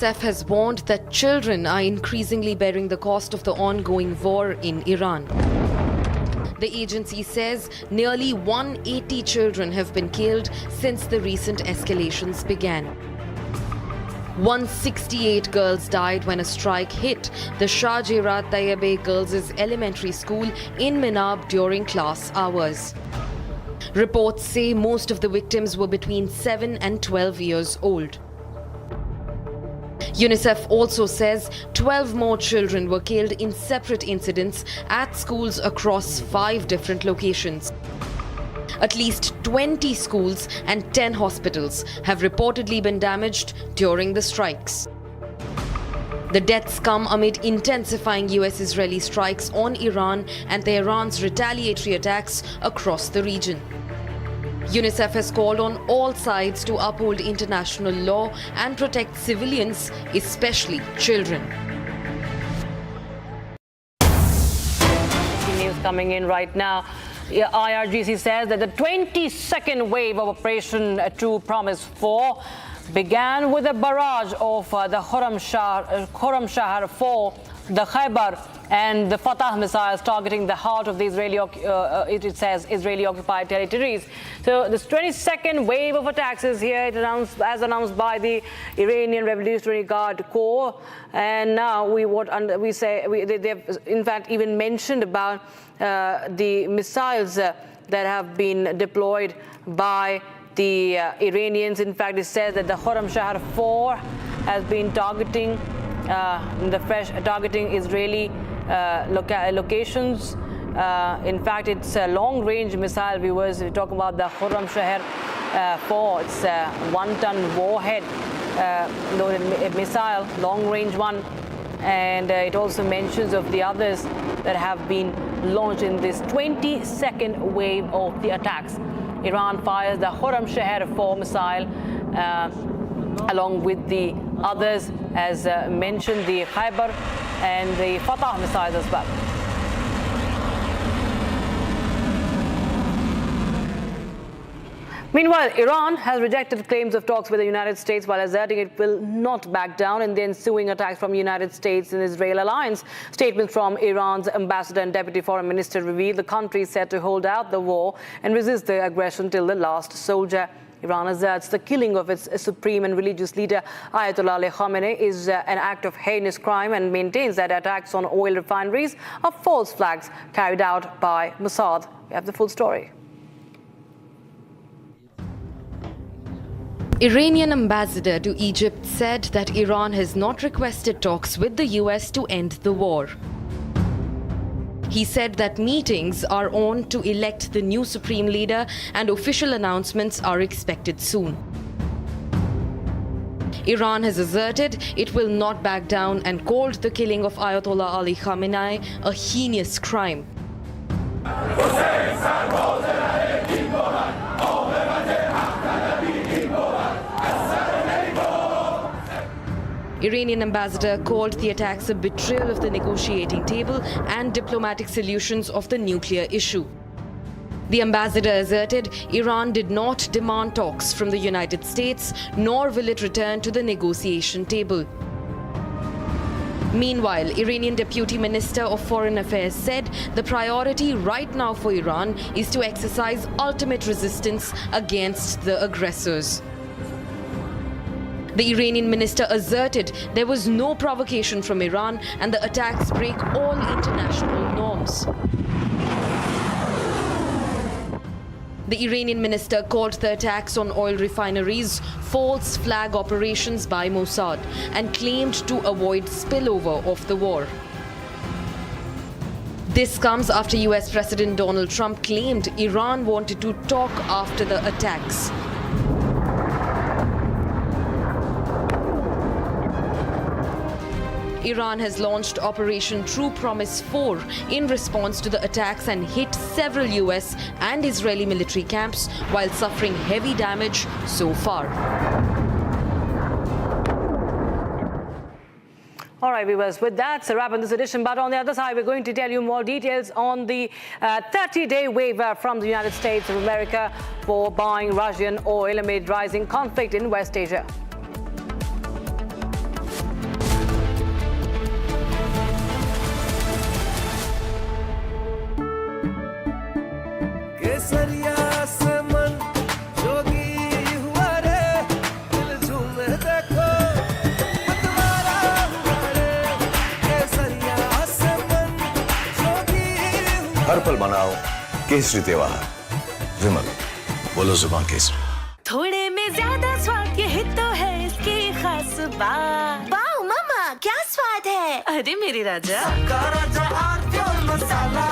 UNICEF has warned that children are increasingly bearing the cost of the ongoing war in Iran. The agency says nearly 180 children have been killed since the recent escalations began. 168 girls died when a strike hit the Shah Jeerat Tayyibeh Girls' Elementary School in Minab during class hours. Reports say most of the victims were between 7 and 12 years old. UNICEF also says 12 more children were killed in separate incidents at schools across 5 different locations. At least 20 schools and 10 hospitals have reportedly been damaged during the strikes. The deaths come amid intensifying US-Israeli strikes on Iran and Tehran's retaliatory attacks across the region. UNICEF has called on all sides to uphold international law and protect civilians, especially children. News coming in right now. IRGC says that the 22nd wave of Operation True Promise 4 began with a barrage of the Khorramshahr 4, the Khyber and the Fatah missiles targeting the heart of the Israeli-occupied territories. So this 22nd wave of attacks is here, as announced by the Iranian Revolutionary Guard Corps. And now they've in fact even mentioned about the missiles that have been deployed by the Iranians. In fact, it says that the Khorramshahr 4 has been targeting Israeli locations. In fact, it's a long-range missile, viewers. We talk about the Khorramshahr 4. It's a 1-ton warhead loaded missile, long-range one. And it also mentions of the others that have been launched in this 22nd wave of the attacks. Iran fires the Khorramshahr 4 missile along with the others, as mentioned, the Khyber and the Fatah missiles as well. Meanwhile, Iran has rejected claims of talks with the United States while asserting it will not back down in the ensuing attacks from the United States and Israel alliance. Statements from Iran's ambassador and deputy foreign minister reveal the country is set to hold out the war and resist the aggression till the last soldier. Iran asserts the killing of its supreme and religious leader Ayatollah Ali Khamenei is an act of heinous crime and maintains that attacks on oil refineries are false flags carried out by Mossad. We have the full story. Iranian ambassador to Egypt said that Iran has not requested talks with the US to end the war. He said that meetings are on to elect the new supreme leader and official announcements are expected soon. Iran has asserted it will not back down and called the killing of Ayatollah Ali Khamenei a heinous crime. Iranian ambassador called the attacks a betrayal of the negotiating table and diplomatic solutions of the nuclear issue. The ambassador asserted Iran did not demand talks from the United States, nor will it return to the negotiation table. Meanwhile, Iranian Deputy Minister of Foreign Affairs said the priority right now for Iran is to exercise ultimate resistance against the aggressors. The Iranian minister asserted there was no provocation from Iran and the attacks break all international norms. The Iranian minister called the attacks on oil refineries false flag operations by Mossad and claimed to avoid spillover of the war. This comes after US President Donald Trump claimed Iran wanted to talk after the attacks. Iran has launched Operation True Promise 4 in response to the attacks and hit several US and Israeli military camps while suffering heavy damage so far. All right, viewers, with that, it's a wrap on this edition. But on the other side, we're going to tell you more details on the 30-day waiver from the United States of America for buying Russian oil amid rising conflict in West Asia. हर पल मनाओ केसरी त्योहार। विमल, बोलो जुबान केसरी। थोड़े में ज्यादा स्वाद, यही तो है इसकी खास बात। वाओ मामा, क्या स्वाद है। अरे मेरे राजा, मसाला।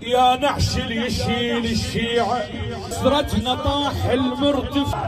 يا نعش اللي يشيل الشيعة، سرجنا طاح المرتفع.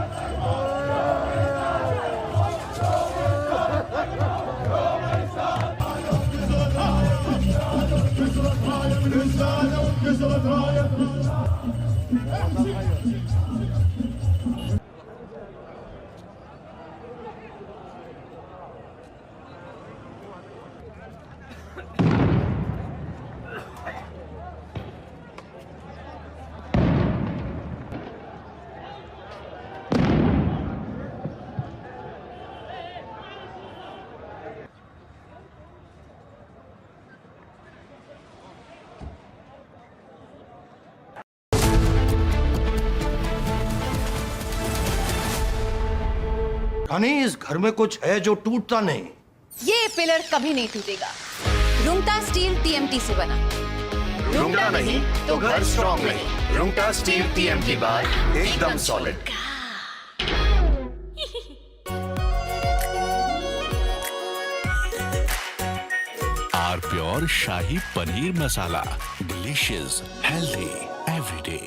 रानी, इस घर में कुछ है जो टूटता नहीं। ये पिलर कभी नहीं टूटेगा। रुंगटा स्टील टीएमटी से बना। रुंगटा नहीं तो घर स्ट्रॉन्ग नहीं। रुंगटा स्टील टीएमटी बार एकदम solid. R pure shahi paneer masala, delicious, healthy everyday.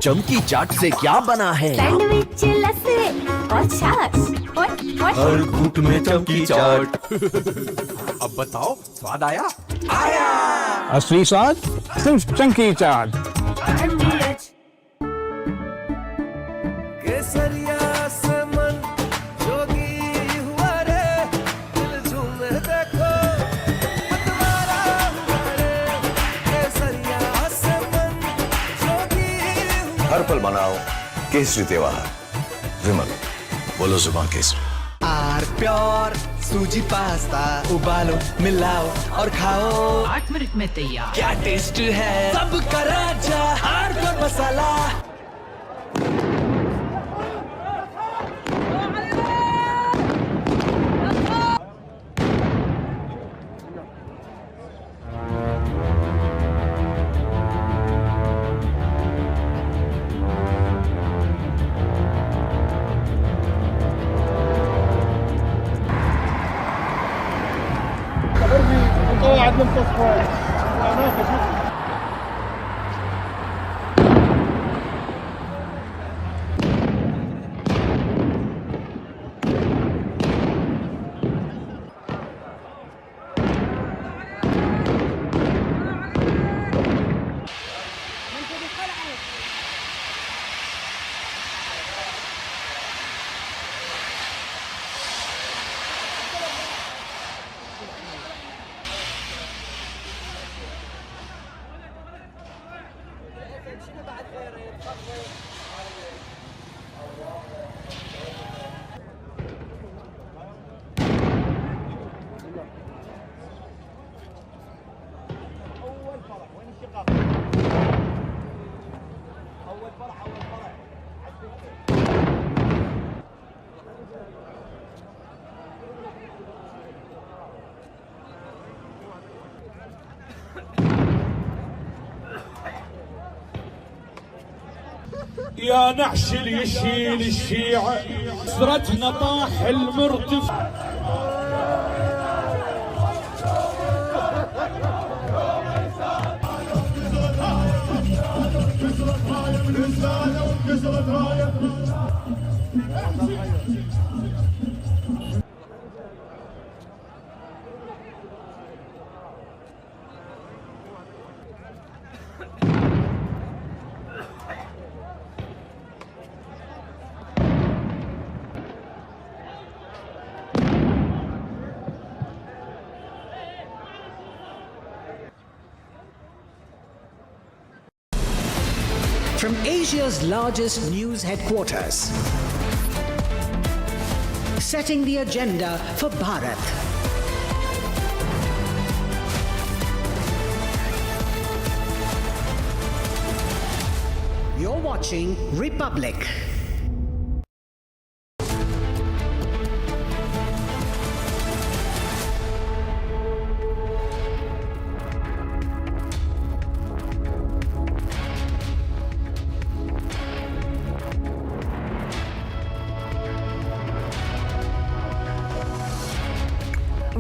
चमकी चाट से क्या बना है? सैंडविच लस्सी और छाछ और हर घूंट में चमकी चाट। अब बताओ स्वाद आया? आया। असली स्वाद सिर्फ चंकी चाट। केसरिया से मन जोगी हुआ रे, दिल झूमे देखो मतवारा हुआ रे। केसरिया से मन जोगी हुआ। हर पल मनाओ केसरी त्योहार। विमल, बोलो जुबान केसरी। आर प्योर सूजी पास्ता उबालो मिलाओ और खाओ, 8 मिनट में तैयार। क्या टेस्ट है सबका राजा R pure masala. يا نعش اللي يشيل الشيعة، سرتنا طاح المرتفع. From Asia's largest news headquarters, setting the agenda for Bharat. You're watching Republic.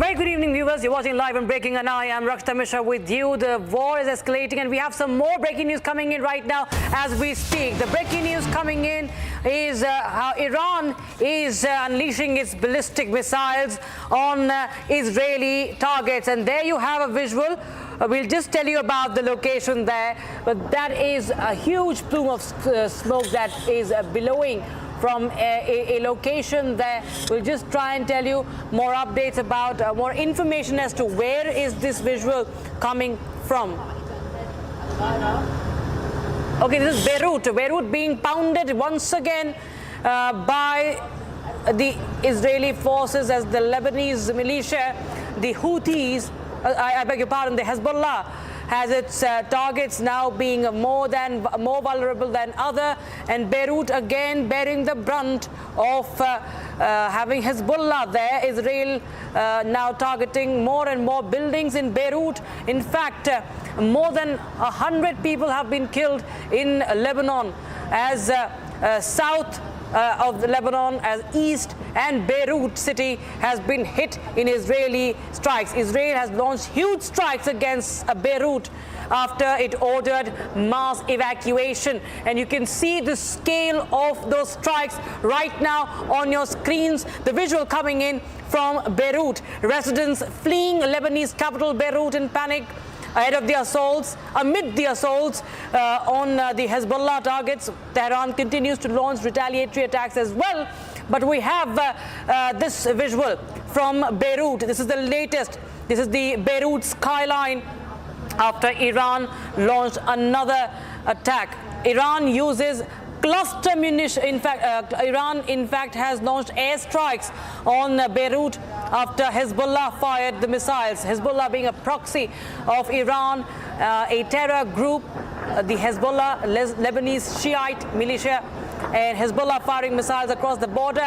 Very good evening, viewers. You're watching live and breaking, and I am Rakshita Mishra with you. The war is escalating, and we have some more breaking news coming in right now as we speak. The breaking news coming in is how Iran is unleashing its ballistic missiles on Israeli targets, and there you have a visual. We'll just tell you about the location there, but that is a huge plume of smoke that is billowing from a location there. We'll just try and tell you more updates about, more information as to where is this visual coming from. Okay, this is Beirut. Beirut being pounded once again by the Israeli forces as the Lebanese militia, the Houthis, I beg your pardon, the Hezbollah, has its targets now being more vulnerable than other, and Beirut again bearing the brunt of having Hezbollah there. Israel now targeting more and more buildings in Beirut. In fact, more than 100 people have been killed in Lebanon as south of Lebanon as east, and Beirut city has been hit in Israeli strikes. Israel has launched huge strikes against Beirut after it ordered mass evacuation, and you can see the scale of those strikes right now on your screens. The visual coming in from Beirut, residents fleeing Lebanese capital Beirut in panic ahead of the assaults. Amid the assaults on the Hezbollah targets, Tehran continues to launch retaliatory attacks as well. But we have this visual from Beirut. This is the latest. This is the Beirut skyline after Iran launched another attack. Iran uses cluster munitions. Iran in fact has launched airstrikes on Beirut after Hezbollah fired the missiles. Hezbollah being a proxy of Iran, a terror group, the Hezbollah, Lebanese Shiite militia, and Hezbollah firing missiles across the border.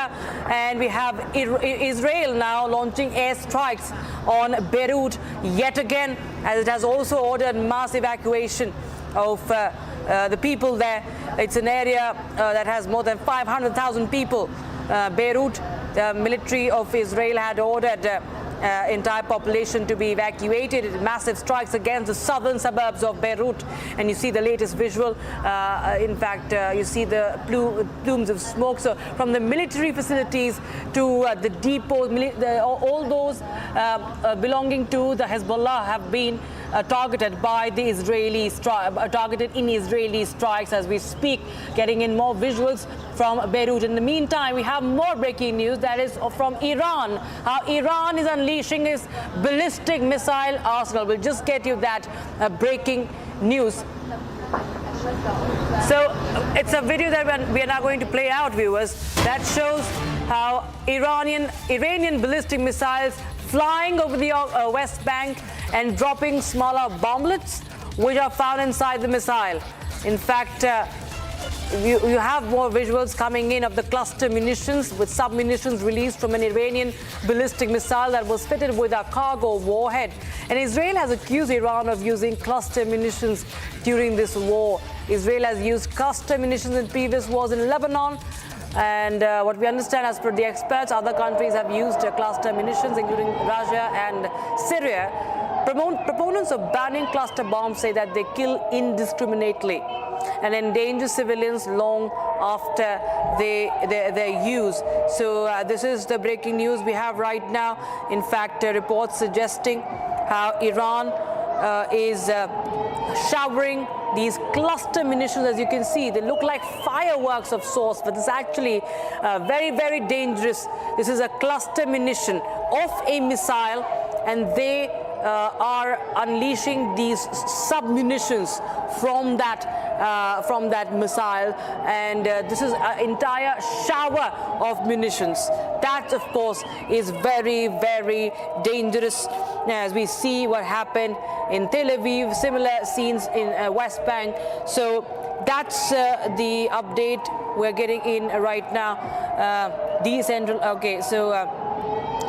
And we have Israel now launching airstrikes on Beirut yet again, as it has also ordered mass evacuation of the people there. It's an area that has more than 500,000 people. Beirut, the military of Israel had ordered entire population to be evacuated. Massive strikes against the southern suburbs of Beirut, and you see the latest visual. In fact, you see the plumes of smoke. So from the military facilities to the depots, all those belonging to the Hezbollah have been targeted by the targeted in Israeli strikes as we speak. Getting in more visuals from Beirut. In the meantime, we have more breaking news that is from Iran. How Iran is unleashing its ballistic missile arsenal. We'll just get you that breaking news. So it's a video that we are now going to play out, viewers, that shows how Iranian ballistic missiles flying over the West Bank and dropping smaller bomblets which are found inside the missile. In fact, you have more visuals coming in of the cluster munitions with sub-munitions released from an Iranian ballistic missile that was fitted with a cargo warhead. And Israel has accused Iran of using cluster munitions during this war. Israel has used cluster munitions in previous wars in Lebanon. And what we understand, as per the experts, other countries have used cluster munitions, including Russia and Syria. Proponents of banning cluster bombs say that they kill indiscriminately and endanger civilians long after their use. So this is the breaking news we have right now. In fact, reports suggesting how Iran is showering these cluster munitions. As you can see, they look like fireworks of sorts, but this is actually very, very dangerous. This is a cluster munition of a missile, and they are unleashing these sub-munitions from that missile, and this is an entire shower of munitions. That, of course, is very, very dangerous. As we see what happened in Tel Aviv, similar scenes in West Bank. So that's the update we're getting in right now. Okay, so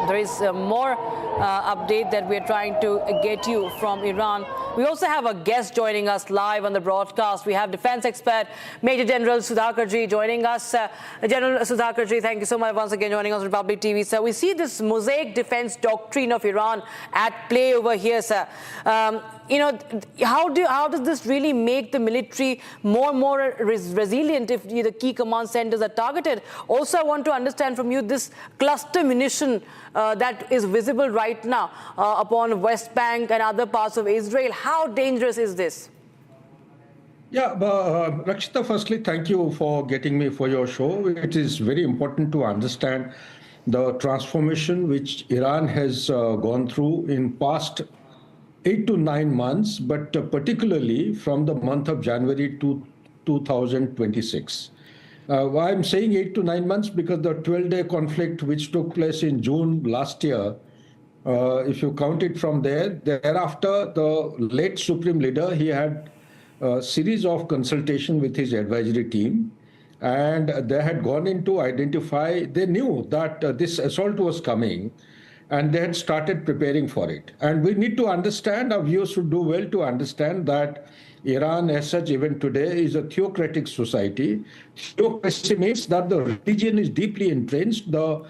there is more update that we're trying to get you from Iran. We also have a guest joining us live on the broadcast. We have defense expert Major General Sudhakarji joining us. General Sudhakarji, thank you so much once again joining us on Republic TV. So we see this mosaic defense doctrine of Iran at play over here, sir. You know, how does this really make the military more resilient if the key command centers are targeted? Also, I want to understand from you this cluster munition that is visible right now upon West Bank and other parts of Israel. How dangerous is this? Yeah, Rakshita, firstly, thank you for getting me for your show. It is very important to understand the transformation which Iran has gone through in past 8 to 9 months, but particularly from the month of January to 2026. I'm saying 8 to 9 months because the 12-day conflict which took place in June last year, if you count it from thereafter, the late Supreme Leader, he had a series of consultation with his advisory team, and they had gone in to identify, they knew that this assault was coming, and they had started preparing for it. And we need to understand, our viewers should do well to understand that Iran, as such, even today, is a theocratic society. Theocracy means that the religion is deeply entrenched. The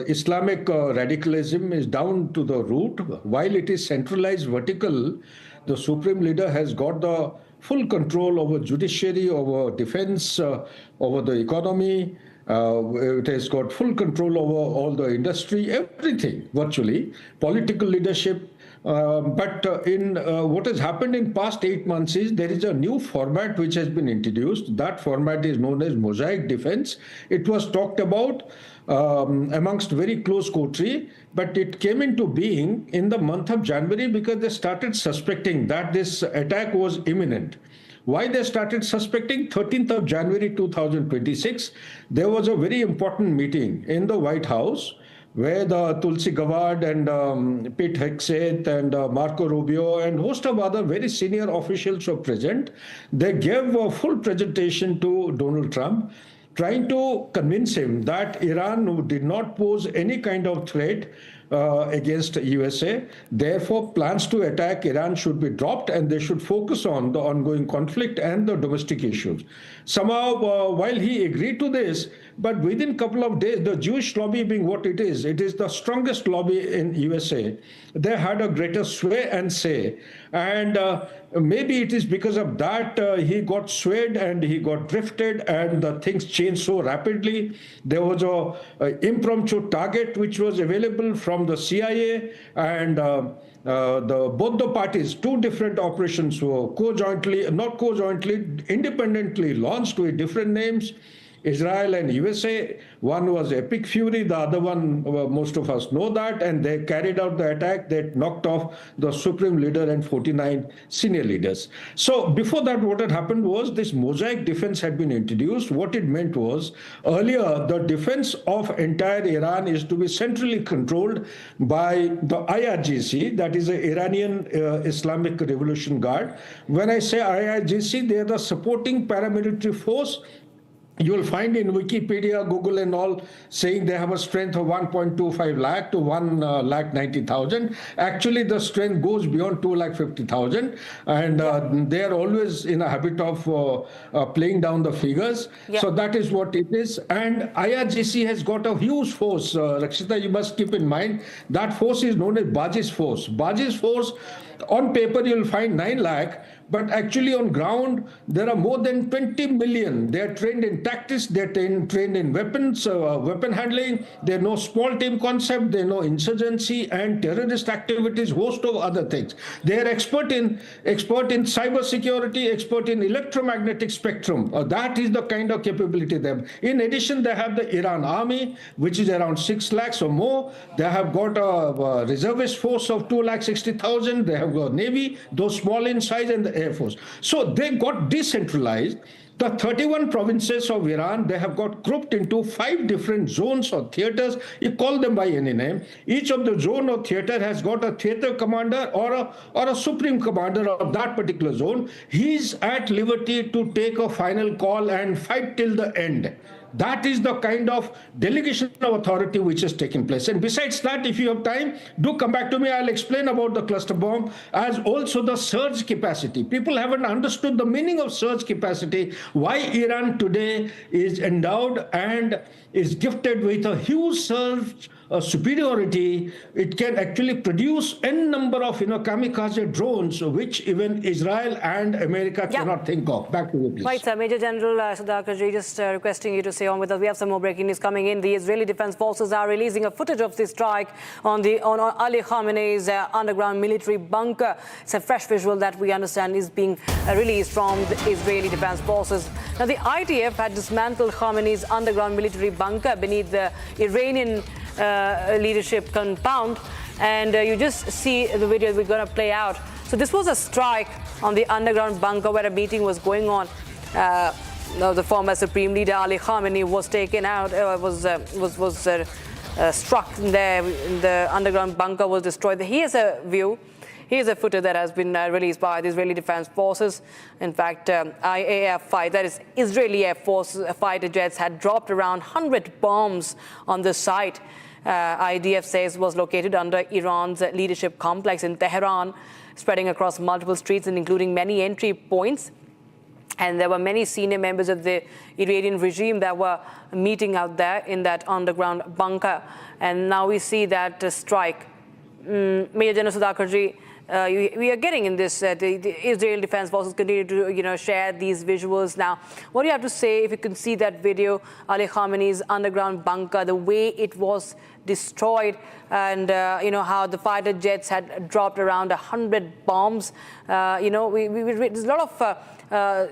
Islamic radicalism is down to the root. While it is centralized vertical, the supreme leader has got the full control over judiciary, over defense, over the economy. It has got full control over all the industry, everything, virtually, political leadership. But in what has happened in past 8 months is there is a new format which has been introduced. That format is known as mosaic defense. It was talked about amongst very close coterie, but it came into being in the month of January because they started suspecting that this attack was imminent. Why they started suspecting? 13th of January 2026, there was a very important meeting in the White House where the Tulsi Gabbard and Pete Hegseth and Marco Rubio and host of other very senior officials were present. They gave a full presentation to Donald Trump, trying to convince him that Iran did not pose any kind of threat against USA. Therefore, plans to attack Iran should be dropped and they should focus on the ongoing conflict and the domestic issues. Somehow, while he agreed to this, but within a couple of days, the Jewish lobby being what it is the strongest lobby in USA. They had a greater sway and say. And maybe it is because of that he got swayed and he got drifted and the things changed so rapidly. There was a impromptu target which was available from the CIA and both the parties, two different operations were independently launched with different names. Israel and USA. One was Epic Fury, the other one, most of us know that, and they carried out the attack that knocked off the supreme leader and 49 senior leaders. So before that, what had happened was this mosaic defense had been introduced. What it meant was, earlier, the defense of entire Iran is to be centrally controlled by the IRGC, that is the Iranian Islamic Revolution Guard. When I say IRGC, they are the supporting paramilitary force. You will find in Wikipedia, Google and all saying they have a strength of 1.25 lakh to 1,90,000. Actually, the strength goes beyond 2,50,000 and they are always in a habit of playing down the figures. Yeah. So that is what it is. And IRGC has got a huge force. Rakshita, you must keep in mind that force is known as Baji's force. Baji's force, on paper, you will find 9 lakh. But actually on ground, there are more than 20 million. They are trained in tactics, they are trained in weapons, weapon handling. They know small team concept, they know insurgency and terrorist activities, host of other things. They are expert in cyber security, expert in electromagnetic spectrum. That is the kind of capability they have. In addition, they have the Iran army, which is around 6 lakhs or more. They have got a reservist force of 2,60,000. They have got navy, those small in size, and the Air Force. So they got decentralized. The 31 provinces of Iran, they have got grouped into 5 different zones or theaters. You call them by any name. Each of the zone or theater has got a theater commander or a supreme commander of that particular zone. He's at liberty to take a final call and fight till the end. That is the kind of delegation of authority which has taken place. And besides that, if you have time, do come back to me. I'll explain about the cluster bomb as also the surge capacity. People haven't understood the meaning of surge capacity, why Iran today is endowed and is gifted with a huge surge superiority. It can actually produce n number of kamikaze drones, which even Israel and America cannot think of. Back to you, please. Right, sir. Major General Sudhakar, just requesting you to stay on with us. We have some more breaking news coming in. The Israeli Defense Forces are releasing a footage of this strike on Ali Khamenei's underground military bunker. It's a fresh visual that we understand is being released from the Israeli Defense Forces. Now, the IDF had dismantled Khamenei's underground military bunker beneath the Iranian leadership compound, and you just see the video we're going to play out. So this was a strike on the underground bunker where a meeting was going on. The former supreme leader Ali Khamenei was taken out, was struck there. The underground bunker was destroyed. Here's a view. Here's a footage that has been released by the Israeli Defense Forces. In fact, IAF, that is Israeli Air Force fighter jets, had dropped around 100 bombs on the site. IDF says was located under Iran's leadership complex in Tehran, spreading across multiple streets and including many entry points. And there were many senior members of the Iranian regime that were meeting out there in that underground bunker. And now we see that strike. Major General Sudhakarji, we are getting in this, the Israel Defense Forces continue to, share these visuals now. What do you have to say if you can see that video, Ali Khamenei's underground bunker, the way it was destroyed, and how the fighter jets had dropped around 100 bombs. There's a lot of,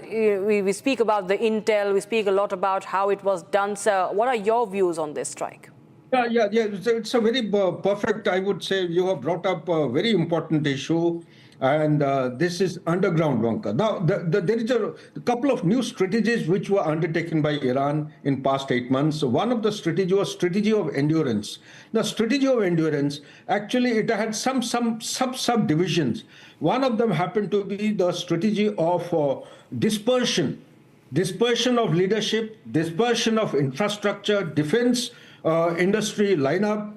we speak about the intel, we speak a lot about how it was done. Sir, what are your views on this strike? Yeah. It's a very perfect, I would say, you have brought up a very important issue, and this is underground bunker. Now, there is a couple of new strategies which were undertaken by Iran in past 8 months. One of the strategy was strategy of endurance. The strategy of endurance, actually, it had some subdivisions. One of them happened to be the strategy of dispersion of leadership, dispersion of infrastructure, defense, industry lineup,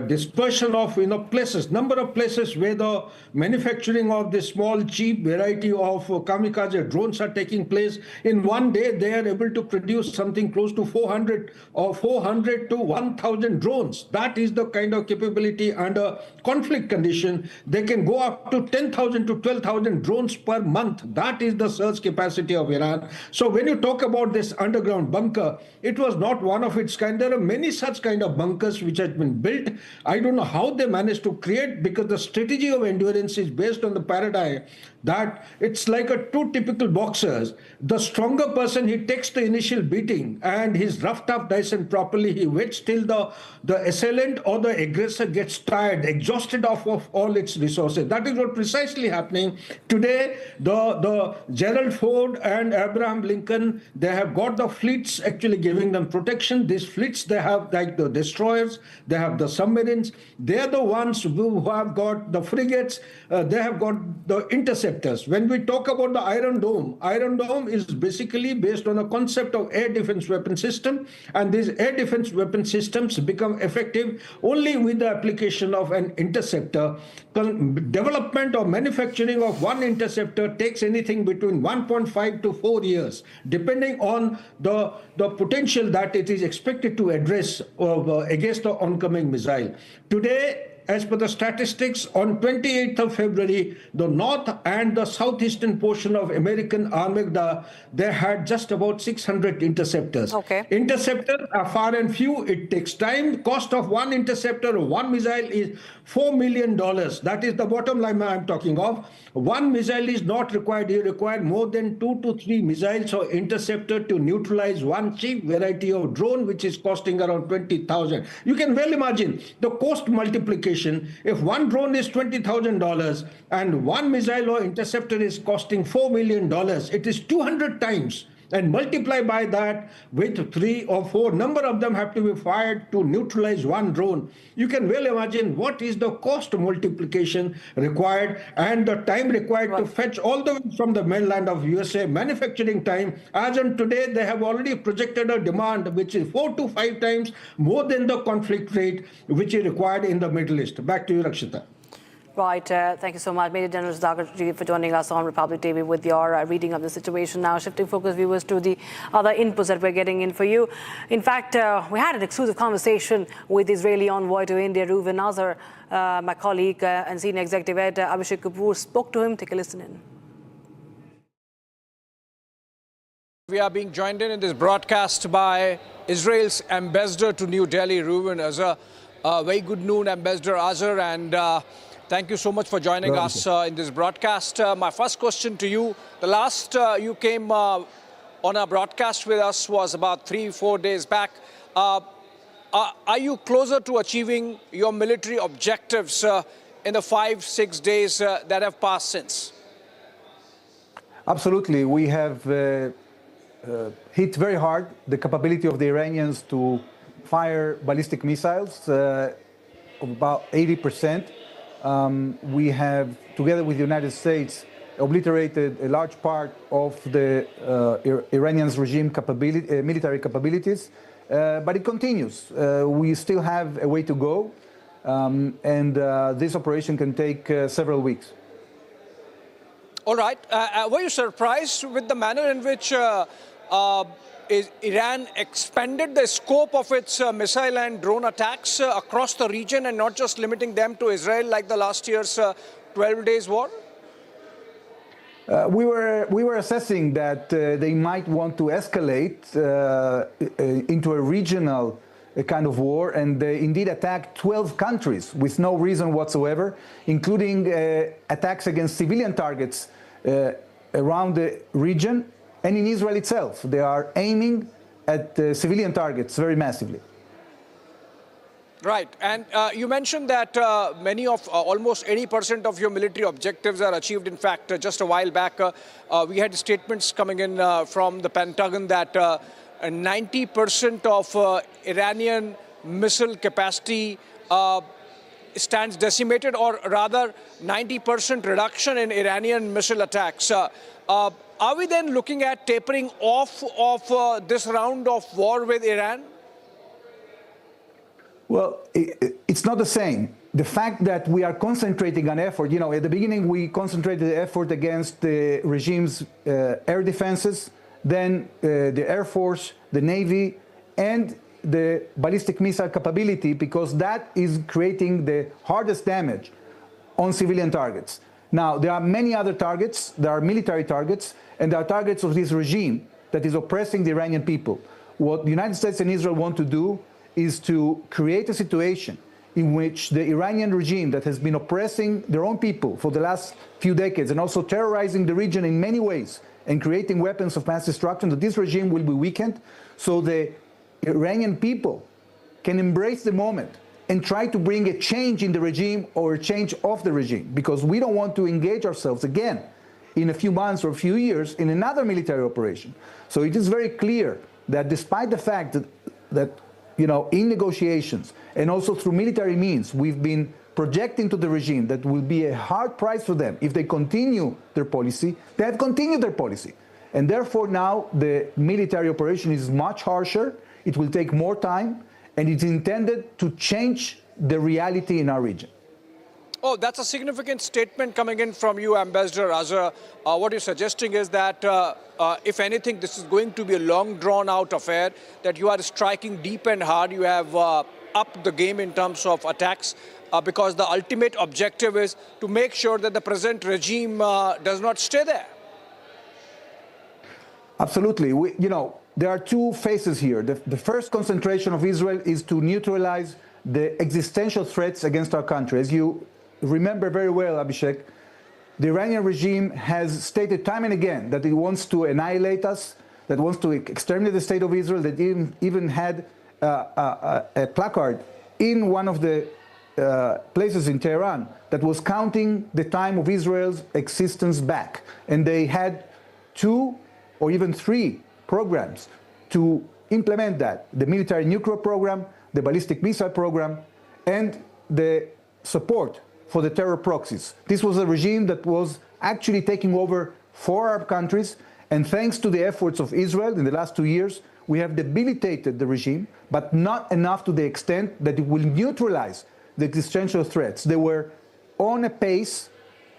dispersion of places, number of places where the manufacturing of the small cheap variety of kamikaze drones are taking place. In one day, they are able to produce something close to 400 to 1,000 drones. That is the kind of capability under conflict condition. They can go up to 10,000 to 12,000 drones per month. That is the surge capacity of Iran. So when you talk about this underground bunker, it was not one of its kind. There are many such kind of bunkers which have been built. I don't know how they managed to create, because the strategy of endurance is based on the paradigm that it's like two typical boxers. The stronger person, he takes the initial beating and he's roughed up nice and properly. He waits till the assailant or the aggressor gets tired, exhausted of all its resources. That is what precisely happening. Today, the Gerald Ford and Abraham Lincoln, they have got the fleets actually giving them protection. These fleets, they have like the destroyers, they have the submarines. They're the ones who have got the frigates, they have got the interceptors. When we talk about the Iron Dome is basically based on a concept of air defense weapon system, and these air defense weapon systems become effective only with the application of an interceptor. Development or manufacturing of one interceptor takes anything between 1.5 to 4 years, depending on the potential that it is expected to address against the oncoming missile. Today, as per the statistics, on 28th of February, the north and the southeastern portion of American Armada, they had just about 600 interceptors. Okay. Interceptors are far and few. It takes time. Cost of one interceptor or one missile is $4 million. That is the bottom line I'm talking of. One missile is not required. You require more than 2 to 3 missiles or interceptor to neutralize one cheap variety of drone, which is costing around 20,000. You can well imagine the cost multiplication. If one drone is $20,000 and one missile or interceptor is costing $4 million, it is 200 times. And multiply by that with 3 or 4, number of them have to be fired to neutralize one drone. You can well imagine what is the cost multiplication required and the time required to fetch all the way from the mainland of USA. Manufacturing time, as on today, they have already projected a demand which is 4 to 5 times more than the conflict rate which is required in the Middle East. Back to you, Rakshita. Right, thank you so much, Major General Sudhakarji, for joining us on Republic TV with your reading of the situation. Now, shifting focus, viewers, to the other inputs that we're getting in for you. In fact, we had an exclusive conversation with Israeli envoy to India, Reuven Nazar. My colleague and senior executive editor Abhishek Kapoor spoke to him. Take a listen in. We are being joined in this broadcast by Israel's ambassador to New Delhi, Reuven Nazar. Very good noon, Ambassador Azhar, and thank you so much for joining us in this broadcast. My first question to you, the last you came on a broadcast with us was about 3-4 days back. Are you closer to achieving your military objectives in the 5-6 days that have passed since? Absolutely. We have hit very hard the capability of the Iranians to fire ballistic missiles of about 80%. We have, together with the United States, obliterated a large part of the Iranians' regime military capabilities, but it continues. We still have a way to go, and this operation can take several weeks. All right. Were you surprised with the manner in which Iran expanded the scope of its missile and drone attacks across the region and not just limiting them to Israel like the last year's 12 days war? We were assessing that they might want to escalate into a regional kind of war, and they indeed attacked 12 countries with no reason whatsoever, including attacks against civilian targets around the region and in Israel itself. They are aiming at civilian targets very massively. Right. And you mentioned that many of, almost 80% of your military objectives are achieved. In fact, just a while back, we had statements coming in from the Pentagon that 90% of Iranian missile capacity stands decimated, or rather 90% reduction in Iranian missile attacks. Are we then looking at tapering off of this round of war with Iran? Well, it's not the same. The fact that we are concentrating on effort, you know, at the beginning we concentrated the effort against the regime's air defenses, then the Air Force, the Navy, and the ballistic missile capability, because that is creating the hardest damage on civilian targets. Now, there are many other targets. There are military targets, and there are targets of this regime that is oppressing the Iranian people. What the United States and Israel want to do is to create a situation in which the Iranian regime that has been oppressing their own people for the last few decades and also terrorizing the region in many ways and creating weapons of mass destruction, that this regime will be weakened so the Iranian people can embrace the moment and try to bring a change in the regime or a change of the regime, because we don't want to engage ourselves again in a few months or a few years in another military operation. So it is very clear that despite the fact that you know, in negotiations and also through military means, we've been projecting to the regime that will be a hard price for them if they continue their policy. They have continued their policy. And therefore now the military operation is much harsher, it will take more time, and it's intended to change the reality in our region. Oh, that's a significant statement coming in from you, Ambassador Azhar. What you're suggesting is that, if anything, this is going to be a long, drawn-out affair, that you are striking deep and hard. You have upped the game in terms of attacks, because the ultimate objective is to make sure that the present regime does not stay there. Absolutely. You know, there are two phases here. The first concentration of Israel is to neutralize the existential threats against our country. As you remember very well, Abhishek, the Iranian regime has stated time and again that it wants to annihilate us, that wants to exterminate the state of Israel, that even had a placard in one of the places in Tehran that was counting the time of Israel's existence back. And they had 2 or even 3 programs to implement that: the military nuclear program, the ballistic missile program, and the support for the terror proxies. This was a regime that was actually taking over 4 Arab countries, and thanks to the efforts of Israel in the last 2 years, we have debilitated the regime, but not enough to the extent that it will neutralize the existential threats. They were on a pace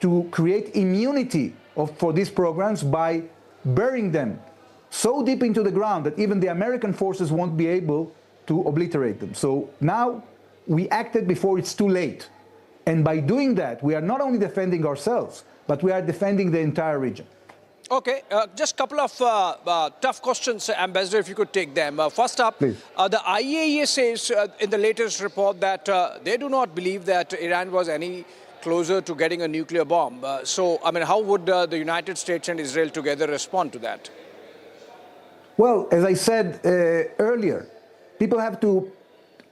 to create immunity for these programs by burying them so deep into the ground that even the American forces won't be able to obliterate them. So now we acted before it's too late. And by doing that, we are not only defending ourselves, but we are defending the entire region. Okay, just a couple of tough questions, Ambassador, if you could take them. First up, the IAEA says in the latest report that they do not believe that Iran was any closer to getting a nuclear bomb. So, I mean, how would the United States and Israel together respond to that? Well, as I said earlier, people have to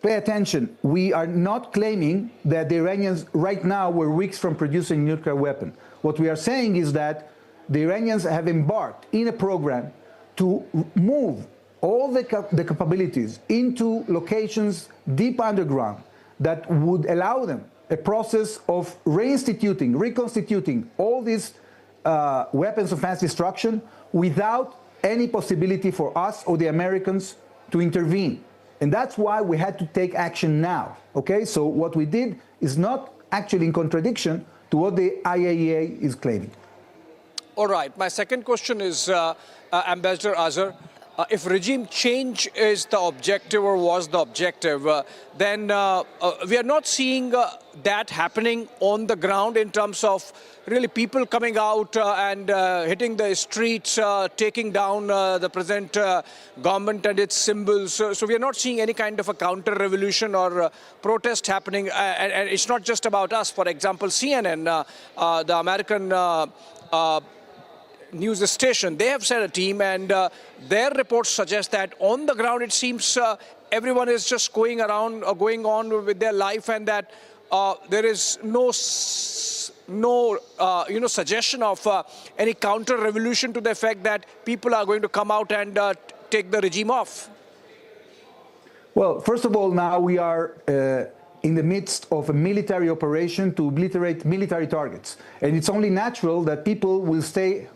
pay attention. We are not claiming that the Iranians right now were weeks from producing a nuclear weapon. What we are saying is that the Iranians have embarked in a program to move all the capabilities into locations deep underground that would allow them a process of reconstituting all these weapons of mass destruction without any possibility for us or the Americans to intervene. And that's why we had to take action now, okay? So what we did is not actually in contradiction to what the IAEA is claiming. All right. My second question is, Ambassador Azhar, if regime change is the objective or was the objective, then we are not seeing that happening on the ground in terms of really people coming out and hitting the streets, taking down the present government and its symbols. So we are not seeing any kind of a counter-revolution or protest happening. And it's not just about us. For example, CNN, the American news station, they have sent a team, and their reports suggest that on the ground it seems everyone is just going around or going on with their life, and that there is no suggestion of any counter revolution to the effect that people are going to come out and take the regime off. Well, first of all, now we are in the midst of a military operation to obliterate military targets, and it's only natural that people will stay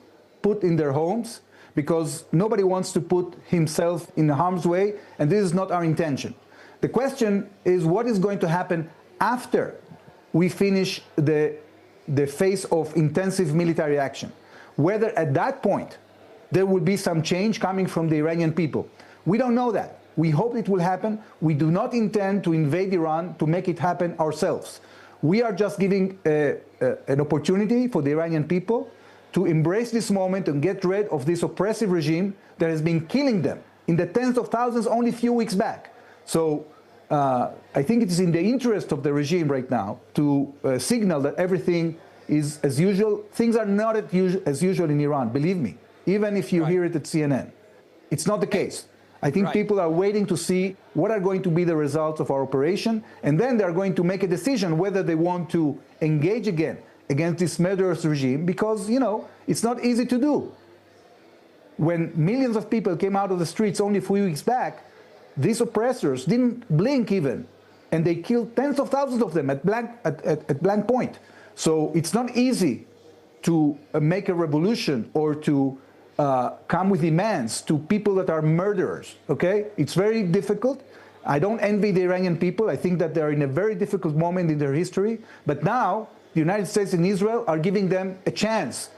put in their homes because nobody wants to put himself in harm's way, and this is not our intention. The question is what is going to happen after we finish the phase of intensive military action. Whether at that point there will be some change coming from the Iranian people. We don't know that. We hope it will happen. We do not intend to invade Iran to make it happen ourselves. We are just giving an opportunity for the Iranian people to embrace this moment and get rid of this oppressive regime that has been killing them in the tens of thousands only a few weeks back. So I think it is in the interest of the regime right now to signal that everything is as usual. Things are not as usual in Iran, believe me, even if you hear it at CNN. It's not the case. I think people are waiting to see what are going to be the results of our operation, and then they're going to make a decision whether they want to engage again against this murderous regime, because, you know, it's not easy to do. When millions of people came out of the streets only a few weeks back, these oppressors didn't blink even, and they killed tens of thousands of them at blank point. So it's not easy to make a revolution or to come with demands to people that are murderers, okay? It's very difficult. I don't envy the Iranian people. I think that they're in a very difficult moment in their history, but now the United States and Israel are giving them a chance.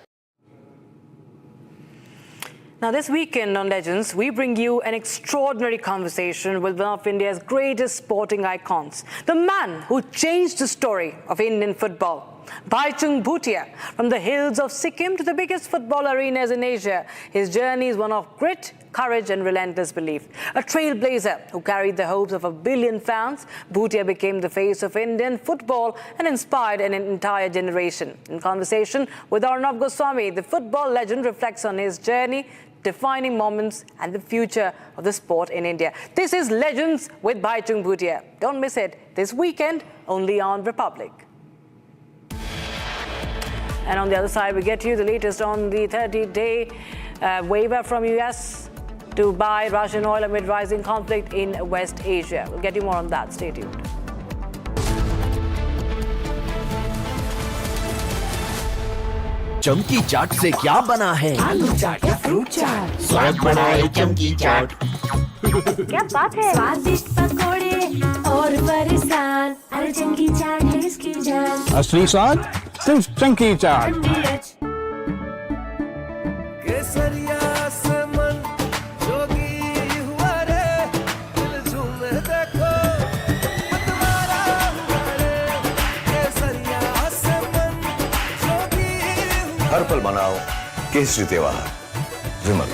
Now, this weekend on Legends, we bring you an extraordinary conversation with one of India's greatest sporting icons, the man who changed the story of Indian football, Bhaichung Bhutia. From the hills of Sikkim to the biggest football arenas in Asia, his journey is one of grit, courage and relentless belief. A trailblazer who carried the hopes of 1 billion fans, Bhutia became the face of Indian football and inspired an entire generation. In conversation with Arnav Goswami, the football legend reflects on his journey, defining moments and the future of the sport in India. This is Legends with Bhaichung Bhutia. Don't miss it this weekend, only on Republic. And on the other side, we get you the latest on the 30-day waiver from US to buy Russian oil amid rising conflict in West Asia. We'll get you more on that. Stay tuned. चमकी चाट से क्या बना है? आलू चाट या fruit चाट? स्वाद बढ़ाए चमकी चाट। क्या बात है? स्वादिष्ट पकोड़े और बरसान, अरे चमकी चाट है इसकी जान। असली स्वाद सिर्फ चमकी चाट। केसरिया से मन जोगी हुआ रे, दिल झूमे देखो मतवारा हुआ रे, केसरिया से मन जोगी हुआ। हर पल मनाओ केसरी त्योहार। विमल,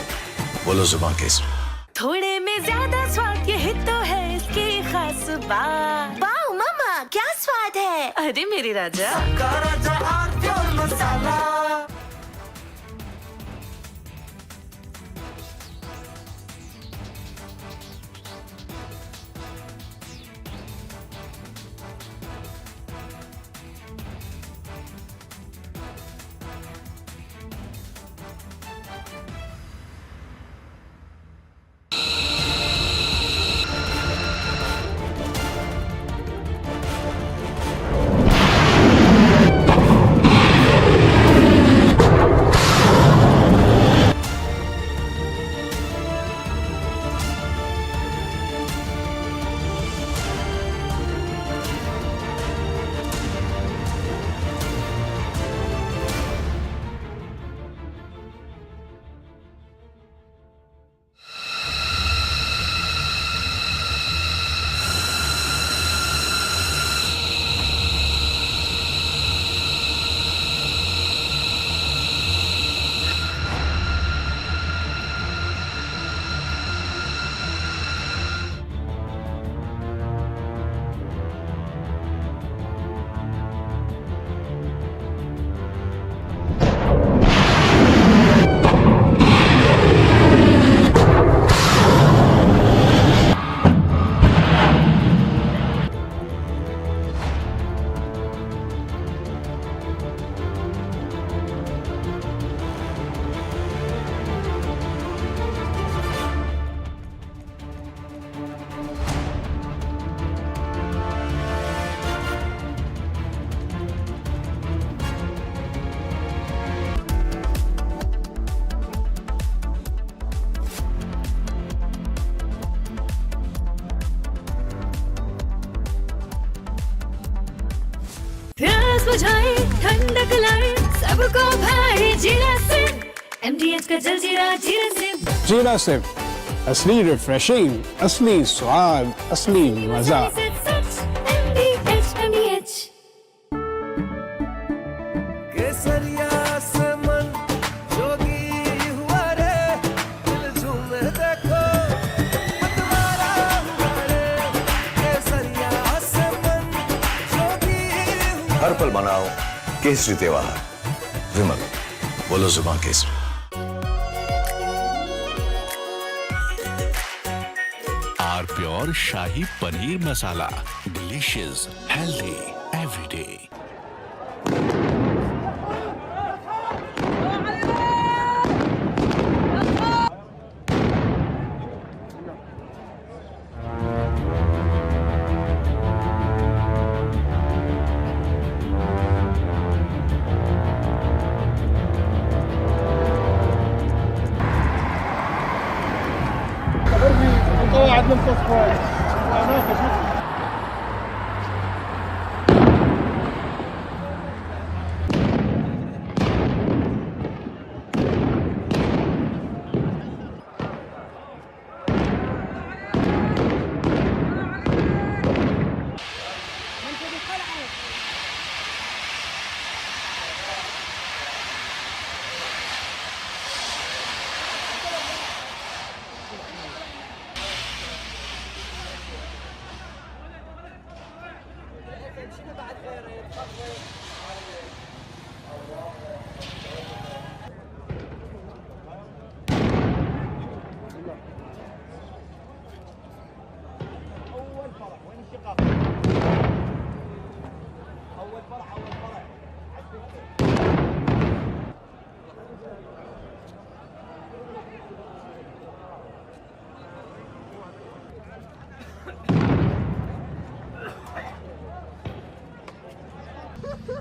बोलो जुबान केसरी। थोड़े में ज्यादा स्वाद, यही तो है इसकी खास बात। वाओ मामा, क्या स्वाद है? अरे मेरे राजा, सबका राजा आर मसाला। बुझाए ठंडक लाए सबको भाए जीरा से MDH का जलजीरा जीरा से जीरा से असली रिफ्रेशिंग, असली स्वाद, असली मजा। MDH केसरिया से मन जोगी हुआ रे दिल झूमे देखो मतवारा हुआ रे केसरिया से मन जोगी हर पल मनाओ केसरी त्योहार। विमल, बोलो जुबान केसरी। R pure shahi paneer masala, delicious, healthy everyday.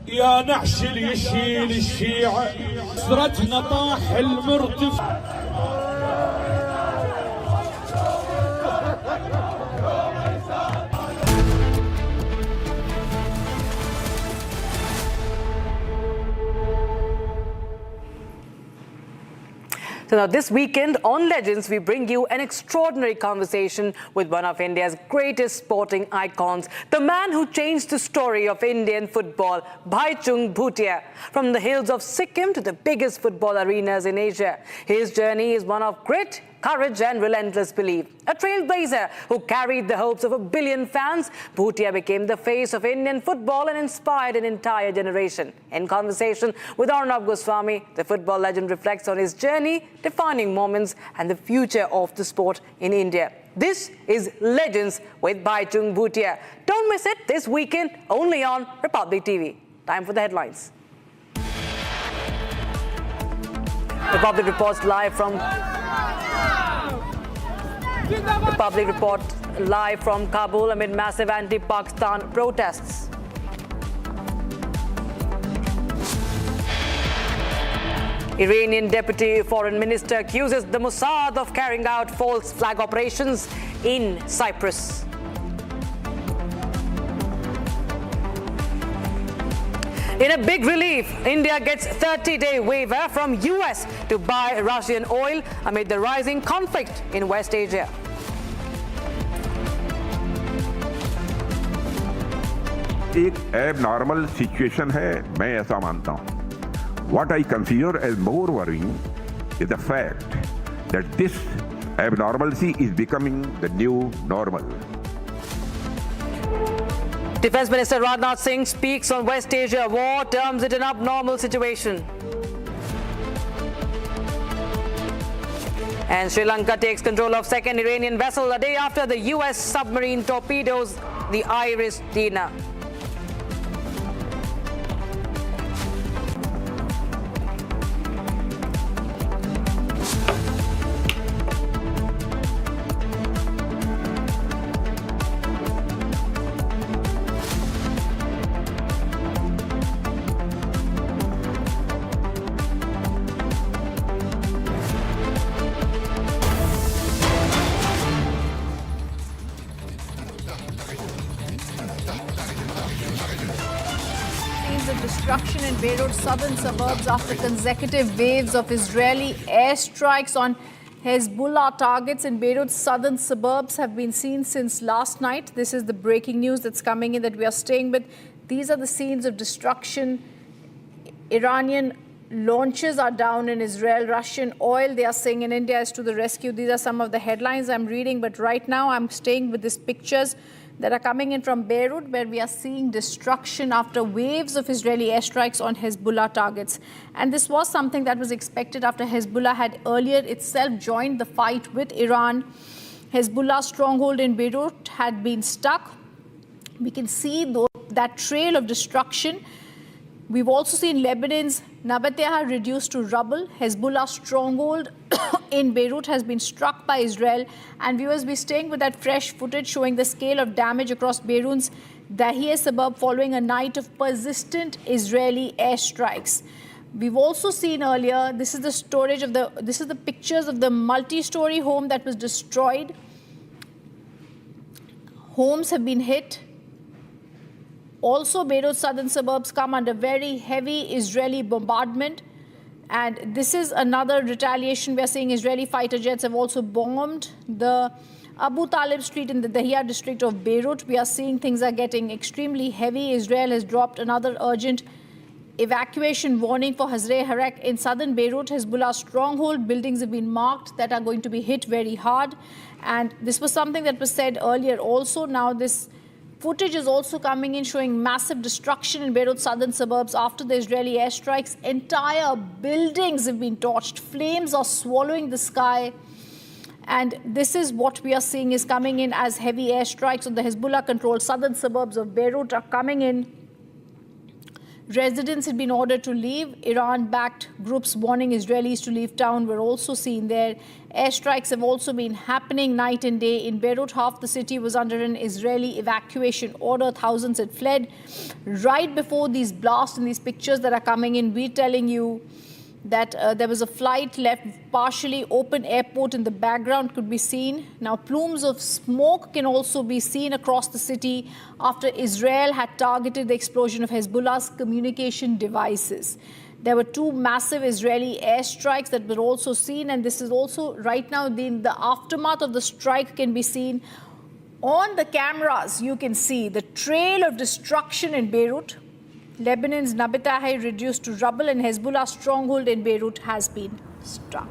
يا نعش اللي يشيل الشيعة سرتنا طاح المرتفع. So now this weekend on Legends, we bring you an extraordinary conversation with one of India's greatest sporting icons, the man who changed the story of Indian football, Bhaichung Bhutia. From the hills of Sikkim to the biggest football arenas in Asia, his journey is one of grit, courage and relentless belief. A trailblazer who carried the hopes of 1 billion fans, Bhutia became the face of Indian football and inspired an entire generation. In conversation with Arnab Goswami, the football legend reflects on his journey, defining moments and the future of the sport in India. This is Legends with Bhaichung Bhutia. Don't miss it this weekend only on Republic TV. Time for the headlines. Republic reports live from Kabul amid massive anti-Pakistan protests. Iranian Deputy Foreign Minister accuses the Mossad of carrying out false flag operations in Cyprus. In a big relief, India gets 30-day waiver from US to buy Russian oil amid the rising conflict in West Asia. एक abnormal situation है, मैं ऐसा मानता हूँ. What I consider as more worrying is the fact that this abnormalcy is becoming the new normal. Defense Minister Rajnath Singh speaks on West Asia war, terms it an abnormal situation. And Sri Lanka takes control of second Iranian vessel a day after the US submarine torpedoes the Iris Dina. Beirut's southern suburbs after consecutive waves of Israeli airstrikes on Hezbollah targets in Beirut's southern suburbs have been seen since last night. This is the breaking news that's coming in that we are staying with. These are the scenes of destruction. Iranian launches are down in Israel. Russian oil, they are saying in India, is to the rescue. These are some of the headlines I'm reading. But right now I'm staying with these pictures that are coming in from Beirut, where we are seeing destruction after waves of Israeli airstrikes on Hezbollah targets. And this was something that was expected after Hezbollah had earlier itself joined the fight with Iran. Hezbollah's stronghold in Beirut had been stuck. We can see that trail of destruction. We've also seen Lebanon's Nabateha reduced to rubble. Hezbollah's stronghold in Beirut has been struck by Israel. And viewers, we're staying with that fresh footage showing the scale of damage across Beirut's Dahiyeh suburb following a night of persistent Israeli airstrikes. We've also seen earlier, this is the pictures of the multi-story home that was destroyed. Homes have been hit. Also, Beirut's southern suburbs come under very heavy Israeli bombardment. And this is another retaliation. We are seeing Israeli fighter jets have also bombed the Abu Talib Street in the Dahiyeh district of Beirut. We are seeing things are getting extremely heavy. Israel has dropped another urgent evacuation warning for Hazre Harek in southern Beirut. Hezbollah's stronghold buildings have been marked that are going to be hit very hard. And this was something that was said earlier also. Now this footage is also coming in showing massive destruction in Beirut's southern suburbs after the Israeli airstrikes. Entire buildings have been torched. Flames are swallowing the sky. And this is what we are seeing is coming in as heavy airstrikes on the Hezbollah-controlled southern suburbs of Beirut are coming in. Residents had been ordered to leave. Iran-backed groups warning Israelis to leave town were also seen there. Airstrikes have also been happening night and day. In Beirut, half the city was under an Israeli evacuation order. Thousands had fled. Right before these blasts and these pictures that are coming in, we're telling you that there was a flight left, partially open airport in the background could be seen. Now, plumes of smoke can also be seen across the city after Israel had targeted the explosion of Hezbollah's communication devices. There were two massive Israeli airstrikes that were also seen, and this is also right now the aftermath of the strike can be seen. On the cameras, you can see the trail of destruction in Beirut. Lebanon's Nabateha reduced to rubble, and Hezbollah's stronghold in Beirut has been struck.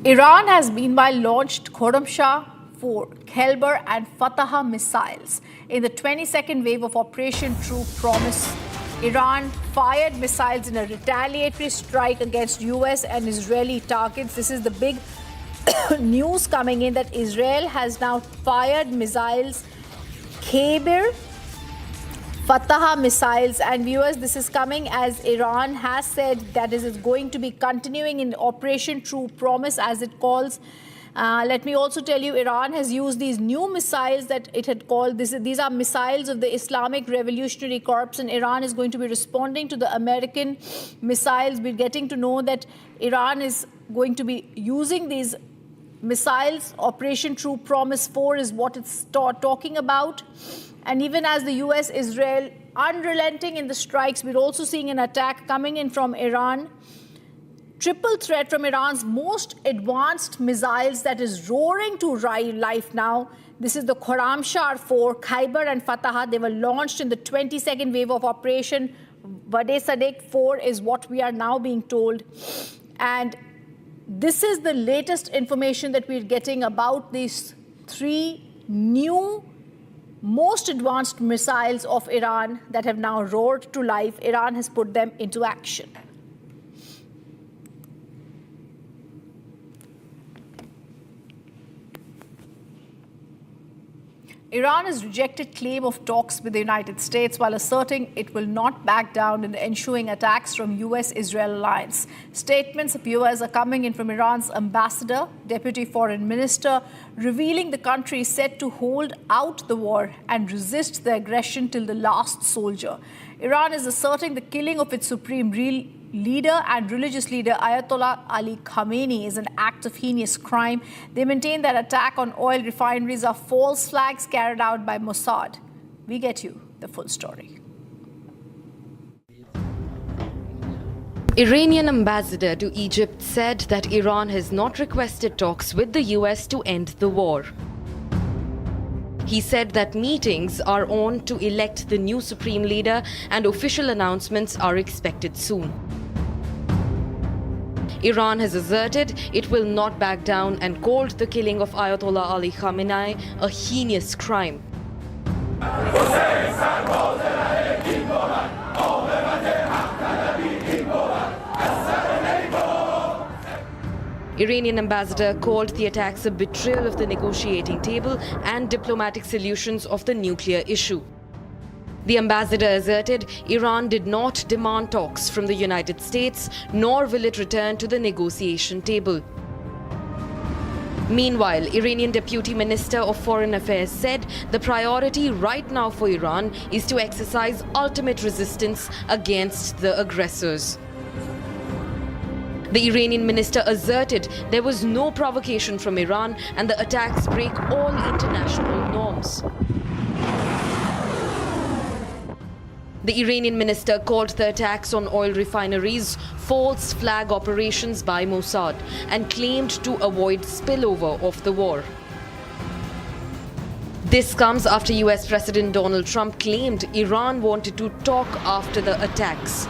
Iran has meanwhile launched Khorramshahr 4, Khyber and Fataha missiles in the 22nd wave of Operation True Promise. Iran fired missiles in a retaliatory strike against US and Israeli targets. This is the big news coming in that Israel has now fired missiles, Khyber, Fataha missiles. And viewers, this is coming as Iran has said that it is going to be continuing in Operation True Promise, as it calls. Let me also tell you, Iran has used these new missiles that it had called, these are missiles of the Islamic Revolutionary Corps, and Iran is going to be responding to the American missiles. We're getting to know that Iran is going to be using these missiles. Operation True Promise 4 is what it's talking about. And even as the US, Israel, unrelenting in the strikes, we're also seeing an attack coming in from Iran. Triple threat from Iran's most advanced missiles that is roaring to life now. This is the Khorramshahr 4, Khyber and Fataha. They were launched in the 22nd wave of Operation Ballistic 4 is what we are now being told. And this is the latest information that we're getting about these three new most advanced missiles of Iran that have now roared to life. Iran has put them into action. Iran has rejected claim of talks with the United States while asserting it will not back down in the ensuing attacks from US-Israel alliance. Statements of US are coming in from Iran's ambassador, deputy foreign minister, revealing the country is set to hold out the war and resist the aggression till the last soldier. Iran is asserting the killing of its supreme leader and religious leader Ayatollah Ali Khamenei is an act of heinous crime. They maintain that attack on oil refineries are false flags carried out by Mossad. We get you the full story. Iranian ambassador to Egypt said that Iran has not requested talks with the US to end the war. He said that meetings are on to elect the new supreme leader and official announcements are expected soon. Iran has asserted it will not back down and called the killing of Ayatollah Ali Khamenei a heinous crime. Iranian ambassador called the attacks a betrayal of the negotiating table and diplomatic solutions of the nuclear issue. The ambassador asserted Iran did not demand talks from the United States, nor will it return to the negotiation table. Meanwhile, Iranian Deputy Minister of Foreign Affairs said the priority right now for Iran is to exercise ultimate resistance against the aggressors. The Iranian minister asserted there was no provocation from Iran and the attacks break all international norms. The Iranian minister called the attacks on oil refineries false flag operations by Mossad and claimed to avoid spillover of the war. This comes after US President Donald Trump claimed Iran wanted to talk after the attacks.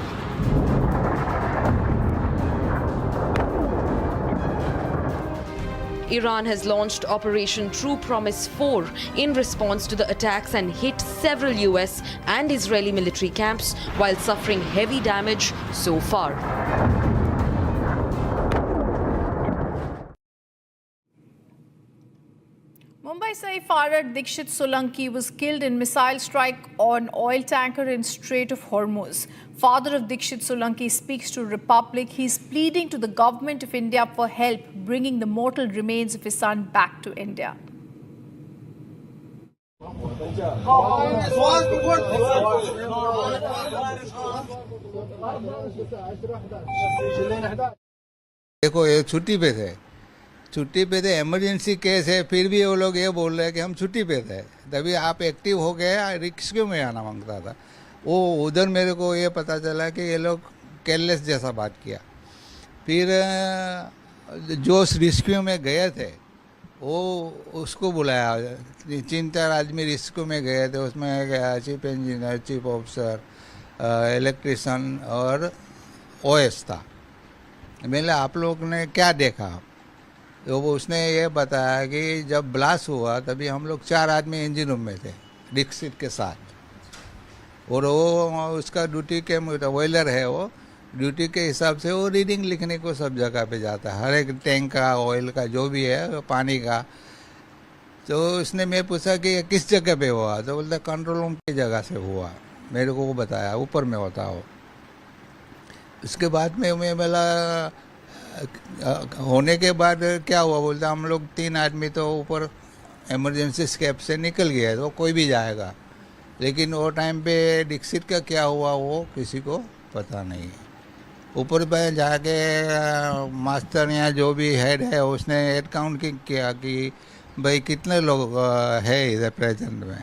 Iran has launched Operation True Promise 4 in response to the attacks and hit several US and Israeli military camps while suffering heavy damage so far. Mumbai firer Dikshit Solanki was killed in missile strike on oil tanker in Strait of Hormuz. Father of Dikshit Solanki speaks to Republic. He's pleading to the government of India for help bringing the mortal remains of his son back to India. देखो ये छुट्टी पे थे emergency case है फिर भी वो लोग ये बोल रहे हैं कि हम छुट्टी पे थे तभी आप एक्टिव हो गए रिक्स क्यों में आना मांगता था वो उधर मेरे को ये पता चला कि ये लोग केयरलेस जैसा बात किया फिर जो रेस्क्यू में गए थे वो उसको बुलाया 3-4 आदमी रेस्क्यू में गए थे उसमें chief engineer chief officer electrician और ओएस था मैंने आप लोग ने क्या देखा तो वो उसने ये बताया कि जब ब्लास्ट हुआ तभी हम लोग 4 आदमी इंजन रूम में थे डिक्सिट के साथ और वो उसका ड्यूटी के ऑयलर है वो ड्यूटी के हिसाब से वो रीडिंग लिखने को सब जगह पे जाता है हर एक टैंक का ऑयल का जो भी है पानी का तो उसने मैं पूछा कि किस जगह पे हुआ तो बोलता कंट्रोल रूम की जगह से हुआ मेरे को वो बताया ऊपर में होता हो उसके बाद में मैं बोला होने के बाद क्या हुआ बोलता हम लोग 3 आदमी तो ऊपर इमरजेंसी स्केप से निकल गए तो कोई भी जाएगा लेकिन वो टाइम पे डिक्सिट का क्या हुआ वो किसी को पता नहीं ऊपर पे जाके मास्टर या जो भी हेड है उसने हेड काउंट किया कि भाई कितने लोग है इधर प्रेजेंट में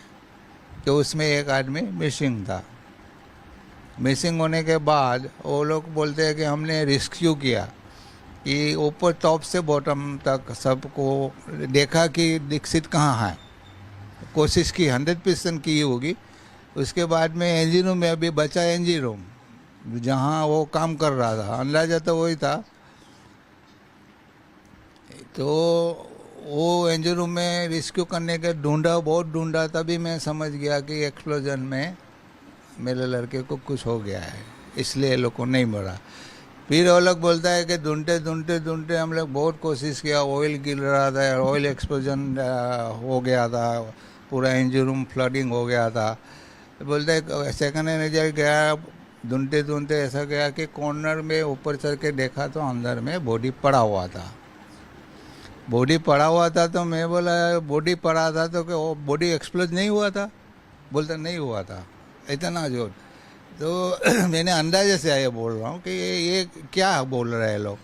तो उसमें एक आदमी मिसिंग था मिसिंग होने के बाद वो लोग बोलते हैं कि हमने रेस्क्यू किया कि ऊपर टॉप से बॉटम तक सबको देखा कि दीक्षित कहाँ है कोशिश की 100% की होगी उसके बाद में इंजन रूम में अभी बचा इंजन रूम जहाँ वो काम कर रहा था अंदाजा तो वही था तो वो इंजन रूम में रेस्क्यू करने के बहुत ढूंढा तभी मैं समझ गया कि एक्सप्लोजन में मेरे लड़के को कुछ हो गया है इसलिए लोग को नहीं मरा फिर वो लोग बोलता है कि ढूंढते हम लोग बहुत कोशिश किया ऑयल गिर रहा था ऑयल एक्सप्लोजन हो गया था पूरा इंजन रूम फ्लडिंग हो गया था बोलते सेकंड मैनेजर गया ढूंढते ऐसा गया कि कॉर्नर में ऊपर चढ़ के देखा तो अंदर में बॉडी पड़ा हुआ था तो मैं बोला बॉडी पड़ा था तो कि वो बॉडी एक्सप्लोज नहीं हुआ था बोलता नहीं हुआ था इतना जोर तो मैंने अंदाजे से ये बोल रहा हूँ कि ये क्या बोल रहे हैं लोग।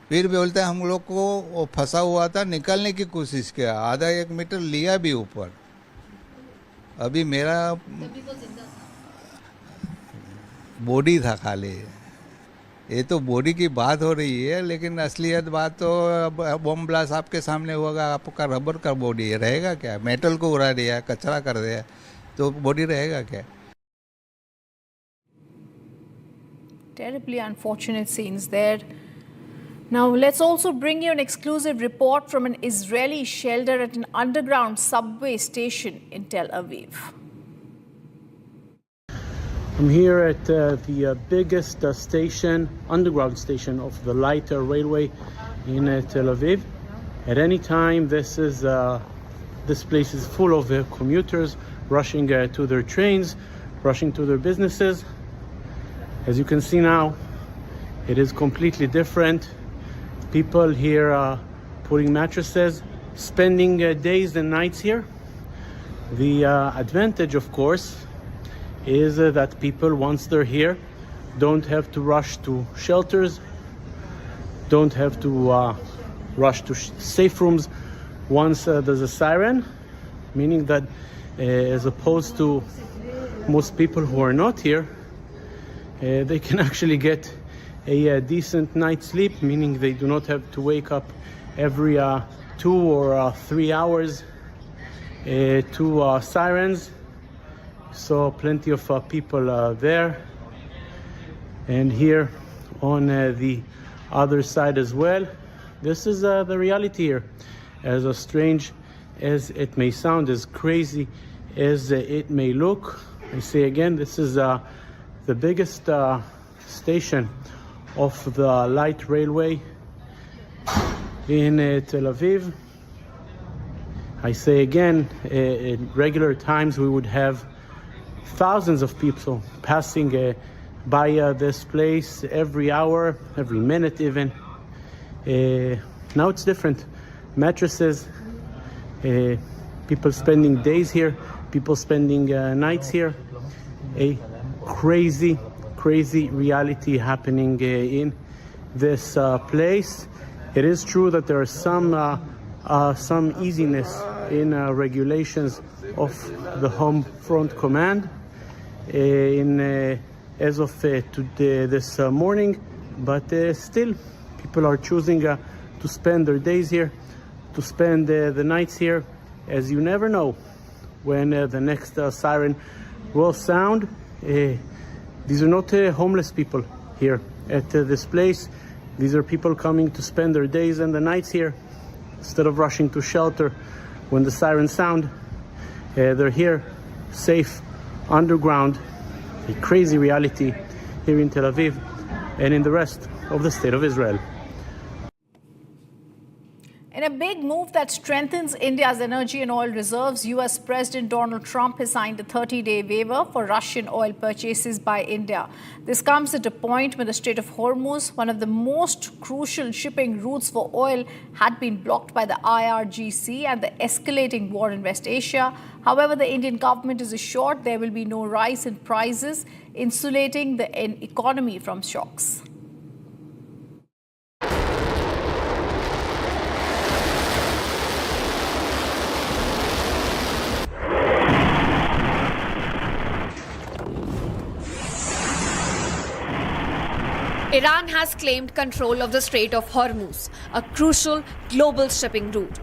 फिर बोलते हैं हम लोग को वो फंसा हुआ था, निकलने की कोशिश किया, आधा 1 मीटर लिया भी ऊपर। अभी मेरा बॉडी था खाली, ये तो बॉडी की बात हो रही है, लेकिन असलियत बात तो बम ब्लास्ट आपके सामने होगा, आपका रबर का बॉडी है, रहेगा क्या? मेटल को उड़ा दिया, कचरा कर दिया, तो बॉडी रहेगा क्या? Terribly unfortunate scenes there. Now, let's also bring you an exclusive report from an Israeli shelter at an underground subway station in Tel Aviv. I'm here at the biggest station, underground station of the light railway in Tel Aviv. At any time, this place is full of commuters rushing to their trains, rushing to their businesses. As you can see now, it is completely different. People here putting mattresses, spending days and nights here. The advantage, of course, is that people, once they're here, don't have to rush to shelters, don't have to rush to safe rooms once there's a siren, meaning that as opposed to most people who are not here, they can actually get a decent night's sleep, meaning they do not have to wake up every 2 or 3 hours to sirens. So plenty of people there, and here on the other side as well. This is the reality here. As strange as it may sound, as crazy as it may look, I say again, this is the biggest station of the light railway in Tel Aviv. I say again, in regular times we would have thousands of people passing by this place every hour, every minute even. Now it's different. Mattresses, people spending days here, people spending nights here. A crazy reality happening in this place. It is true that there are some easiness in regulations of the Home Front Command as of this morning, but still people are choosing to spend their days here, to spend the nights here, as you never know when the next siren will sound. These are not homeless people here at this place. These are people coming to spend their days and the nights here. Instead of rushing to shelter when the sirens sound, they're here, safe, underground. A crazy reality here in Tel Aviv and in the rest of the state of Israel. In a big move that strengthens India's energy and oil reserves, US President Donald Trump has signed a 30-day waiver for Russian oil purchases by India. This comes at a point when the Strait of Hormuz, one of the most crucial shipping routes for oil, had been blocked by the IRGC and the escalating war in West Asia. However, the Indian government is assured there will be no rise in prices, insulating the economy from shocks. Iran has claimed control of the Strait of Hormuz, a crucial global shipping route.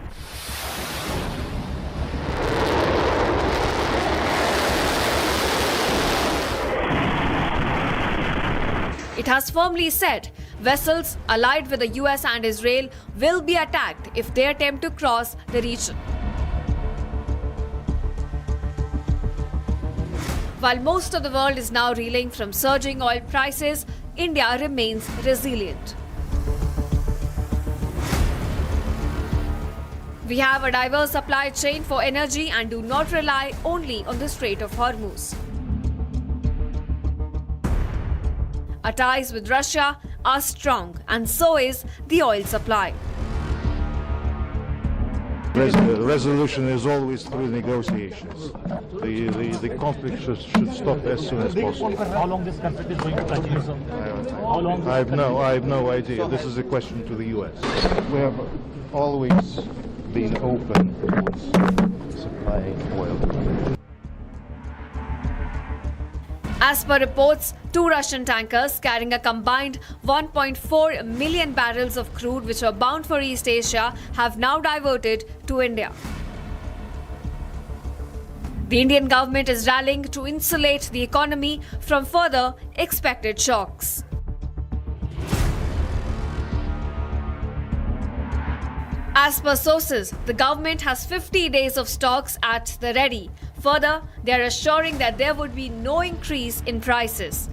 It has firmly said vessels allied with the US and Israel will be attacked if they attempt to cross the region. While most of the world is now reeling from surging oil prices, India remains resilient. We have a diverse supply chain for energy and do not rely only on the Strait of Hormuz. Our ties with Russia are strong, and so is the oil supply. Resolution is always through negotiations. The conflict should stop as soon as possible. How long this conflict is going to continue, sir? How long? I have no idea. This is a question to the U.S. We have always been open towards supplying oil. As per reports, 2 Russian tankers carrying a combined 1.4 million barrels of crude which were bound for East Asia have now diverted to India. The Indian government is rallying to insulate the economy from further expected shocks. As per sources, the government has 50 days of stocks at the ready. Further, they are assuring that there would be no increase in prices.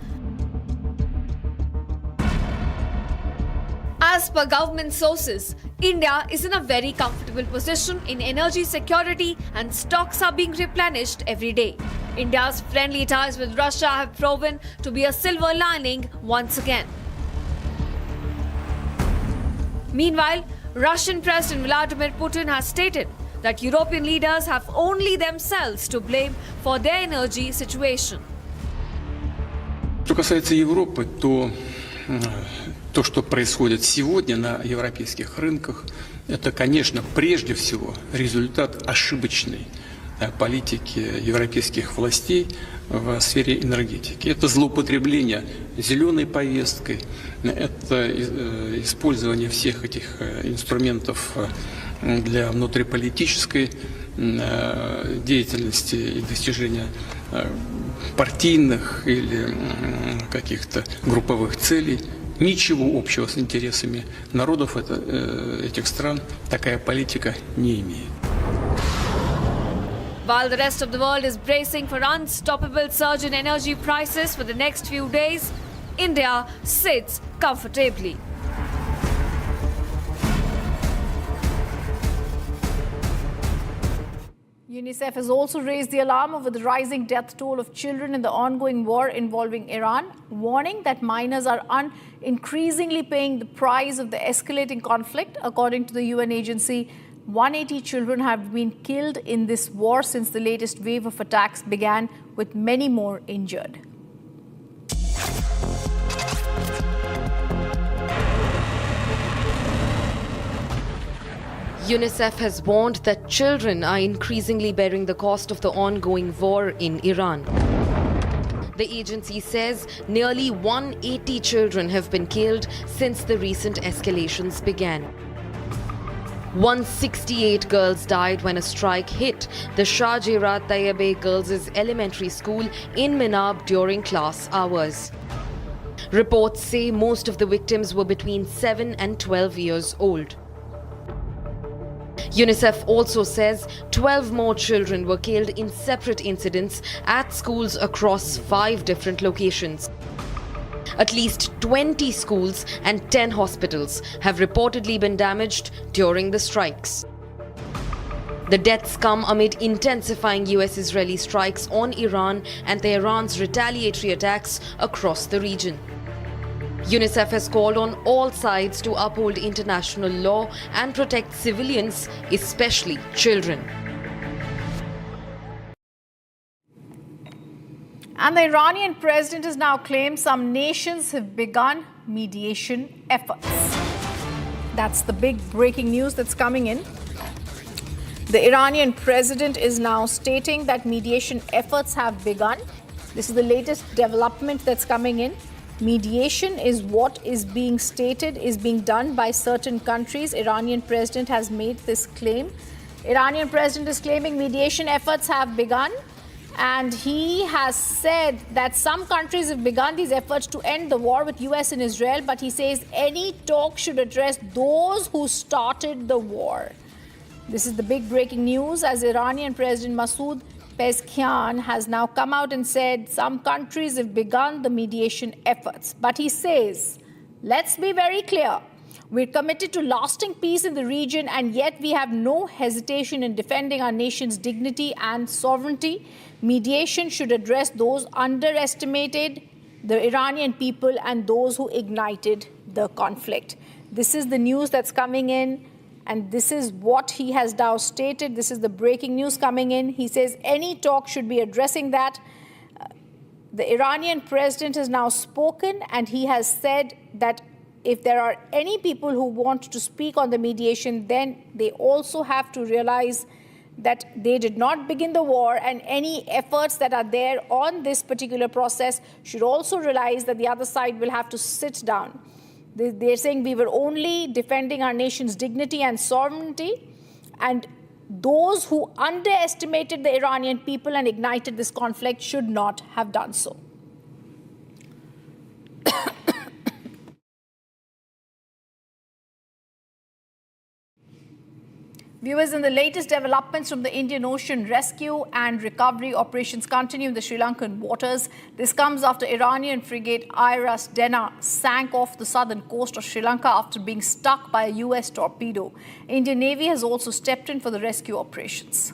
As per government sources, India is in a very comfortable position in energy security and stocks are being replenished every day. India's friendly ties with Russia have proven to be a silver lining once again. Meanwhile, Russian President Vladimir Putin has stated that European leaders have only themselves to blame for their energy situation. Что касается Европы, то что происходит сегодня на европейских рынках, это, конечно, прежде всего результат ошибочной политики европейских властей в сфере энергетики. Это злоупотребление зеленой повесткой, это использование всех этих инструментов для внутриполитической деятельности и достижения партийных или каких-то групповых целей. Ничего общего с интересами народов этих стран такая политика не имеет. While the rest of the world is bracing for unstoppable surge in energy prices for the next few days, India sits comfortably. UNICEF has also raised the alarm over the rising death toll of children in the ongoing war involving Iran, warning that minors are increasingly paying the price of the escalating conflict. According to the UN agency, 180 children have been killed in this war since the latest wave of attacks began, with many more injured. UNICEF has warned that children are increasingly bearing the cost of the ongoing war in Iran. The agency says nearly 180 children have been killed since the recent escalations began. 168 girls died when a strike hit the Shah Jeerat Tayyibeh Girls' Elementary School in Minab during class hours. Reports say most of the victims were between 7 and 12 years old. UNICEF also says 12 more children were killed in separate incidents at schools across 5 different locations. At least 20 schools and 10 hospitals have reportedly been damaged during the strikes. The deaths come amid intensifying US-Israeli strikes on Iran and Tehran's retaliatory attacks across the region. UNICEF has called on all sides to uphold international law and protect civilians, especially children. And the Iranian president has now claimed some nations have begun mediation efforts. That's the big breaking news that's coming in. The Iranian president is now stating that mediation efforts have begun. This is the latest development that's coming in. Mediation is what is being stated is being done by certain countries. Iranian president has made this claim. Iranian president is claiming mediation efforts have begun. And he has said that some countries have begun these efforts to end the war with US and Israel, but he says any talk should address those who started the war. This is the big breaking news as Iranian President Masoud Pezeshkian has now come out and said some countries have begun the mediation efforts. But he says, let's be very clear. We're committed to lasting peace in the region, and yet we have no hesitation in defending our nation's dignity and sovereignty. Mediation should address those underestimated, the Iranian people, and those who ignited the conflict. This is the news that's coming in And this is what he has now stated. This is the breaking news coming in. He says any talk should be addressing that. The Iranian president has now spoken, and he has said that if there are any people who want to speak on the mediation, then they also have to realize that they did not begin the war, and any efforts that are there on this particular process should also realize that the other side will have to sit down. They're saying we were only defending our nation's dignity and sovereignty, and those who underestimated the Iranian people and ignited this conflict should not have done so. Viewers, in the latest developments from the Indian Ocean, rescue and recovery operations continue in the Sri Lankan waters. This comes after Iranian frigate IRS Dena sank off the southern coast of Sri Lanka after being struck by a US torpedo. Indian Navy has also stepped in for the rescue operations.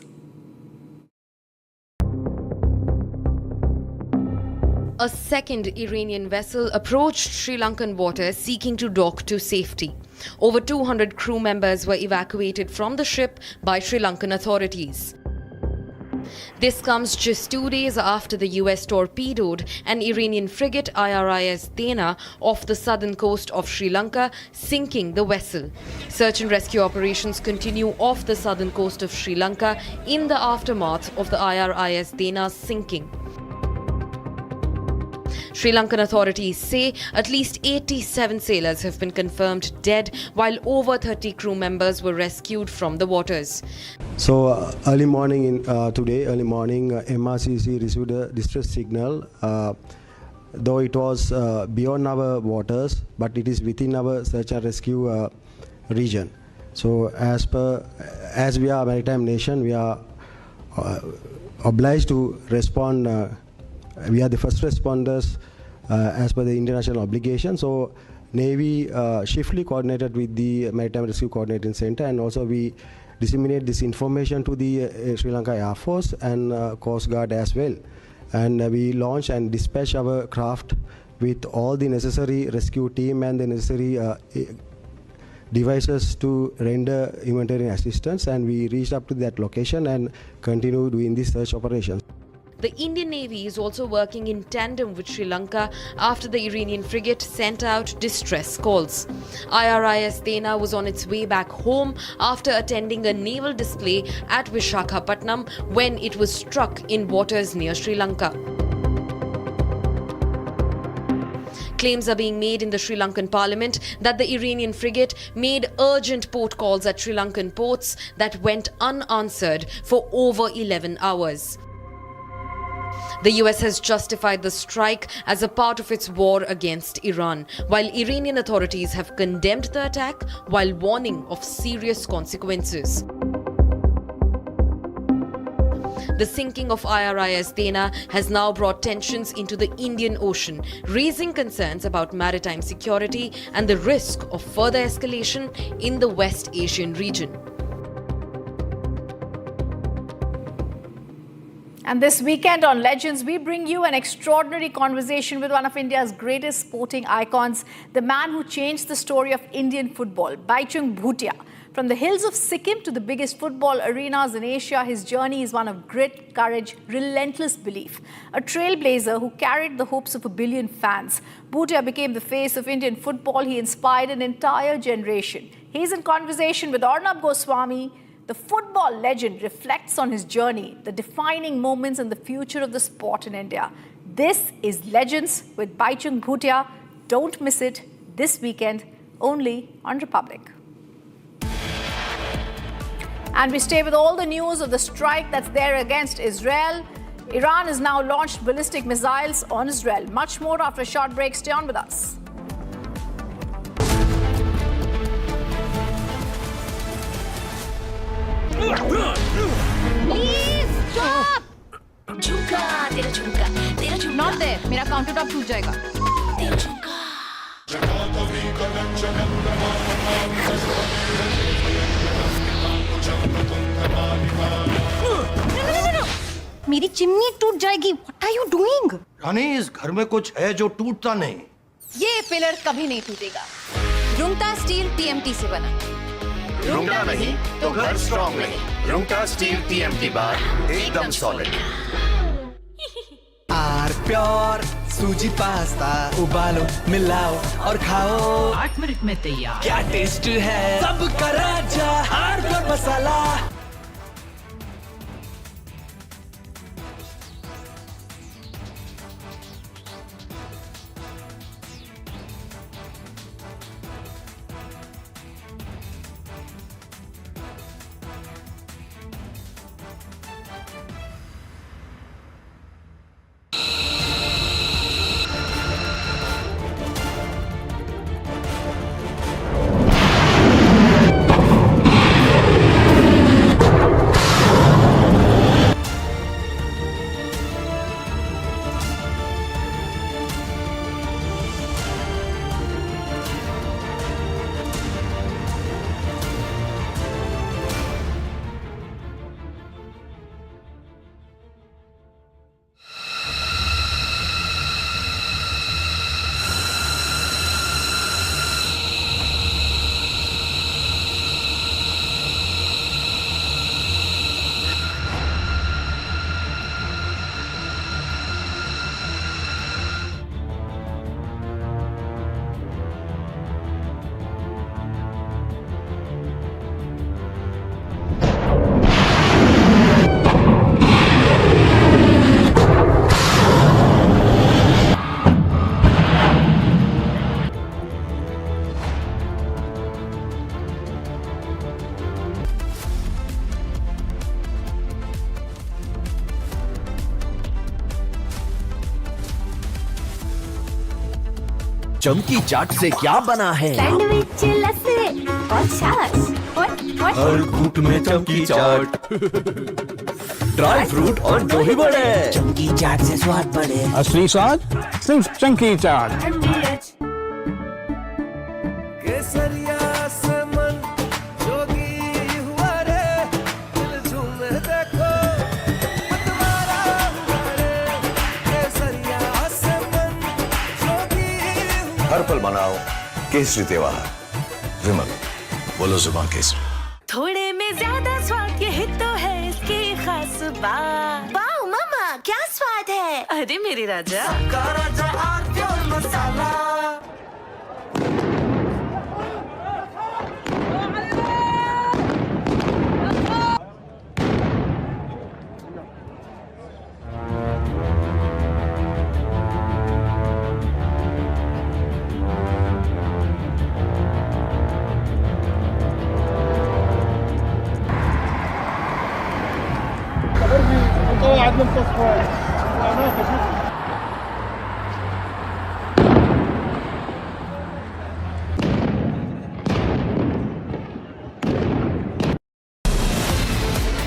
A second Iranian vessel approached Sri Lankan waters seeking to dock to safety. Over 200 crew members were evacuated from the ship by Sri Lankan authorities. This comes just 2 days after the US torpedoed an Iranian frigate IRIS Dena off the southern coast of Sri Lanka, sinking the vessel. Search and rescue operations continue off the southern coast of Sri Lanka in the aftermath of the IRIS Dena's sinking. Sri Lankan authorities say at least 87 sailors have been confirmed dead, while over 30 crew members were rescued from the waters. So early morning, MRCC received a distress signal. Though it was beyond our waters, but it is within our search and rescue region. So as we are a maritime nation, we are obliged to respond. We are the first responders as per the international obligation. So Navy swiftly coordinated with the Maritime Rescue Coordinating Center, and also we disseminate this information to the Sri Lanka Air Force and Coast Guard as well. And we launch and dispatch our craft with all the necessary rescue team and the necessary devices to render humanitarian assistance. And we reached up to that location and continue doing this search operation. The Indian Navy is also working in tandem with Sri Lanka after the Iranian frigate sent out distress calls. IRIS Dena was on its way back home after attending a naval display at Visakhapatnam when it was struck in waters near Sri Lanka. Claims are being made in the Sri Lankan parliament that the Iranian frigate made urgent port calls at Sri Lankan ports that went unanswered for over 11 hours. The US has justified the strike as a part of its war against Iran, while Iranian authorities have condemned the attack while warning of serious consequences. The sinking of IRIS Dena has now brought tensions into the Indian Ocean, raising concerns about maritime security and the risk of further escalation in the West Asian region. And this weekend on Legends, we bring you an extraordinary conversation with one of India's greatest sporting icons, the man who changed the story of Indian football, Baichung Bhutia. From the hills of Sikkim to the biggest football arenas in Asia, his journey is one of grit, courage, relentless belief. A trailblazer who carried the hopes of 1 billion fans. Bhutia became the face of Indian football. He inspired an entire generation. He's in conversation with Arnab Goswami. The football legend reflects on his journey, the defining moments and the future of the sport in India. This is Legends with Baichung Bhutia. Don't miss it this weekend, only on Republic. And we stay with all the news of the strike that's there against Israel. Iran has now launched ballistic missiles on Israel. Much more after a short break. Stay on with us. Please stop! झुमका तेरा झुमका तेरा झुमका Not there. मेरा counter top टूट जाएगा. तेरा झुमका मेरी चिमनी टूट जाएगी. What are you doing? रानी, इस घर में कुछ है जो टूटता नहीं. ये पिलर कभी नहीं टूटेगा. रुंगटा स्टील TMT से बना. रूंगटा नहीं तो घर स्ट्रॉन्ग नहीं। रूंगटा स्टील टीएम की बात एकदम सॉलिड। आर प्योर सूजी पास्ता उबालो मिलाओ और खाओ 8 मिनट में तैयार। क्या टेस्ट है सबका राजा आर प्योर मसाला। चमकी चाट से क्या बना है? सैंडविच लस्सी और छाछ और हर घूंट में चमकी चाट। ड्राई फ्रूट और दही बड़े। चमकी चाट से स्वाद बढ़े। असली स्वाद सिर्फ चंकी चाट। केसरिया से मन जोगी हुआ रे, दिल झूमे देखो मतवारा हुआ रे। केसरिया से मन जोगी हुआ। हर पल मनाओ केसरी त्योहार। विमल बोलो जुबान केसरी। थोड़े में ज्यादा स्वाद यही तो है इसकी खास बात। वाओ मामा क्या स्वाद है। अरे मेरे राजा का राजा R pure masala.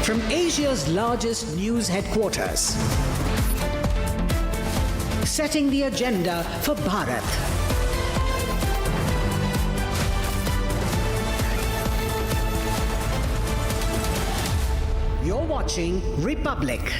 From Asia's largest news headquarters, setting the agenda for Bharat. You're watching Republic.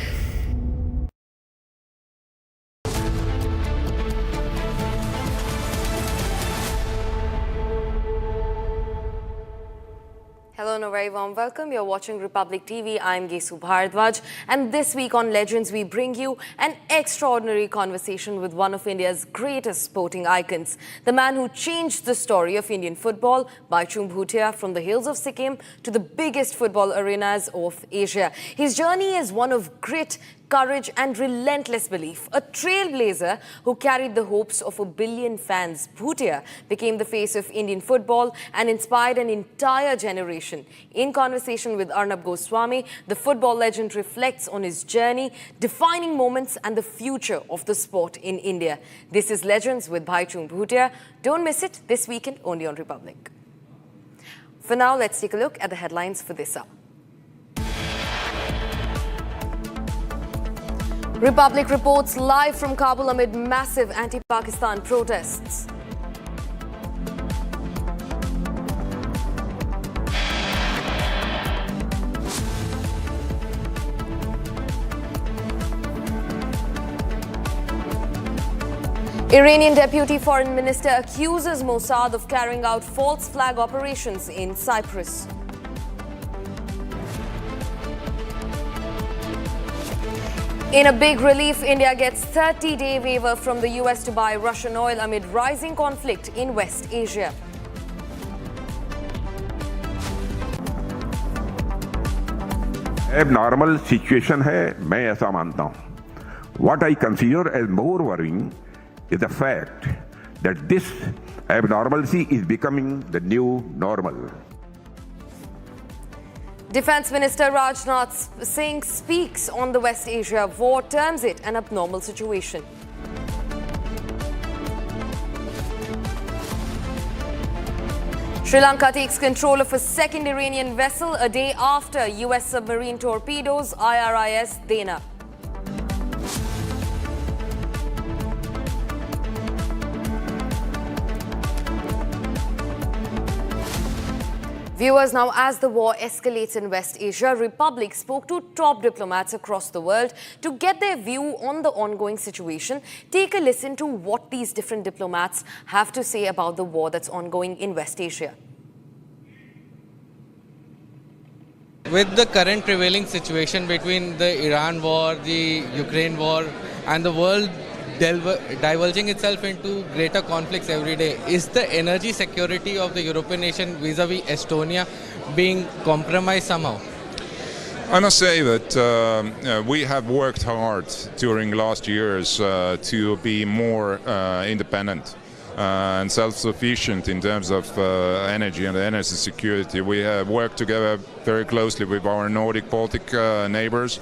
Hello and a very warm welcome. You're watching Republic TV. I'm Gesu Bharadwaj. And this week on Legends, we bring you an extraordinary conversation with one of India's greatest sporting icons. The man who changed the story of Indian football, Baichung Bhutia, from the hills of Sikkim to the biggest football arenas of Asia. His journey is one of grit, courage and relentless belief. A trailblazer who carried the hopes of 1 billion fans, Bhutia became the face of Indian football and inspired an entire generation. In conversation with Arnab Goswami, the football legend reflects on his journey, defining moments and the future of the sport in India. This is Legends with Baichung Bhutia. Don't miss it this weekend only on Republic. For now, let's take a look at the headlines for this hour. Republic reports live from Kabul amid massive anti-Pakistan protests. Iranian Deputy Foreign Minister accuses Mossad of carrying out false flag operations in Cyprus. In a big relief, India gets 30-day waiver from the US to buy Russian oil amid rising conflict in West Asia. Abnormal situation है, मैं ऐसा मानता हूँ. What I consider as more worrying is the fact that this abnormalcy is becoming the new normal. Defence Minister Rajnath Singh speaks on the West Asia war, terms it an abnormal situation. Sri Lanka takes control of a second Iranian vessel a day after US submarine torpedoes IRIS Dana. Viewers, now as the war escalates in West Asia, Republic spoke to top diplomats across the world to get their view on the ongoing situation. Take a listen to what these different diplomats have to say about the war that's ongoing in West Asia. With the current prevailing situation between the Iran war, the Ukraine war, and the world divulging itself into greater conflicts every day, is the energy security of the European nation vis-a-vis Estonia being compromised somehow? I must say that we have worked hard during last years to be more independent and self-sufficient in terms of energy and energy security. We have worked together very closely with our Nordic Baltic neighbors.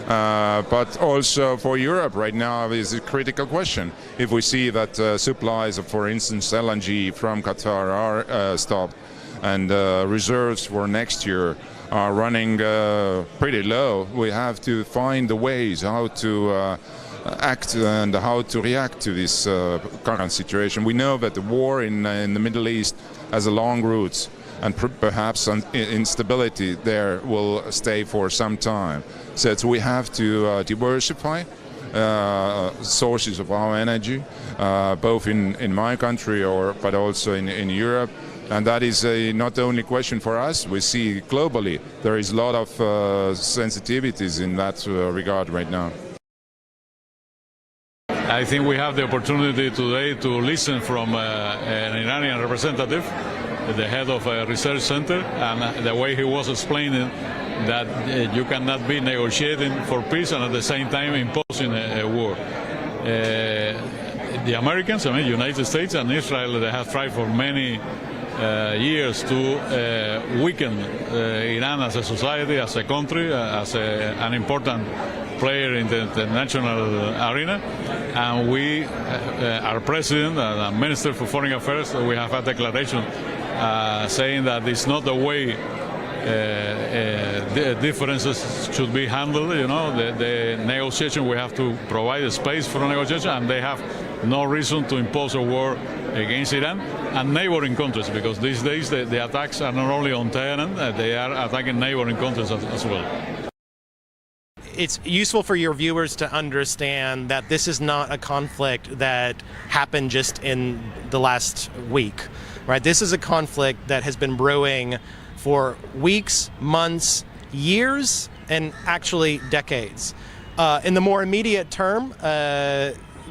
But also for Europe right now is a critical question. If we see that supplies of, for instance, LNG from Qatar are stopped and reserves for next year are running pretty low, we have to find the ways how to act and how to react to this current situation. We know that the war in the Middle East has a long roots, and perhaps instability there will stay for some time. So we have to diversify sources of our energy, both in my country but also in Europe. And that is not only a question for us. We see globally there is a lot of sensitivities in that regard right now. I think we have the opportunity today to listen from an Iranian representative, the head of a research center, and the way he was explaining that you cannot be negotiating for peace and at the same time imposing a war. The Americans, I mean, United States and Israel, they have tried for many years to weaken Iran as a society, as a country, as an important player in the international arena. And we, our president and Minister for Foreign Affairs, we have a declaration saying that it's not the way the differences should be handled. You know, the negotiation, we have to provide a space for negotiation, and they have no reason to impose a war against Iran and neighboring countries, because these days the attacks are not only on Tehran, they are attacking neighboring countries as well. It's useful for your viewers to understand that this is not a conflict that happened just in the last week, right? This is a conflict that has been brewing for weeks, months, years, and actually decades. In the more immediate term,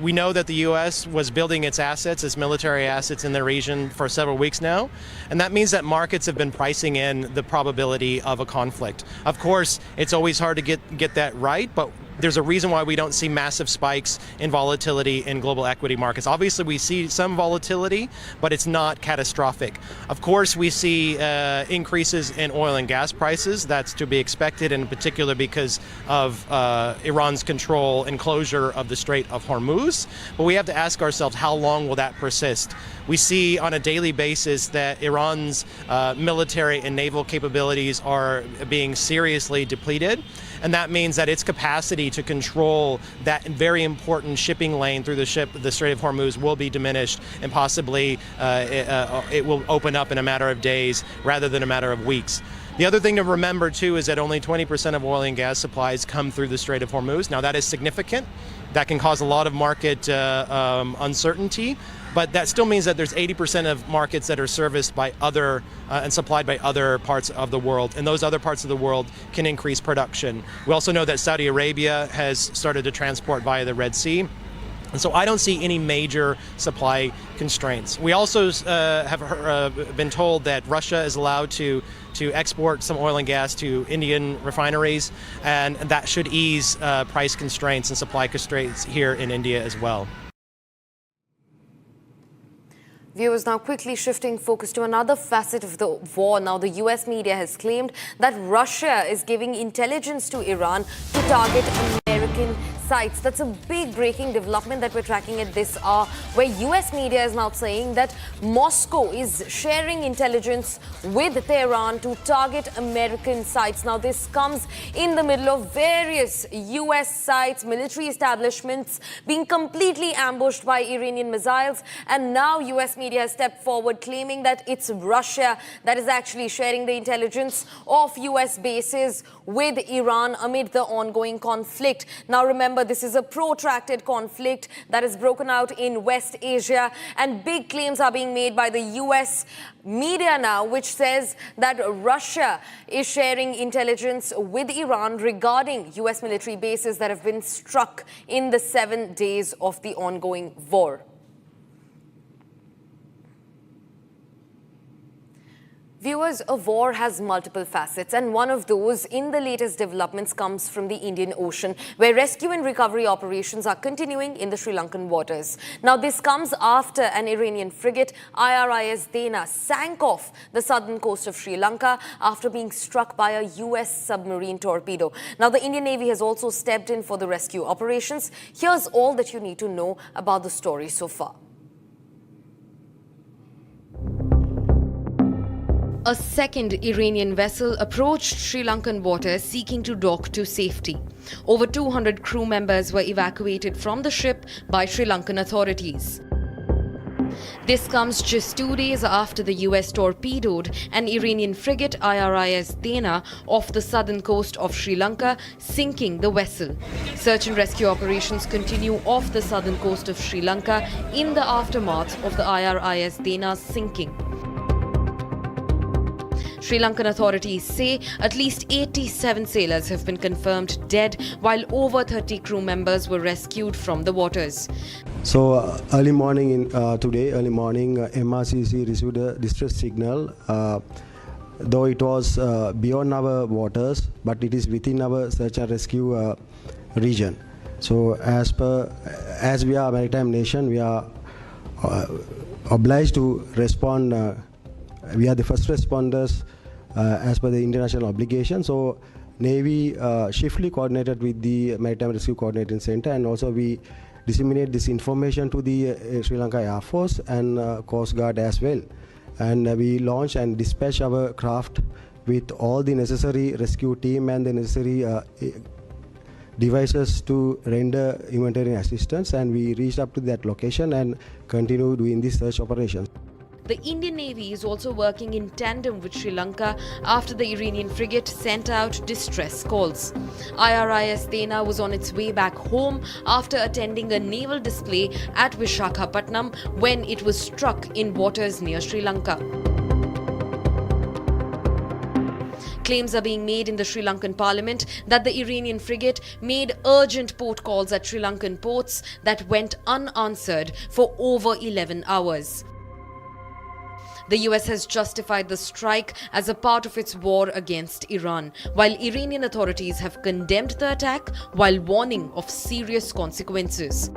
we know that the U.S. was building its assets, its military assets in the region for several weeks now, and that means that markets have been pricing in the probability of a conflict. Of course, it's always hard to get that right, but there's a reason why we don't see massive spikes in volatility in global equity markets. Obviously, we see some volatility, but it's not catastrophic. Of course, we see increases in oil and gas prices. That's to be expected, in particular because of Iran's control and closure of the Strait of Hormuz. But we have to ask ourselves, how long will that persist? We see on a daily basis that Iran's military and naval capabilities are being seriously depleted. And that means that its capacity to control that very important shipping lane through the Strait of Hormuz will be diminished, and possibly it will open up in a matter of days rather than a matter of weeks. The other thing to remember, too, is that only 20% of oil and gas supplies come through the Strait of Hormuz. Now, that is significant. That can cause a lot of market uncertainty, but that still means that there's 80% of markets that are serviced by other and supplied by other parts of the world, and those other parts of the world can increase production. We also know that Saudi Arabia has started to transport via the Red Sea. And so I don't see any major supply constraints. We also have been told that Russia is allowed to export some oil and gas to Indian refineries, and that should ease price constraints and supply constraints here in India as well. Viewers, now quickly shifting focus to another facet of the war. Now, the US media has claimed that Russia is giving intelligence to Iran to target American sites. That's a big breaking development that we're tracking at this hour, where US media is now saying that Moscow is sharing intelligence with Tehran to target American sites. Now, this comes in the middle of various US sites, military establishments being completely ambushed by Iranian missiles, and now US media has stepped forward claiming that it's Russia that is actually sharing the intelligence of US bases with Iran amid the ongoing conflict. Now remember, this is a protracted conflict that has broken out in West Asia, and big claims are being made by the US media now, which says that Russia is sharing intelligence with Iran regarding US military bases that have been struck in the 7 days of the ongoing war. Viewers, a war has multiple facets, and one of those in the latest developments comes from the Indian Ocean, where rescue and recovery operations are continuing in the Sri Lankan waters. Now, this comes after an Iranian frigate, IRIS Dana, sank off the southern coast of Sri Lanka after being struck by a US submarine torpedo. Now, the Indian Navy has also stepped in for the rescue operations. Here's all that you need to know about the story so far. A second Iranian vessel approached Sri Lankan waters seeking to dock to safety. Over 200 crew members were evacuated from the ship by Sri Lankan authorities. This comes just 2 days after the US torpedoed an Iranian frigate, IRIS Dana, off the southern coast of Sri Lanka, sinking the vessel. Search and rescue operations continue off the southern coast of Sri Lanka in the aftermath of the IRIS Dana's sinking. Sri Lankan authorities say at least 87 sailors have been confirmed dead, while over 30 crew members were rescued from the waters. So early morning, MRCC received a distress signal, though it was beyond our waters, but it is within our search and rescue region. So as we are a maritime nation, we are obliged to respond. We are the first responders as per the international obligation. So Navy swiftly coordinated with the Maritime Rescue Coordinating Center, and also we disseminate this information to the Sri Lanka Air Force and Coast Guard as well. And we launch and dispatch our craft with all the necessary rescue team and the necessary devices to render humanitarian assistance, and we reached up to that location and continue doing this search operation. The Indian Navy is also working in tandem with Sri Lanka after the Iranian frigate sent out distress calls. IRIS Dana was on its way back home after attending a naval display at Visakhapatnam when it was struck in waters near Sri Lanka. Claims are being made in the Sri Lankan parliament that the Iranian frigate made urgent port calls at Sri Lankan ports that went unanswered for over 11 hours. The US has justified the strike as a part of its war against Iran, while Iranian authorities have condemned the attack while warning of serious consequences.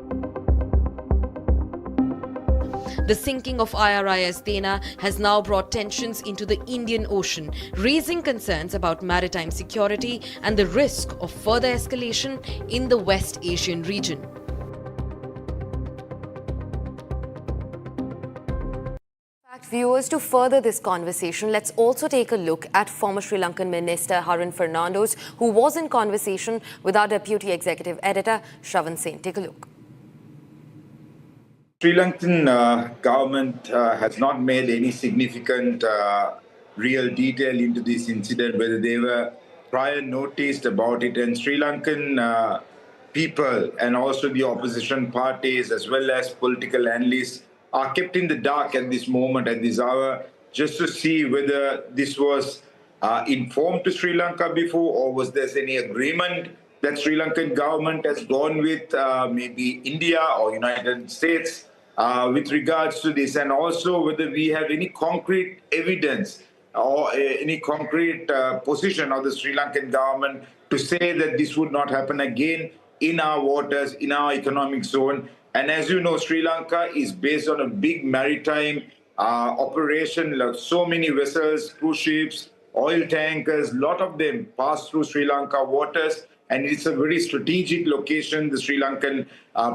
The sinking of IRIS Dana has now brought tensions into the Indian Ocean, raising concerns about maritime security and the risk of further escalation in the West Asian region. Viewers, to further this conversation, let's also take a look at former Sri Lankan Minister Harun Fernandes, who was in conversation with our Deputy Executive Editor, Shravan Sen. Take a look. Sri Lankan government has not made any significant real detail into this incident, whether they were prior noticed about it. And Sri Lankan people and also the opposition parties as well as political analysts are kept in the dark at this moment, at this hour, just to see whether this was informed to Sri Lanka before, or was there any agreement that Sri Lankan government has gone with maybe India or United States with regards to this, and also whether we have any concrete evidence or any concrete position of the Sri Lankan government to say that this would not happen again in our waters, in our economic zone. And as you know, Sri Lanka is based on a big maritime operation, like so many vessels, cruise ships, oil tankers, a lot of them pass through Sri Lanka waters, and it's a very strategic location, the Sri Lankan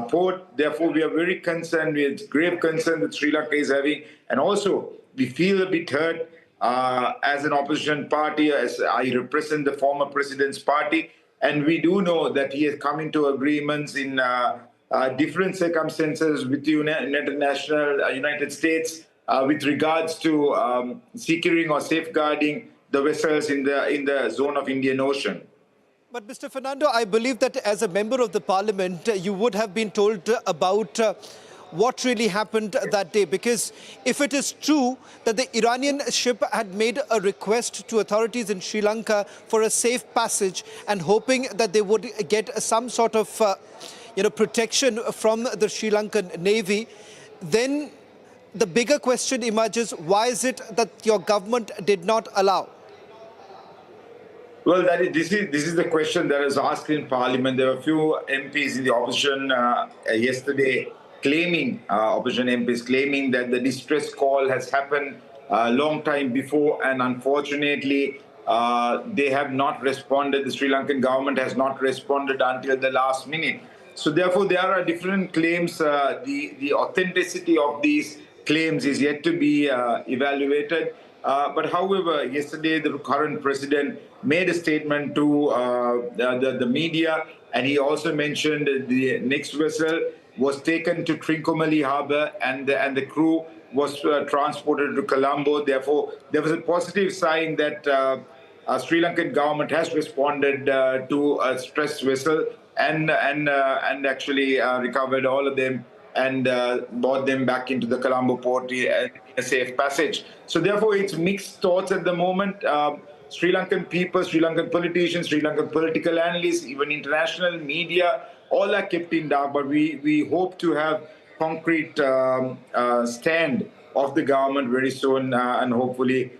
port. Therefore, we are very concerned, with grave concern that Sri Lanka is having, and also we feel a bit hurt as an opposition party, as I represent the former president's party, and we do know that he has come into agreements in different circumstances with the United States with regards to securing or safeguarding the vessels in the zone of Indian Ocean. But Mr. Fernando, I believe that as a member of the parliament, you would have been told about what really happened that day, because if it is true that the Iranian ship had made a request to authorities in Sri Lanka for a safe passage and hoping that they would get some sort of protection from the Sri Lankan Navy, then the bigger question emerges, why is it that your government did not allow? Well, this is the question that was asked in Parliament. There were a few MPs in the opposition yesterday claiming, opposition MPs claiming that the distress call has happened a long time before, and unfortunately they have not responded. The Sri Lankan government has not responded until the last minute. So therefore there are different claims. The authenticity of these claims is yet to be evaluated. But however, yesterday the current president made a statement to the media, and he also mentioned the next vessel was taken to Trincomalee Harbour, and the crew was transported to Colombo. Therefore, there was a positive sign that Sri Lankan government has responded to a stressed vessel and actually recovered all of them and brought them back into the Colombo port in a safe passage. So therefore, it's mixed thoughts at the moment. Sri Lankan people, Sri Lankan politicians, Sri Lankan political analysts, even international media, all are kept in dark. But we hope to have concrete stand of the government very soon, and hopefully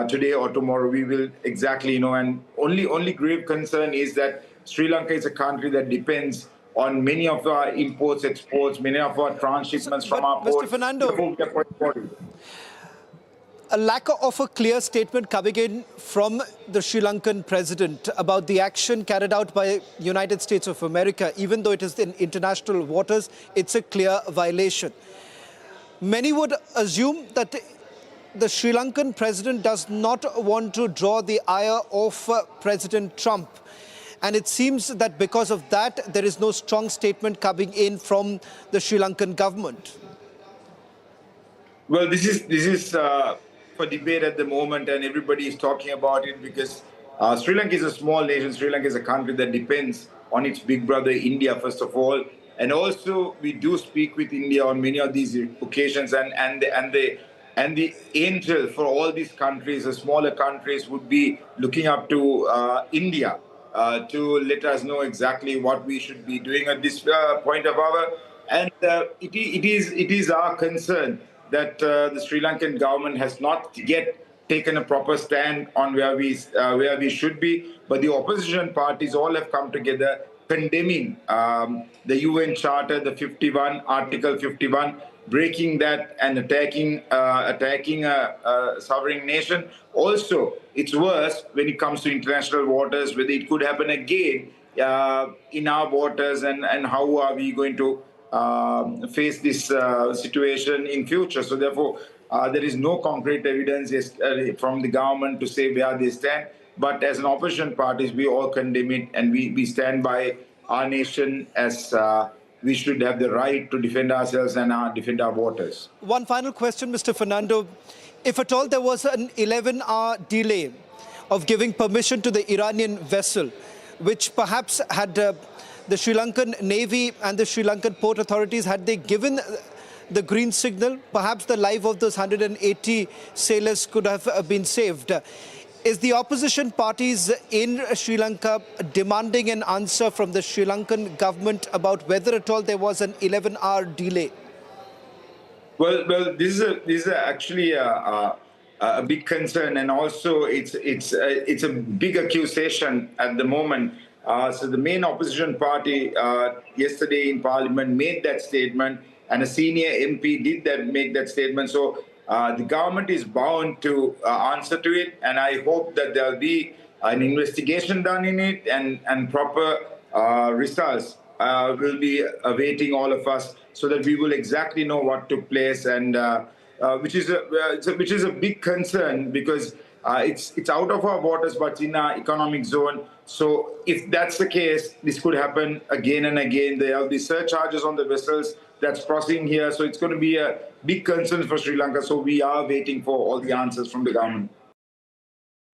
today or tomorrow we will exactly know. And only grave concern is that Sri Lanka is a country that depends on many of our imports, exports, many of our transshipments from our ports. Mr. Fernando, a lack of a clear statement coming in from the Sri Lankan president about the action carried out by United States of America, even though it is in international waters, it's a clear violation. Many would assume that the Sri Lankan president does not want to draw the ire of President Trump. And it seems that because of that, there is no strong statement coming in from the Sri Lankan government. Well, this is for debate at the moment, and everybody is talking about it because Sri Lanka is a small nation. Sri Lanka is a country that depends on its big brother India, first of all. And also, we do speak with India on many of these occasions, and the angel for all these countries, the smaller countries, would be looking up to India to let us know exactly what we should be doing at this point of hour. And it is our concern that the Sri Lankan government has not yet taken a proper stand on where we should be. But the opposition parties all have come together condemning the UN Charter, the 51, Article 51, breaking that and attacking a sovereign nation. Also, it's worse when it comes to international waters, whether it could happen again in our waters, and how are we going to face this situation in future. So therefore, there is no concrete evidence from the government to say where they stand. But as an opposition parties, we all condemn it, and we stand by our nation as we should have the right to defend ourselves and defend our waters. One final question, Mr. Fernando. If at all there was an 11-hour delay of giving permission to the Iranian vessel, which perhaps had the Sri Lankan Navy and the Sri Lankan port authorities, had they given the green signal, perhaps the life of those 180 sailors could have been saved. Is the opposition parties in Sri Lanka demanding an answer from the Sri Lankan government about whether at all there was an 11-hour delay? Well, this is actually a big concern, and also it's a big accusation at the moment. So the main opposition party yesterday in Parliament made that statement, and a senior MP did make that statement. So the government is bound to answer to it, and I hope that there will be an investigation done in it, and proper results will be awaiting all of us, so that we will exactly know what took place, and which is a big concern, because it's out of our waters, but in our economic zone. So if that's the case, this could happen again and again. There will be surcharges on the vessels that's crossing here. So it's going to be a big concern for Sri Lanka. So we are waiting for all the answers from the government.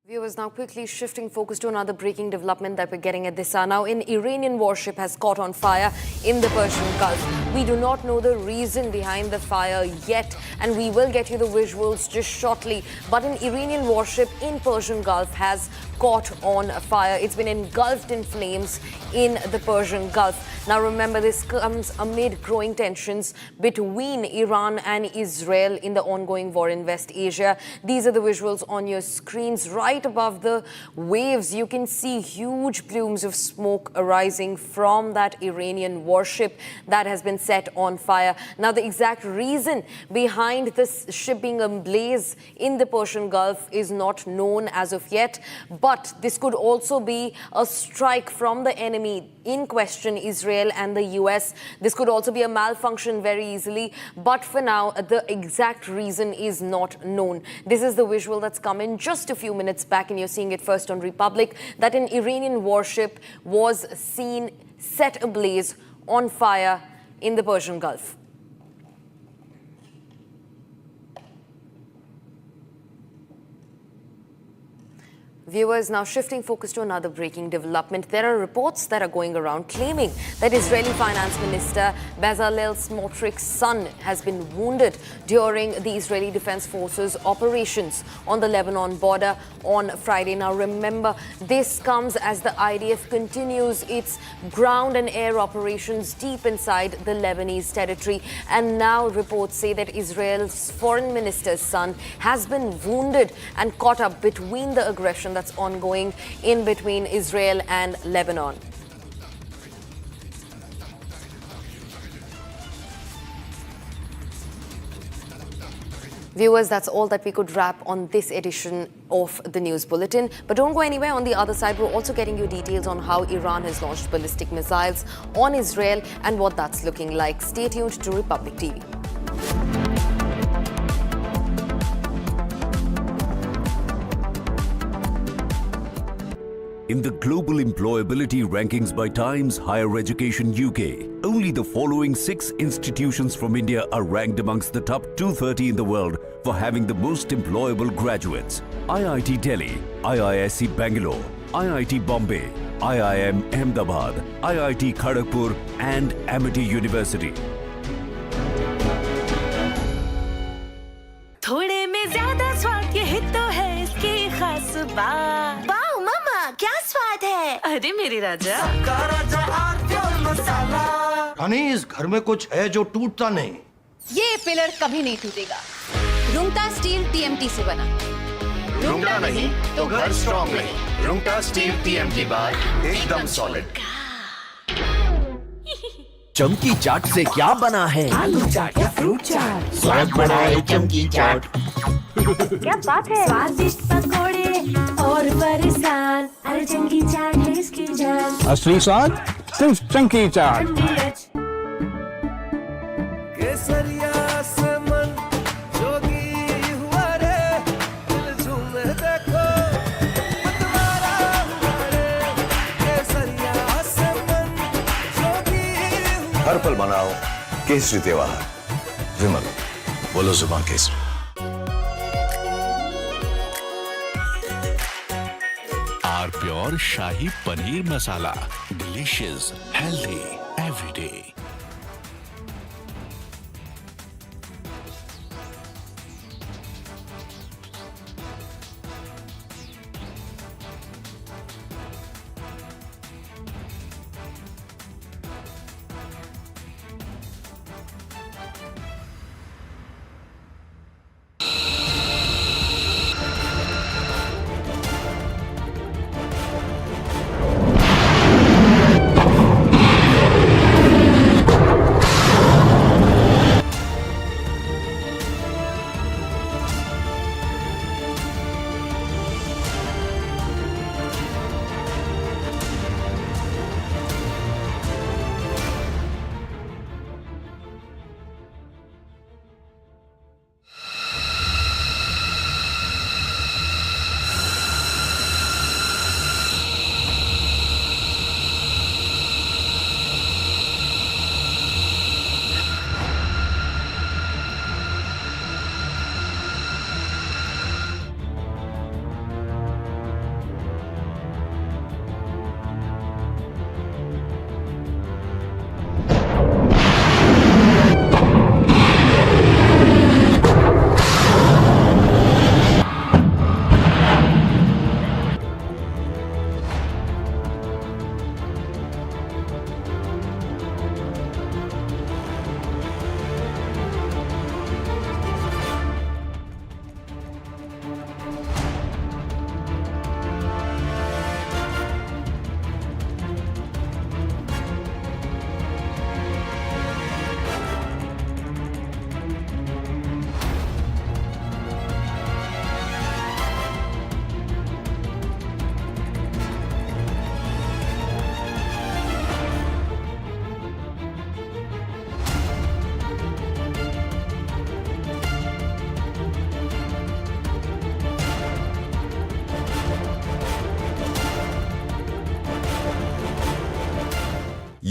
Viewers, now quickly shifting focus to another breaking development that we're getting at this hour. Now, an Iranian warship has caught on fire in the Persian Gulf. We do not know the reason behind the fire yet, and we will get you the visuals just shortly. But an Iranian warship in Persian Gulf has caught on fire. It's been engulfed in flames in the Persian Gulf. Now, remember, this comes amid growing tensions between Iran and Israel in the ongoing war in West Asia. These are the visuals on your screens. Right above the waves, you can see huge plumes of smoke arising from that Iranian warship that has been set on fire. Now, the exact reason behind this ship being ablaze in the Persian Gulf is not known as of yet, but this could also be a strike from the enemy in question, Israel and the US. This could also be a malfunction very easily, but for now, the exact reason is not known. This is the visual that's come in just a few minutes back, and you're seeing it first on Republic, that an Iranian warship was seen set ablaze on fire in the Persian Gulf. Viewers, now shifting focus to another breaking development. There are reports that are going around claiming that Israeli Finance Minister Bezalel Smotrich's son has been wounded during the Israeli Defense Forces operations on the Lebanon border on Friday. Now remember, this comes as the IDF continues its ground and air operations deep inside the Lebanese territory. And now reports say that Israel's foreign minister's son has been wounded and caught up between the aggression that's ongoing in between Israel and Lebanon. Viewers, that's all that we could wrap on this edition of the News Bulletin. But don't go anywhere. On the other side, we're also getting you details on how Iran has launched ballistic missiles on Israel and what that's looking like. Stay tuned to Republic TV. In the global employability rankings by Times Higher Education UK, only the following 6 institutions from India are ranked amongst the top 230 in the world for having the most employable graduates. IIT Delhi, IISc Bangalore, IIT Bombay, IIM Ahmedabad, IIT Kharagpur and Amity University. थोड़े में ज्यादा स्वाद ये हित तो है इसकी खास बात। वाओ मामा, क्या स्वाद है? अरे मेरे राजा, रानी, इस घर में कुछ है जो टूटता नहीं। ये पिलर कभी नहीं टूटेगा। रुंगटा स्टील TMT से बना। रुंगटा नहीं तो घर स्ट्रॉन्ग नहीं। रुंगटा स्टील TMT बार एकदम सॉलिड। चमकी चाट से क्या बना है? आलू चाट या फ्रूट चाट, स्वाद बनाए चमकी चाट। क्या बात है? स्वादिष्ट पकोड़े और बरसान, अरे चमकी चाट है इसकी जान। असली स्वाद सिर्फ चमकी चाट। केसरिया से मन जोगी हुआ रे, दिल झूमे देखो मतवारा हुआ रे। केसरिया से मन जोगी हर पल मनाओ केसरी त्योहार। विमल, बोलो जुबान केसरी। R pure shahi paneer masala, delicious, healthy every day.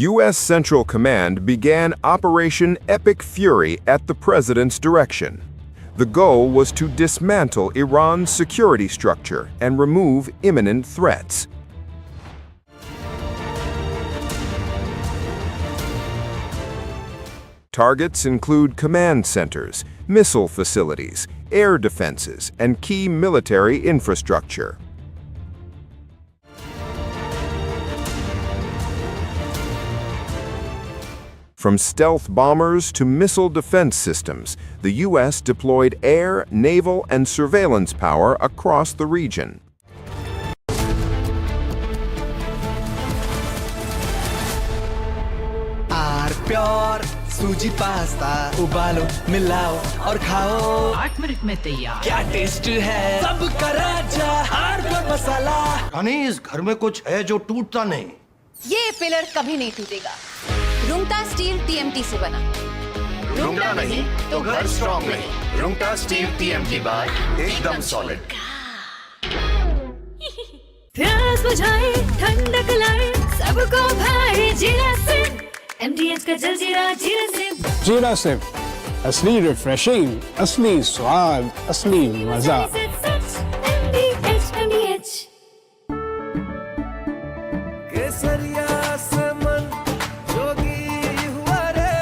U.S. Central Command began Operation Epic Fury at the president's direction. The goal was to dismantle Iran's security structure and remove imminent threats. Targets include command centers, missile facilities, air defenses, and key military infrastructure. From stealth bombers to missile defense systems, the U.S. deployed air, naval, and surveillance power across the region. Pure सूजी pasta उबालो मिलाओ और खाओ 8 minute में तैयार। क्या test है सबका राजा आर प्योर मसाला। अनीस, घर में कुछ है जो टूटता नहीं। ये पिलर कभी नहीं टूटेगा। रुंगटा स्टील टीएमटी से बना। रुंगटा नहीं तो घर स्ट्रॉन्ग नहीं। रुंगटा स्टील टीएमटी बाय एकदम सॉलिड। प्यास बुझाए ठंडक लाए सबको भाई जीरा से MDH का जलजीरा जीरा से। जीरा से असली रिफ्रेशिंग, असली स्वाद, असली मजा। MDH केसरिया से मन जोगी हुआ रे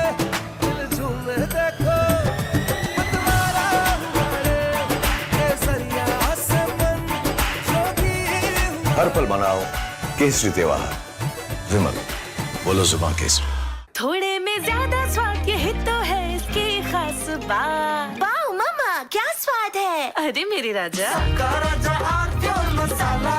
दिल झूमे देखो मतवारा हुआ रे केसरिया से मन जोगी हर पल मनाओ केसरी त्योहार। विमल, बोलो जुबान केसरी। थोड़े में ज्यादा स्वाद ये तो है इसकी खास बात। वाओ मामा क्या स्वाद है। अरे मेरे राजा का राजा R pure masala.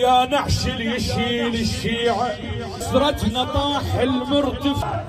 يا نعش اللي يشيل الشيعة سرتنا طاح المرتفع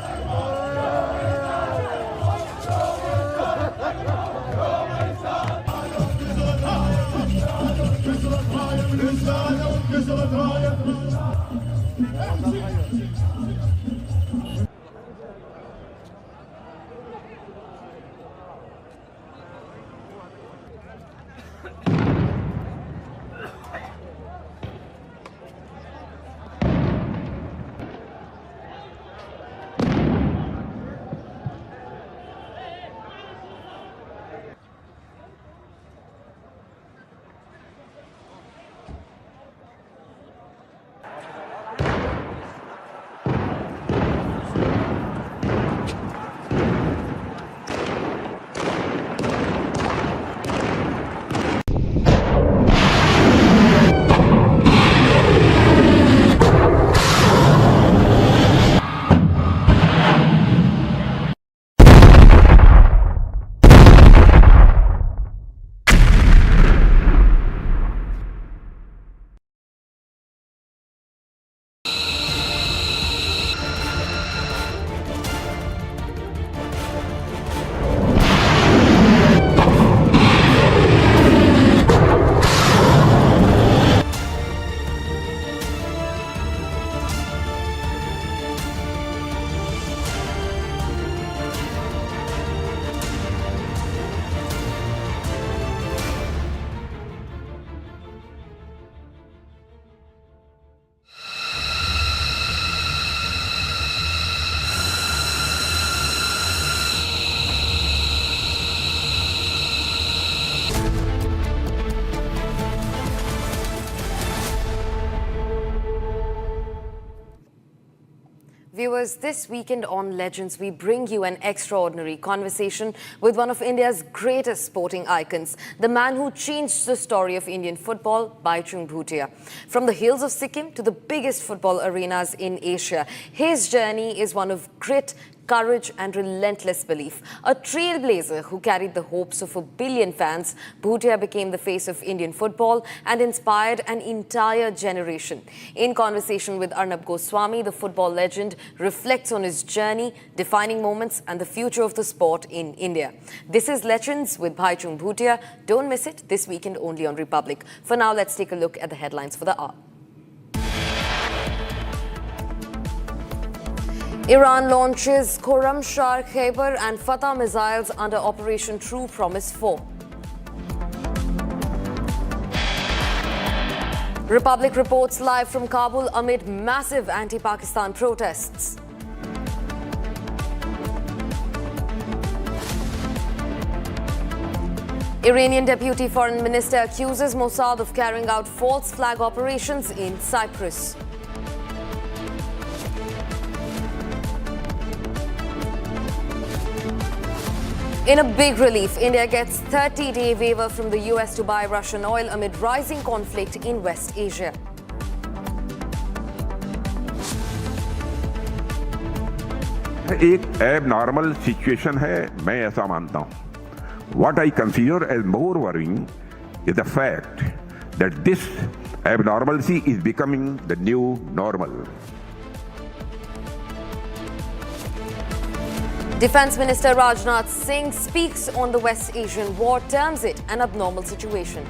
Viewers, this weekend on Legends, we bring you an extraordinary conversation with one of India's greatest sporting icons, the man who changed the story of Indian football, Baichung Bhutia. From the hills of Sikkim to the biggest football arenas in Asia, his journey is one of grit, courage and relentless belief. A trailblazer who carried the hopes of 1 billion fans, Bhutia became the face of Indian football and inspired an entire generation. In conversation with Arnab Goswami, the football legend reflects on his journey, defining moments and the future of the sport in India. This is Legends with Baichung Bhutia. Don't miss it this weekend only on Republic. For now, let's take a look at the headlines for the hour. Iran launches Khorramshahr, Khyber and Fatah missiles under Operation True Promise 4. Republic reports live from Kabul amid massive anti-Pakistan protests. Iranian Deputy Foreign Minister accuses Mossad of carrying out false flag operations in Cyprus. In a big relief, India gets 30-day waiver from the US to buy Russian oil amid rising conflict in West Asia. एक abnormal situation है, मैं ऐसा मानता हूँ. What I consider as more worrying is the fact that this abnormalcy is becoming the new normal. Defence Minister Rajnath Singh speaks on the West Asian war, terms it an abnormal situation.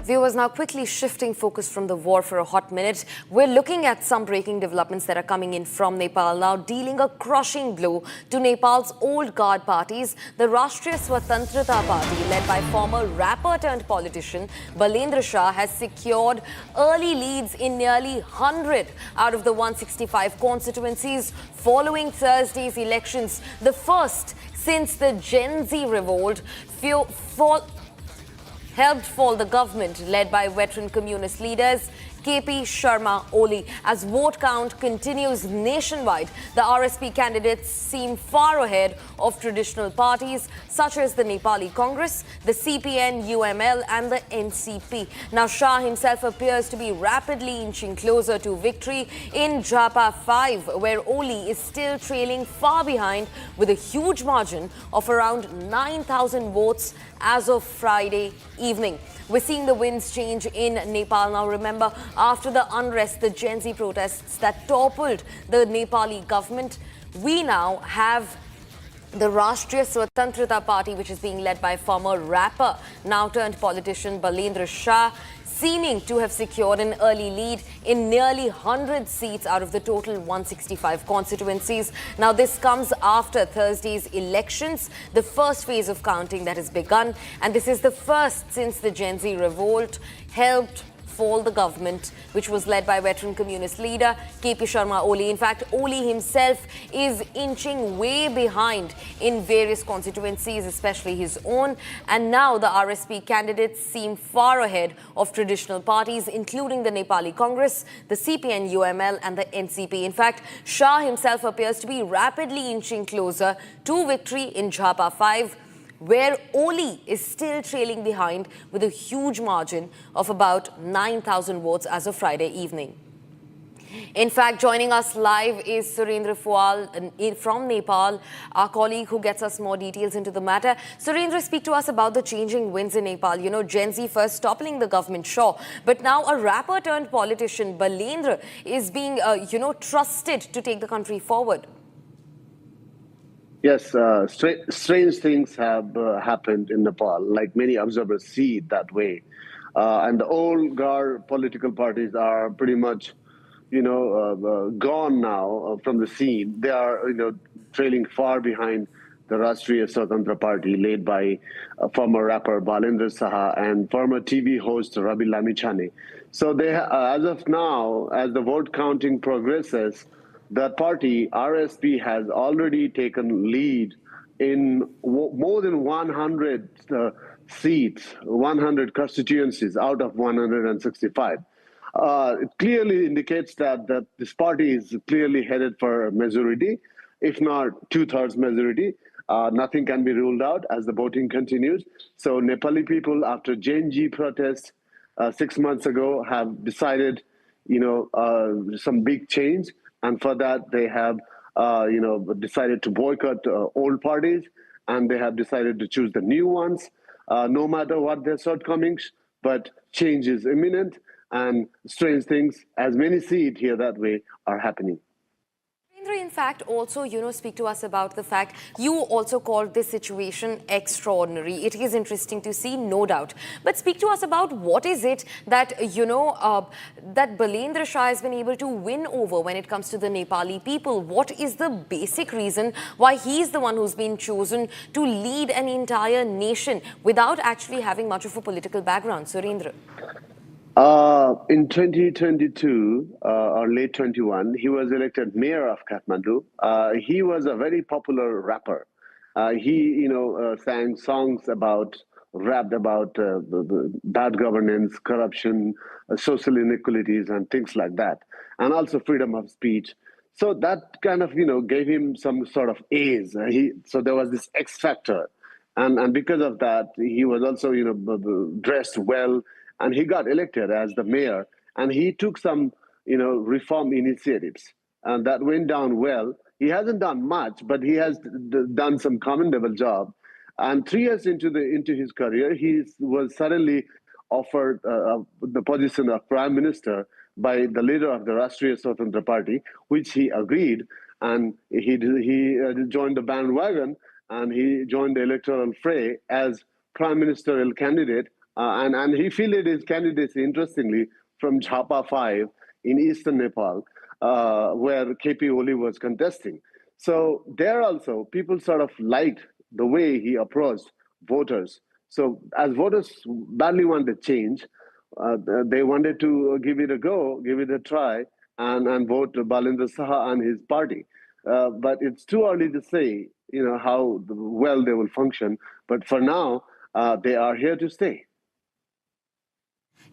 Viewers, now quickly shifting focus from the war for a hot minute, we're looking at some breaking developments that are coming in from Nepal now, dealing a crushing blow to Nepal's old guard parties. The Rashtriya Swatantrata Party, led by former rapper-turned-politician Balendra Shah, has secured early leads in nearly 100 out of the 165 constituencies following Thursday's elections, the first since the Gen Z revolt helped fall the government led by veteran communist leaders KP Sharma Oli. As vote count continues nationwide, the RSP candidates seem far ahead of traditional parties such as the Nepali Congress, the CPN, UML and the NCP. Now Shah himself appears to be rapidly inching closer to victory in Japa 5, where Oli is still trailing far behind with a huge margin of around 9,000 votes as of Friday evening. We're seeing the winds change in Nepal. Now remember, after the unrest, the Gen Z protests that toppled the Nepali government, we now have the Rashtriya Swatantrata Party, which is being led by former rapper, now turned politician Balendra Shah, seeming to have secured an early lead in nearly 100 seats out of the total 165 constituencies. Now, this comes after Thursday's elections, the first phase of counting that has begun, and this is the first since the Gen Z revolt helped fall the government, which was led by veteran communist leader KP Sharma Oli. In fact, Oli himself is inching way behind in various constituencies, especially his own. And now the RSP candidates seem far ahead of traditional parties, including the Nepali Congress, the CPN, UML and the NCP. In fact, Shah himself appears to be rapidly inching closer to victory in Jhapa 5, where Oli is still trailing behind with a huge margin of about 9,000 votes as of Friday evening. In fact, joining us live is Surendra Fual from Nepal, our colleague who gets us more details into the matter. Surendra, speak to us about the changing winds in Nepal. You know, Gen Z first toppling the government, sure, but now a rapper turned politician, Balendra, is being, trusted to take the country forward. Yes, strange things have happened in Nepal, like many observers see it that way. And the old guard political parties are pretty much, gone now from the scene. They are, trailing far behind the Rashtriya Swatantrata Party, led by former rapper Balendra Saha and former TV host Ravi Lamichhane. So they, as of now, as the vote counting progresses, the party, RSP, has already taken lead in more than 100 seats, 100 constituencies out of 165. It clearly indicates that this party is clearly headed for a majority, if not two-thirds majority. Nothing can be ruled out as the voting continues. So Nepali people, after Gen Z protests 6 months ago, have decided, some big change. And for that, they have, decided to boycott old parties, and they have decided to choose the new ones, no matter what their shortcomings. But change is imminent, and strange things, as many see it here that way, are happening. In fact, also, speak to us about the fact you also called this situation extraordinary. It is interesting to see, no doubt. But speak to us about what is it that, that Balendra Shah has been able to win over when it comes to the Nepali people. What is the basic reason why he's the one who's been chosen to lead an entire nation without actually having much of a political background? Surendra. In 2022 or late 21, he was elected mayor of Kathmandu. He was a very popular rapper. He, sang songs rapped about bad governance, corruption, social inequalities, and things like that, and also freedom of speech. So that kind of, gave him some sort of A's. So there was this X factor, and because of that, he was also, dressed well. And he got elected as the mayor, and he took some, reform initiatives, and that went down well. He hasn't done much, but he has done some commendable job. And 3 years into his career, he was suddenly offered the position of prime minister by the leader of the Rashtriya Swatantrata Party, which he agreed, and he joined the bandwagon, and he joined the electoral fray as prime ministerial candidate. And he fielded his candidacy, interestingly, from Jhapa 5 in eastern Nepal, where KP Oli was contesting. So there also, people sort of liked the way he approached voters. So as voters badly wanted change, they wanted to give it a go, give it a try, and vote Balendra Saha and his party. But it's too early to say, how well they will function. But for now, they are here to stay.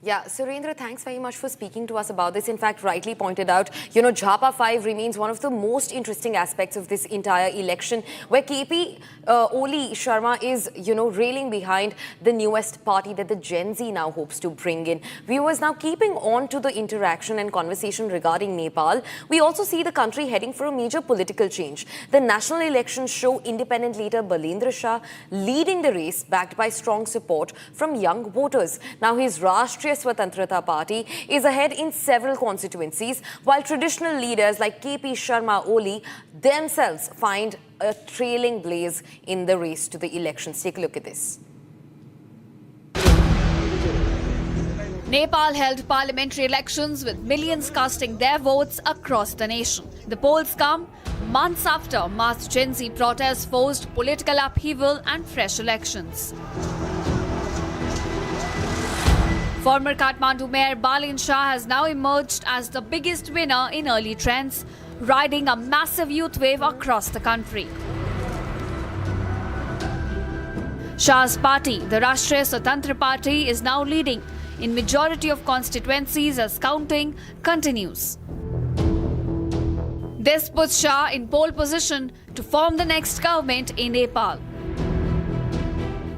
Yeah, Surendra, thanks very much for speaking to us about this. In fact, rightly pointed out, Jhapa 5 remains one of the most interesting aspects of this entire election, where KP Oli Sharma is, railing behind the newest party that the Gen Z now hopes to bring in. Viewers, now keeping on to the interaction and conversation regarding Nepal, we also see the country heading for a major political change. The national elections show independent leader Balendra Shah leading the race, backed by strong support from young voters. Now, his Rashtriya Swatantrata Party is ahead in several constituencies, while traditional leaders like KP Sharma Oli themselves find a trailing blaze in the race to the elections. Take a look at this. Nepal held parliamentary elections with millions casting their votes across the nation. The polls come months after mass Gen Z protests forced political upheaval and fresh elections. Former Kathmandu Mayor Balin Shah has now emerged as the biggest winner in early trends, riding a massive youth wave across the country. Shah's party, the Rashtriya Swatantrata Party, is now leading in majority of constituencies as counting continues. This puts Shah in pole position to form the next government in Nepal.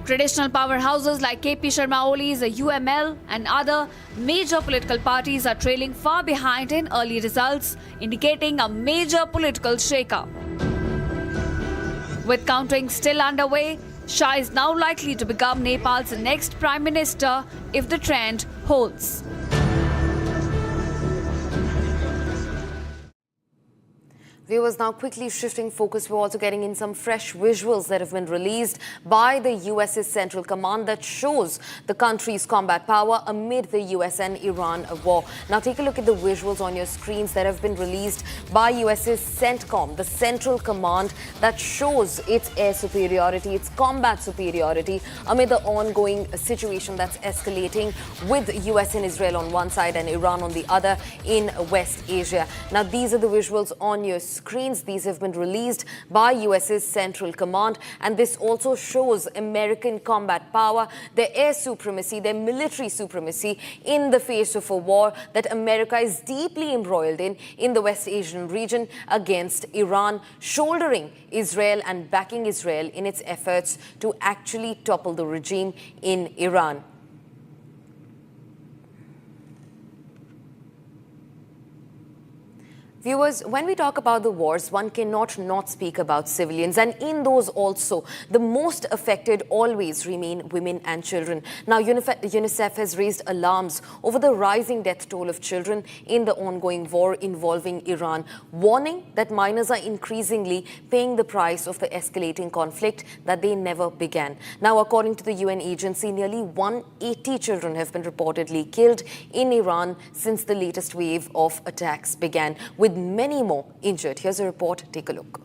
Traditional powerhouses like KP Sharma Oli's UML and other major political parties are trailing far behind in early results, indicating a major political shakeup. With counting still underway, Shah is now likely to become Nepal's next Prime Minister if the trend holds. Viewers, now quickly shifting focus, we're also getting in some fresh visuals that have been released by the US's Central Command that shows the country's combat power amid the US and Iran war. Now take a look at the visuals on your screens that have been released by US's CENTCOM, the Central Command that shows its air superiority, its combat superiority amid the ongoing situation that's escalating with US and Israel on one side and Iran on the other in West Asia. Now these are the visuals on your screens. These have been released by US's Central Command, and this also shows American combat power, their air supremacy, their military supremacy in the face of a war that America is deeply embroiled in the West Asian region against Iran, shouldering Israel and backing Israel in its efforts to actually topple the regime in Iran. Viewers, when we talk about the wars, one cannot not speak about civilians. And in those also, the most affected always remain women and children. Now, UNICEF has raised alarms over the rising death toll of children in the ongoing war involving Iran, warning that minors are increasingly paying the price of the escalating conflict that they never began. Now, according to the UN agency, nearly 180 children have been reportedly killed in Iran since the latest wave of attacks began, with many more injured. Here's a report. Take a look.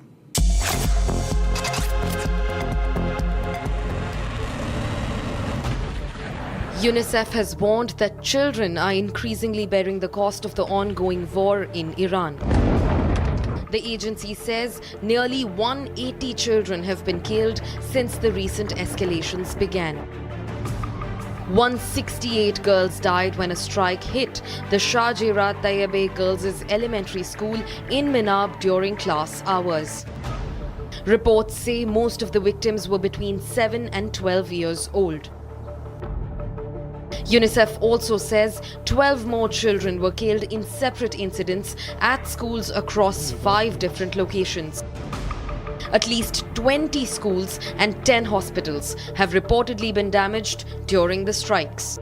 UNICEF has warned that children are increasingly bearing the cost of the ongoing war in Iran. The agency says nearly 180 children have been killed since the recent escalations began. 168 girls died when a strike hit the Shahjirat Tayyebe Girls' Elementary School in Minab during class hours. Reports say most of the victims were between 7 and 12 years old. UNICEF also says 12 more children were killed in separate incidents at schools across 5 different locations. At least 20 schools and 10 hospitals have reportedly been damaged during the strikes.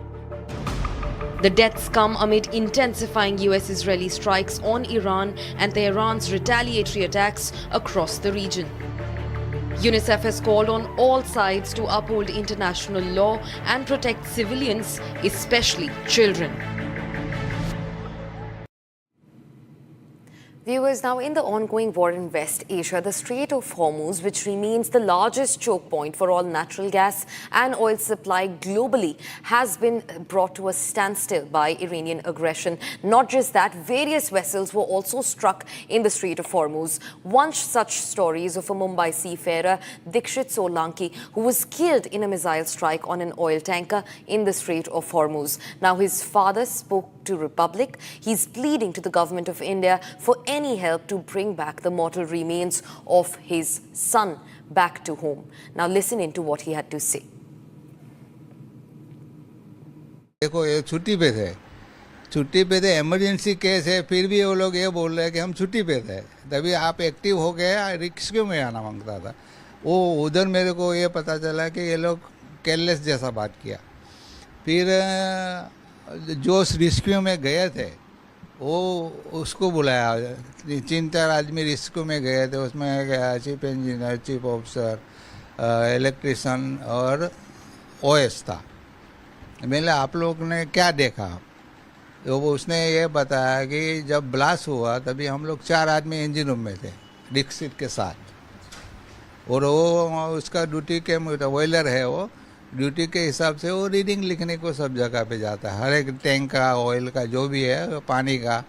The deaths come amid intensifying US-Israeli strikes on Iran and Tehran's retaliatory attacks across the region. UNICEF has called on all sides to uphold international law and protect civilians, especially children. Viewers, now in the ongoing war in West Asia, the Strait of Hormuz, which remains the largest choke point for all natural gas and oil supply globally, has been brought to a standstill by Iranian aggression. Not just that, various vessels were also struck in the Strait of Hormuz. One such story is of a Mumbai seafarer, Dikshit Solanki, who was killed in a missile strike on an oil tanker in the Strait of Hormuz. Now, his father spoke to Republic. He's pleading to the government of India for any help to bring back the mortal remains of his son back to home. Now listen into what he had to say. देखो ये छुट्टी पे थे emergency case है, फिर भी वो लोग ये बोल रहे हैं कि हम छुट्टी पे थे, तभी आप एक्टिव हो गए, रिस्क्यू में आना मांगता था। वो उधर मेरे को ये पता चला कि ये लोग केयरलेस जैसा बात किया। फिर जो रिस्क्यू में गए थे वो उसको बुलाया, 3-4 आदमी रिस्क्यू में गए थे, उसमें chief engineer, chief officer, electrician और ओएस था। मैंने आप लोग ने क्या देखा, तो उसने ये बताया कि जब ब्लास्ट हुआ तभी हम लोग 4 आदमी इंजन रूम में थे डिक्सिट के साथ, और वो उसका ड्यूटी के ऑयलर है, वो ड्यूटी के हिसाब से वो रीडिंग लिखने को सब जगह पे जाता है, हर एक टैंक का, ऑयल का, जो भी है, पानी का।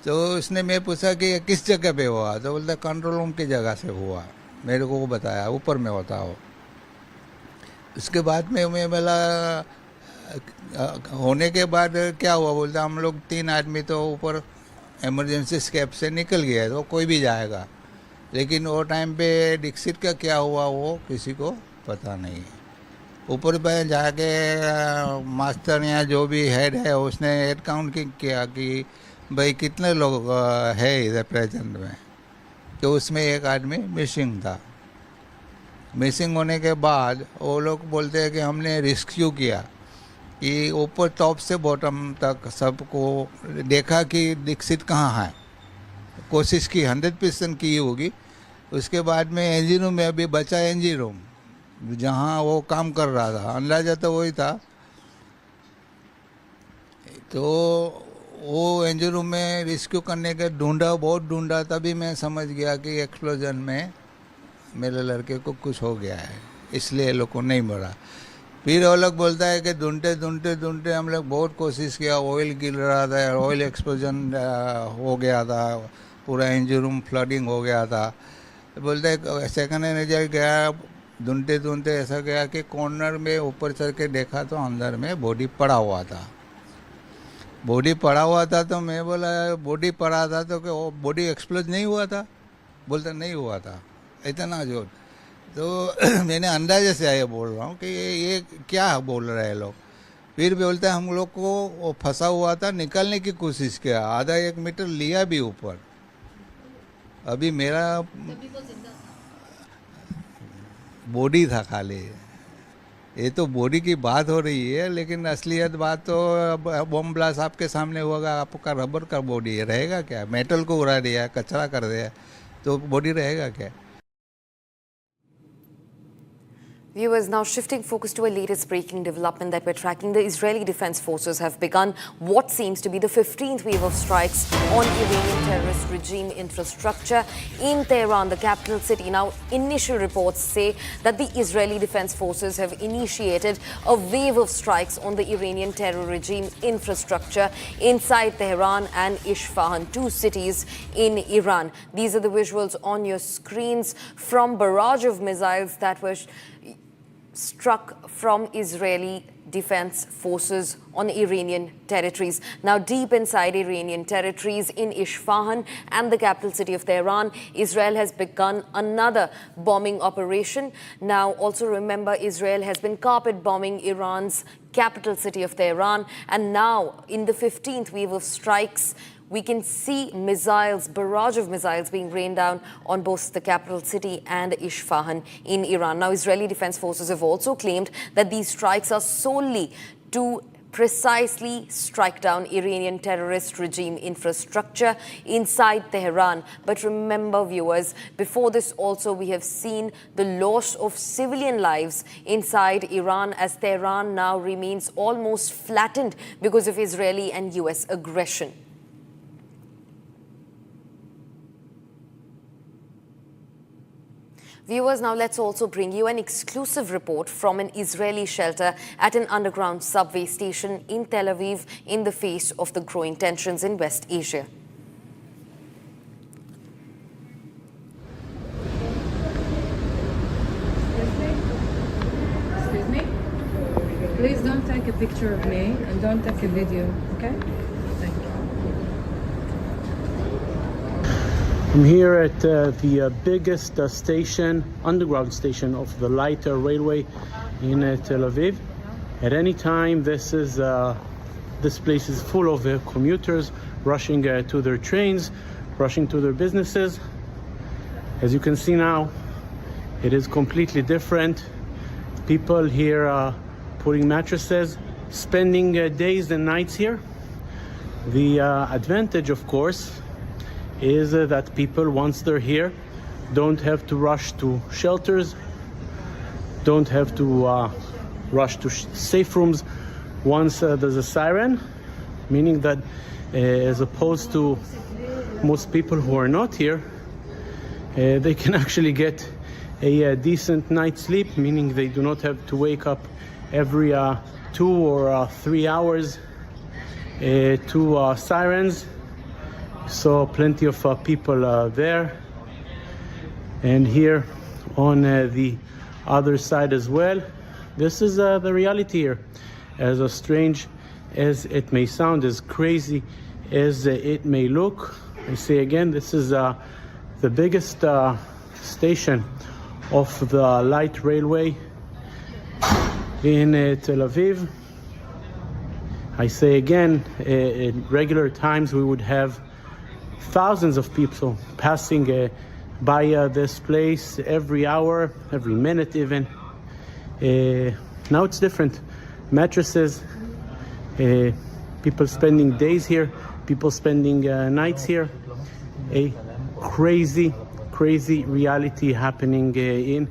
तो उसने मैं पूछा कि किस जगह पे हुआ, तो बोलता कंट्रोल रूम की जगह से हुआ, मेरे को वो बताया, ऊपर में होता हो। उसके बाद में मैं बोला होने के बाद क्या हुआ, बोलता हम लोग 3 आदमी तो ऊपर इमरजेंसी स्केप से निकल गए, तो कोई भी जाएगा, लेकिन वो टाइम पे डिक्सिट का क्या हुआ वो किसी को पता नहीं। ऊपर पे जाके मास्टर या जो भी हेड है उसने हेड काउंट किया कि भाई कितने लोग है इधर प्रेजेंट में, तो उसमें एक आदमी मिसिंग था। मिसिंग होने के बाद वो लोग बोलते हैं कि हमने रेस्क्यू किया, कि ऊपर टॉप से बॉटम तक सबको देखा कि दीक्षित कहाँ है, कोशिश की 100% की होगी। उसके बाद में इंजन रूम में अभी बचा, इंजन रूम जहाँ वो काम कर रहा था, अंदाजा तो वही था। तो वो इंजन रूम में रेस्क्यू करने के ढूंढा, बहुत ढूंढा, तभी मैं समझ गया कि एक्सप्लोजन में मेरे लड़के को कुछ हो गया है, इसलिए लोग को नहीं मरा। फिर वो लोग बोलता है कि ढूंढते ढूंढते ढूंढते हम लोग बहुत कोशिश किया, ऑयल गिर रहा था, ऑयल एक्सप्लोजन हो गया था, पूरा इंजन रूम फ्लडिंग हो गया था। बोलते है सेकंड मैनेजर गया, ढूंढते ढूंढते ऐसा गया कि कॉर्नर में ऊपर चढ़ के देखा तो अंदर में बॉडी पड़ा हुआ था। बॉडी पड़ा हुआ था तो मैं बोला बॉडी पड़ा था तो वो बॉडी एक्सप्लोज नहीं हुआ था, बोलता नहीं हुआ था, इतना जोर। तो मैंने अंदाजे से आया बोल रहा हूँ कि ये क्या बोल रहे हैं लोग। फिर बोलते हैं हम लोग को वो फंसा हुआ था, निकालने की कोशिश किया, आधा 1 मीटर लिया भी ऊपर। अभी मेरा बॉडी था खाली, ये तो बॉडी की बात हो रही है, लेकिन असलियत बात तो बम ब्लास्ट आपके सामने होगा, आपका रबर का बॉडी रहेगा क्या, मेटल को उड़ा दिया, कचरा कर दिया, तो बॉडी रहेगा क्या। Viewers, now shifting focus to a latest breaking development that we're tracking. The Israeli Defense Forces have begun what seems to be the 15th wave of strikes on Iranian terrorist regime infrastructure in Tehran, the capital city. Now, initial reports say that the Israeli Defense Forces have initiated a wave of strikes on the Iranian terror regime infrastructure inside Tehran and Isfahan, 2 cities in Iran. These are the visuals on your screens from barrage of missiles that were struck from Israeli defense forces on Iranian territories. Now, deep inside Iranian territories in Isfahan and the capital city of Tehran, Israel has begun another bombing operation. Now, also remember, Israel has been carpet bombing Iran's capital city of Tehran, and now in the 15th wave of strikes, we can see missiles, barrage of missiles being rained down on both the capital city and Isfahan in Iran. Now, Israeli Defense Forces have also claimed that these strikes are solely to precisely strike down Iranian terrorist regime infrastructure inside Tehran. But remember, viewers, before this also we have seen the loss of civilian lives inside Iran, as Tehran now remains almost flattened because of Israeli and US aggression. Viewers, now let's also bring you an exclusive report from an Israeli shelter at an underground subway station in Tel Aviv in the face of the growing tensions in West Asia. Excuse me? Please don't take a picture of me and don't take a video, okay? Thank you. I'm here at the biggest station, underground station of the light railway in Tel Aviv. At any time, this place is full of commuters rushing to their trains, rushing to their businesses. As you can see now, it is completely different. People here putting mattresses, spending days and nights here. The advantage, of course, is that people, once they're here, don't have to rush to shelters, don't have to rush to safe rooms once there's a siren, meaning that as opposed to most people who are not here, they can actually get a decent night's sleep, meaning they do not have to wake up every 2 or 3 hours to sirens. So plenty of people there, and here on the other side as well. This is the reality here. As strange as it may sound, as crazy as it may look, I say again, this is the biggest station of the light railway in Tel Aviv. I say again, in regular times we would have thousands of people passing by this place every hour, every minute even. Now it's different. Mattresses, people spending days here, people spending nights here. A crazy reality happening in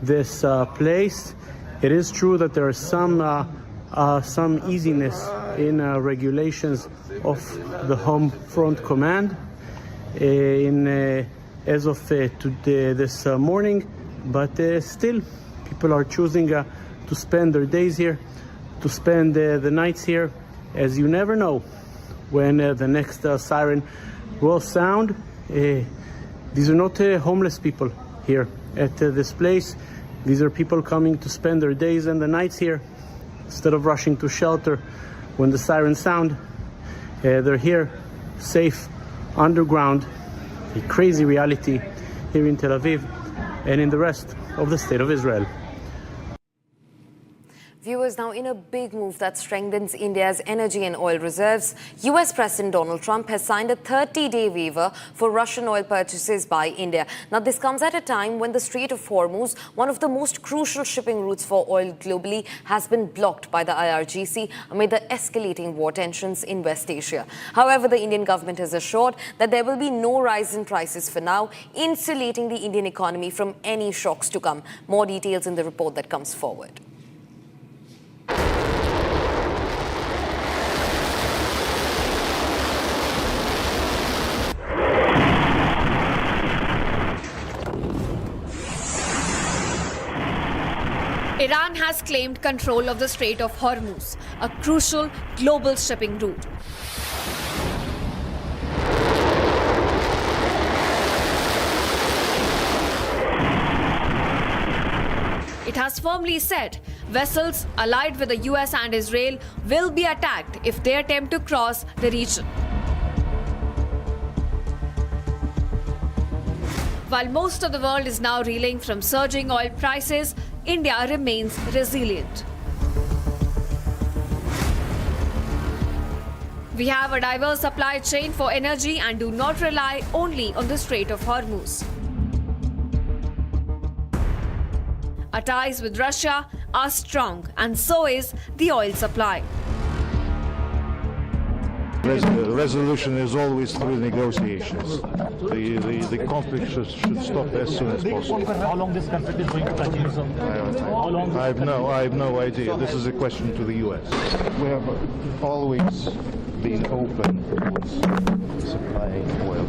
this place. It is true that there are some easiness in regulations of the Home Front Command as of this morning, but still people are choosing to spend their days here, to spend the nights here, as you never know when the next siren will sound. These are not homeless people here at this place. These are people coming to spend their days and the nights here. Instead of rushing to shelter when the sirens sound, they're here, safe, underground. A crazy reality here in Tel Aviv and in the rest of the state of Israel. Viewers, now in a big move that strengthens India's energy and oil reserves, US President Donald Trump has signed a 30-day waiver for Russian oil purchases by India. Now, this comes at a time when the Strait of Hormuz, one of the most crucial shipping routes for oil globally, has been blocked by the IRGC amid the escalating war tensions in West Asia. However, the Indian government has assured that there will be no rise in prices for now, insulating the Indian economy from any shocks to come. More details in the report that comes forward. Iran has claimed control of the Strait of Hormuz, a crucial global shipping route. It has firmly said vessels allied with the US and Israel will be attacked if they attempt to cross the region. While most of the world is now reeling from surging oil prices, India remains resilient. We have a diverse supply chain for energy and do not rely only on the Strait of Hormuz. Our ties with Russia are strong, and so is the oil supply. Resolution is always through negotiations. The conflict should stop as soon as possible. How long this conflict is going to continue, sir? I have no idea. This is a question to the U.S. We have always been open towards supplying oil.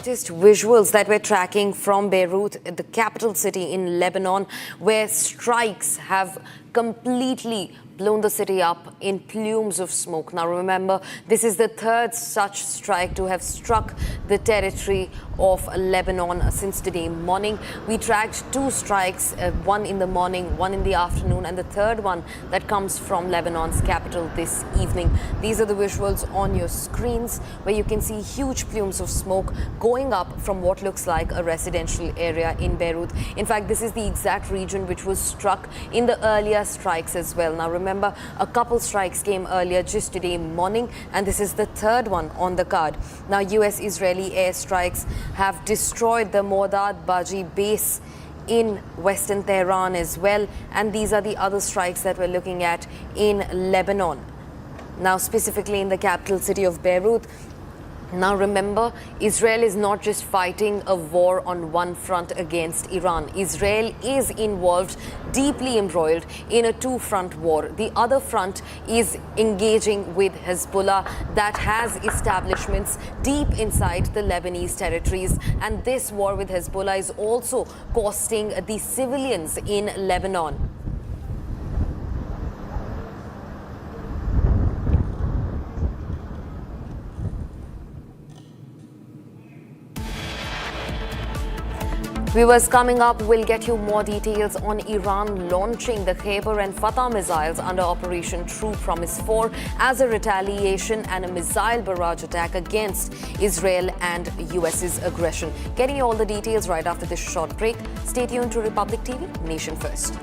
Latest visuals that we're tracking from Beirut, the capital city in Lebanon, where strikes have completely blown the city up in plumes of smoke. Now remember, this is the third such strike to have struck the territory of Lebanon since today morning. We tracked two strikes, one in the morning, one in the afternoon, and the third one that comes from Lebanon's capital this evening. These are the visuals on your screens where you can see huge plumes of smoke going up from what looks like a residential area in Beirut. In fact, this is the exact region which was struck in the earlier strikes as well. Now remember, a couple strikes came earlier just today morning, and this is the third one on the card. Now US-Israeli airstrikes have destroyed the Modad Baji base in western Tehran as well, and these are the other strikes that we're looking at in Lebanon. Now specifically in the capital city of Beirut. Now remember, Israel is not just fighting a war on one front against Iran. Israel is involved, deeply embroiled in a two-front war. The other front is engaging with Hezbollah that has establishments deep inside the Lebanese territories. And this war with Hezbollah is also costing the civilians in Lebanon. Viewers, coming up, we'll get you more details on Iran launching the Khyber and Fatah missiles under Operation True Promise 4 as a retaliation and a missile barrage attack against Israel and US's aggression. Getting you all the details right after this short break. Stay tuned to Republic TV, Nation First.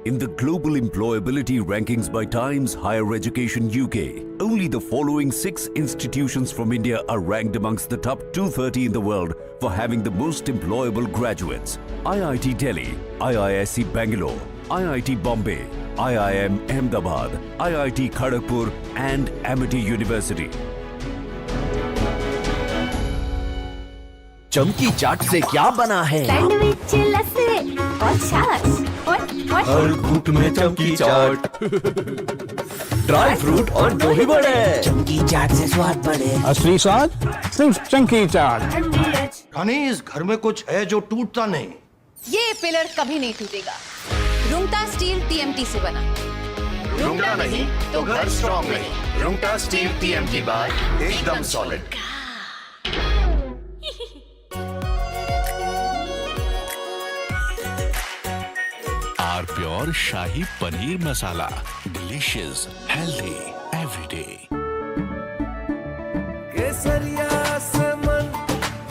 In the global employability rankings by Times Higher Education UK, only the following 6 institutions from India are ranked amongst the top 230 in the world for having the most employable graduates. IIT Delhi, IISc Bangalore, IIT Bombay, IIM Ahmedabad, IIT Kharagpur and Amity University. चमकी चाट से क्या बना है? Sandwich लस्सी और छाछ और हर घूंट में चमकी चाट, ड्राई फ्रूट और दही बड़े। चमकी चाट से स्वाद बढ़े। असली स्वाद सिर्फ चमकी चाट। रानी, इस घर में कुछ है जो टूटता नहीं। ये पिलर कभी नहीं टूटेगा। रुंगटा स्टील TMT से बना। रुंगटा नहीं तो घर स्ट्रॉन्ग नहीं। रुंगटा स्टील TMT बार एकदम solid. Pure shahi paneer masala, delicious, healthy everyday. केसरिया से मन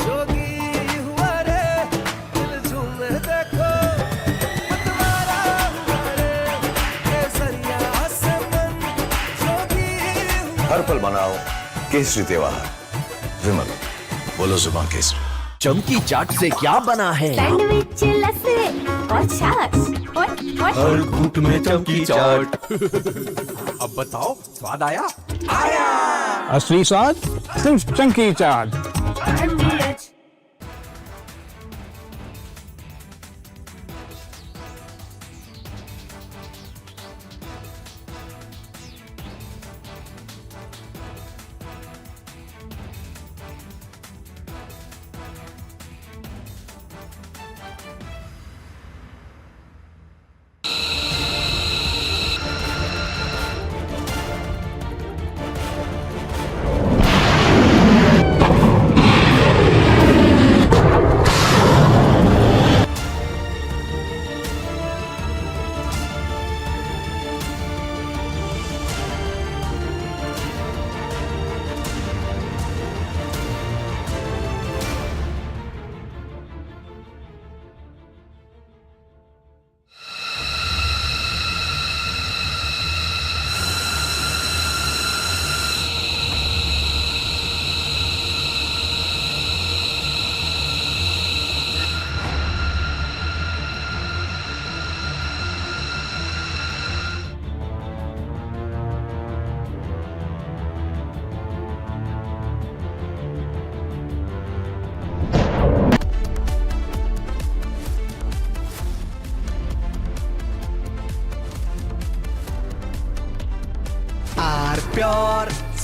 जोगी हुआ रे, दिल झूमे देखो मतवारा हुआ रे। केसरिया से मन जोगी हुआ। हर पल मनाओ केसरी त्योहार। विमल, बोलो जुबान केसरी। चमकी चाट से क्या बना है? सैंडविच लस्सी और छाछ और हर घूंट में चमकी चाट। अब बताओ, स्वाद आया? आया। असली स्वाद सिर्फ चमकी चाट।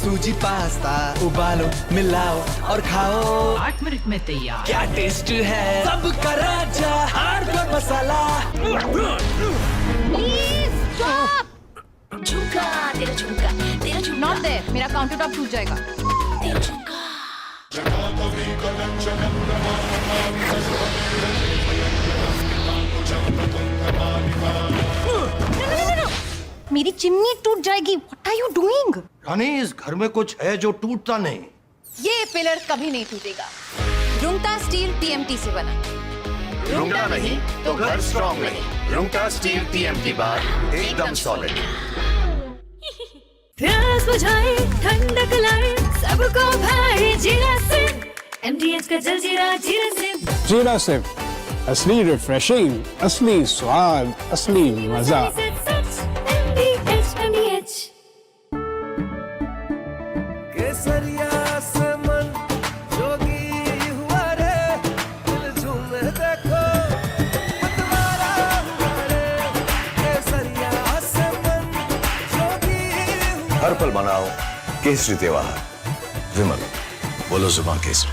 सूजी पास्ता उबालो मिलाओ और खाओ 8 मिनट में तैयार क्या टेस्ट है सबका राजा आर्गन मसाला प्लीज स्टॉप झुमका तेरा झुमका नॉट देयर मेरा काउंटर टॉप टूट जाएगा तेरा झुमका मेरी चिमनी टूट जाएगी व्हाट आर यू डूइंग रानी इस घर में कुछ है जो टूटता नहीं ये पिलर कभी नहीं टूटेगा रुंगटा स्टील टीएमटी से बना रुंगटा नहीं तो घर स्ट्रॉन्ग नहीं रुंगटा स्टील टीएमटी बार एकदम सॉलिड प्यास बुझाए ठंडक लाए सबको भाई जीरा से एमडीएच का जलजीरा जीरा से जीरा से असली रिफ्रेशिंग असली स्वाद असली मजा केसरिया से मन जोगी हुआ रे दिल झूमे देखो मतवारा हुआ रे केसरिया से मन जोगी हर पल मनाओ केसरी त्योहार विमल बोलो जुबान केसरी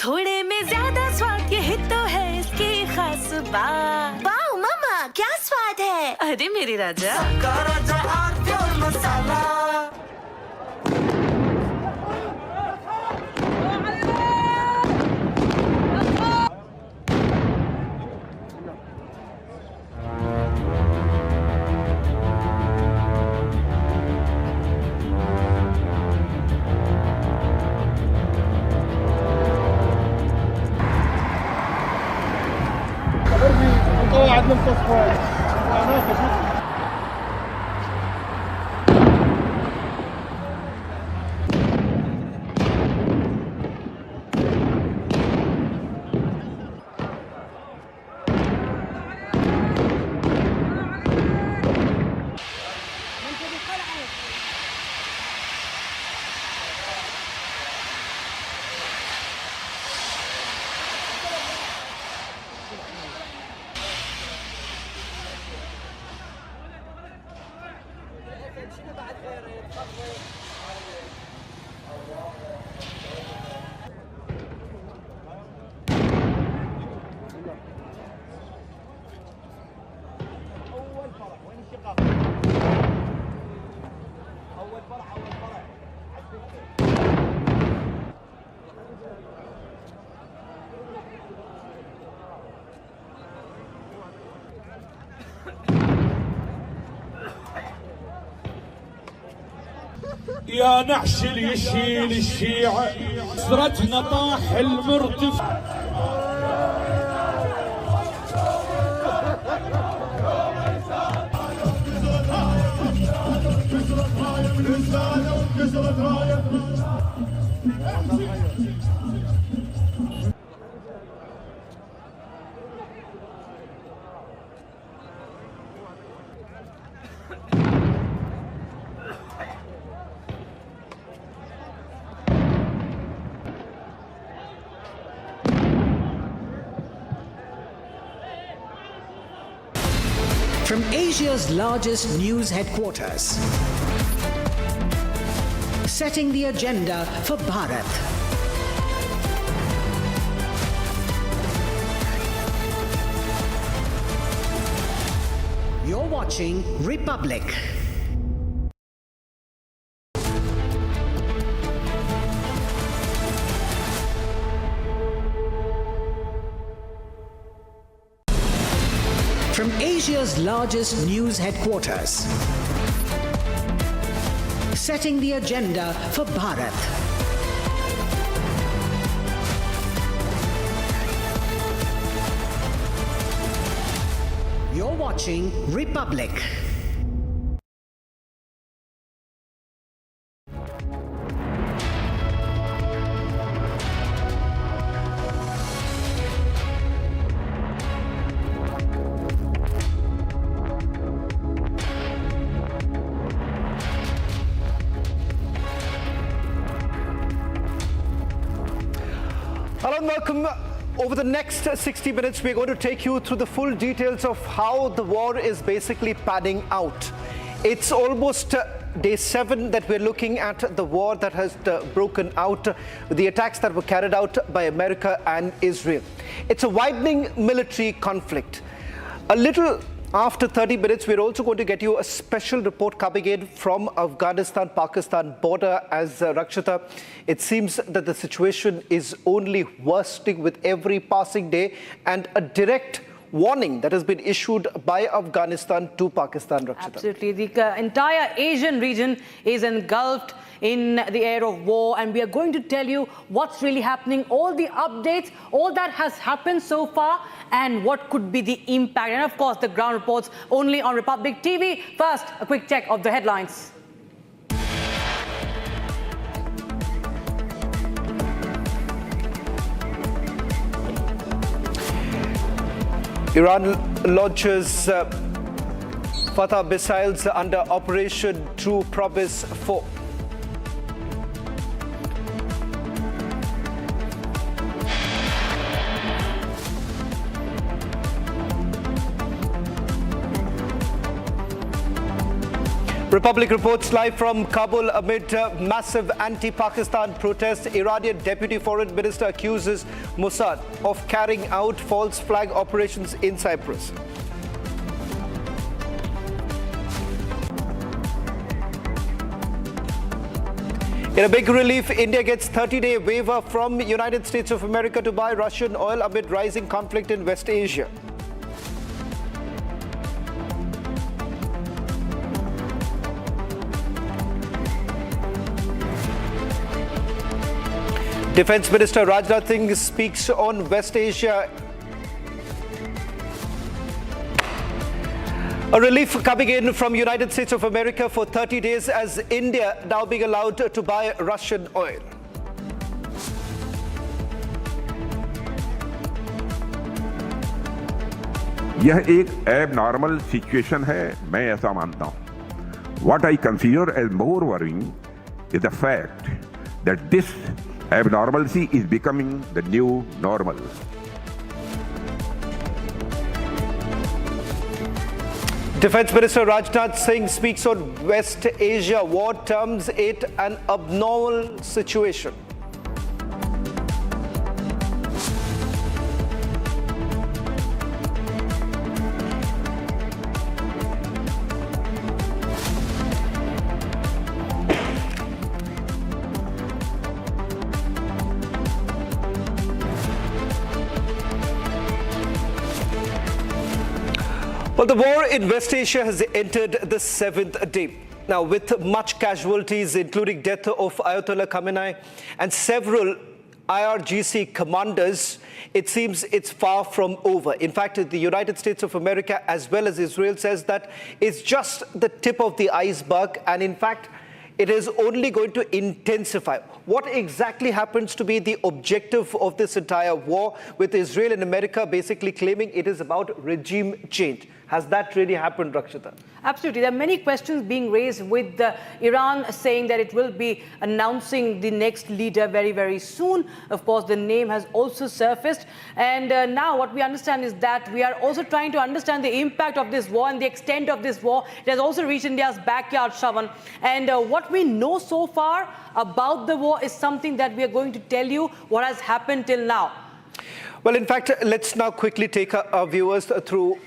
थोड़े में ज्यादा स्वाद ये तो है इसकी खास बात वाओ मामा क्या स्वाद है अरे मेरी राजा राजा और pure masala قاعد نمتص يا نعش اللي يشيل الشيعة سرتنا طاح المرتفع From Asia's largest news headquarters, setting the agenda for Bharat. You're watching Republic. From Asia's largest news headquarters, setting the agenda for Bharat. You're watching Republic. Hello and welcome. Over the next 60 minutes, we're going to take you through the full details of how the war is basically panning out. It's almost day 7 that we're looking at the war that has broken out, the attacks that were carried out by America and Israel. It's a widening military conflict. A little after 30 minutes, we're also going to get you a special report coming in from Afghanistan-Pakistan border as Rakshita. It seems that the situation is only worsening with every passing day, and a direct warning that has been issued by Afghanistan to Pakistan, Rakshita. Absolutely. The entire Asian region is engulfed in the air of war, and we are going to tell you what's really happening, all the updates, all that has happened so far, and what could be the impact. And of course, the ground reports only on Republic TV. First, a quick check of the headlines. Iran launches Fatah missiles under Operation True Promise 4. Republic reports live from Kabul amid massive anti-Pakistan protests. Iranian Deputy Foreign Minister accuses Mossad of carrying out false flag operations in Cyprus. In a big relief, India gets 30-day waiver from United States of America to buy Russian oil amid rising conflict in West Asia. Defense Minister Rajnath Singh speaks on West Asia. A relief coming in from United States of America for 30 days as India now being allowed to buy Russian oil. यह एक abnormal situation है, मैं ऐसा मानता हूं. What I consider as more worrying is the fact that this abnormalcy is becoming the new normal. Defense Minister Rajnath Singh speaks on West Asia war, terms it an abnormal situation. Well, the war in West Asia has entered the 7th day. Now, with much casualties, including death of Ayatollah Khamenei and several IRGC commanders, it seems it's far from over. In fact, the United States of America, as well as Israel, says that it's just the tip of the iceberg, and in fact, it is only going to intensify. What exactly happens to be the objective of this entire war, with Israel and America basically claiming it is about regime change? Has that really happened, Rakshita? Absolutely. There are many questions being raised, with Iran saying that it will be announcing the next leader very, very soon. Of course, the name has also surfaced. And now what we understand is that we are also trying to understand the impact of this war and the extent of this war. It has also reached India's backyard, Shravan. And what we know so far about the war is something that we are going to tell you what has happened till now. Well, in fact, let's now quickly take our viewers through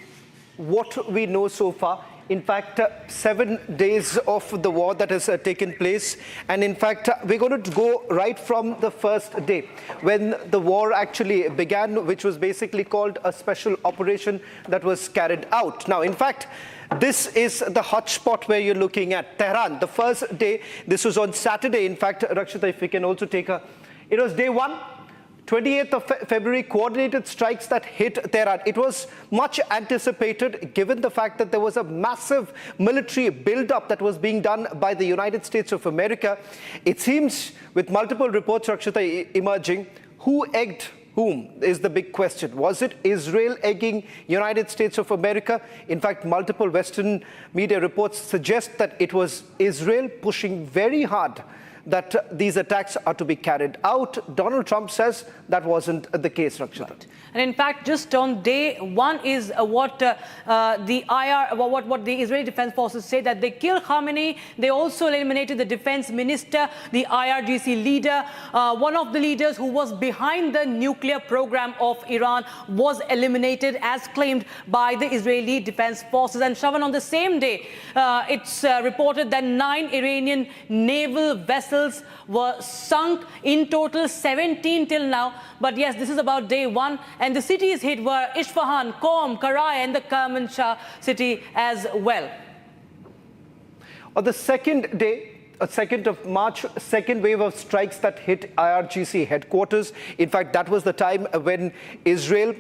what we know so far. In fact, 7 days of the war that has taken place. And in fact, we're going to go right from the first day when the war actually began, which was basically called a special operation that was carried out. Now, in fact, this is the hotspot where you're looking at Tehran. The first day, this was on Saturday. In fact, Rakshita, if we can also take it was day 1. 28th of February, coordinated strikes that hit Tehran. It was much anticipated, given the fact that there was a massive military build-up that was being done by the United States of America. It seems, with multiple reports, Rakshita, emerging, who egged whom is the big question. Was it Israel egging United States of America? In fact, multiple Western media reports suggest that it was Israel pushing very hard that these attacks are to be carried out. Donald Trump says that wasn't the case, Rakshita. Right. And in fact, just on day one is what the Israeli Defense Forces say, that they killed Khamenei. They also eliminated the defense minister, the IRGC leader. One of the leaders who was behind the nuclear program of Iran was eliminated, as claimed by the Israeli Defense Forces. And Shravan, on the same day, it's reported that 9 Iranian naval vessels were sunk, in total 17 till now. But yes, this is about day one. And the cities hit were Isfahan, Qom, Karai, and the Kermanshah city as well. On the second day, 2nd of March, second wave of strikes that hit IRGC headquarters. In fact, that was the time when Israel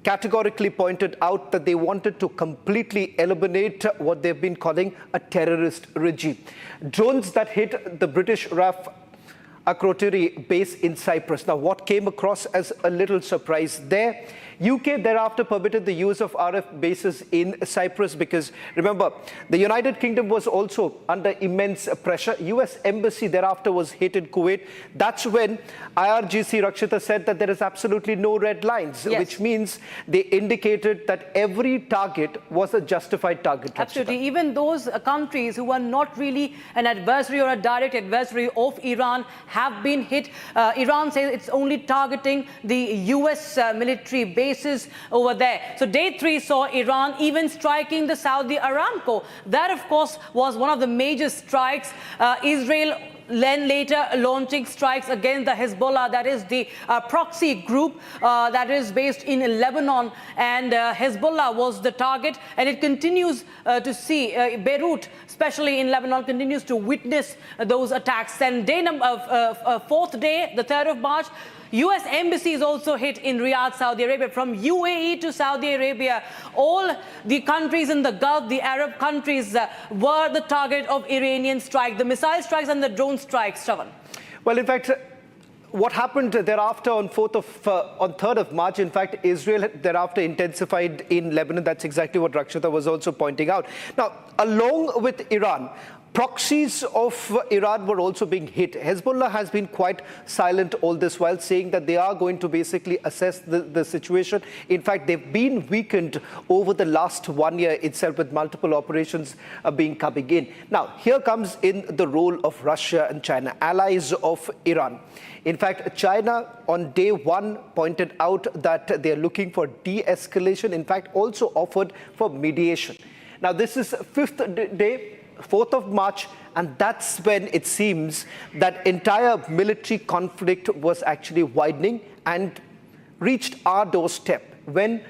categorically pointed out that they wanted to completely eliminate what they've been calling a terrorist regime. Drones that hit the British RAF Akrotiri base in Cyprus. Now, what came across as a little surprise there, UK thereafter permitted the use of RF bases in Cyprus because, remember, the United Kingdom was also under immense pressure. US embassy thereafter was hit in Kuwait. That's when IRGC, Rakshita, said that there is absolutely no red lines, yes, which means they indicated that every target was a justified target. Rakshita. Absolutely. Even those countries who are not really an adversary or a direct adversary of Iran have been hit. Iran says it's only targeting the US military bases over there. So day 3 saw Iran even striking the Saudi Aramco. That, of course, was one of the major strikes. Israel then later launching strikes against the Hezbollah, that is the proxy group that is based in Lebanon, and Hezbollah was the target, and it continues to see Beirut, especially in Lebanon, continues to witness those attacks. And day fourth day, the 3rd of March, US embassy is also hit in Riyadh, Saudi Arabia. From UAE to Saudi Arabia, all the countries in the Gulf, the Arab countries, were the target of Iranian strike, the missile strikes and the drone strikes, Shravan. Well, in fact, what happened thereafter on 3rd of March, in fact, Israel thereafter intensified in Lebanon. That's exactly what Rakshita was also pointing out. Now, along with Iran, proxies of Iran were also being hit. Hezbollah has been quite silent all this while, saying that they are going to basically assess the situation. In fact, they've been weakened over the last 1 year itself, with multiple operations being coming in. Now, here comes in the role of Russia and China, allies of Iran. In fact, China on day 1 pointed out that they're looking for de-escalation, in fact, also offered for mediation. Now, this is 5th day, 4th of March, and that's when it seems that entire military conflict was actually widening and reached our doorstep when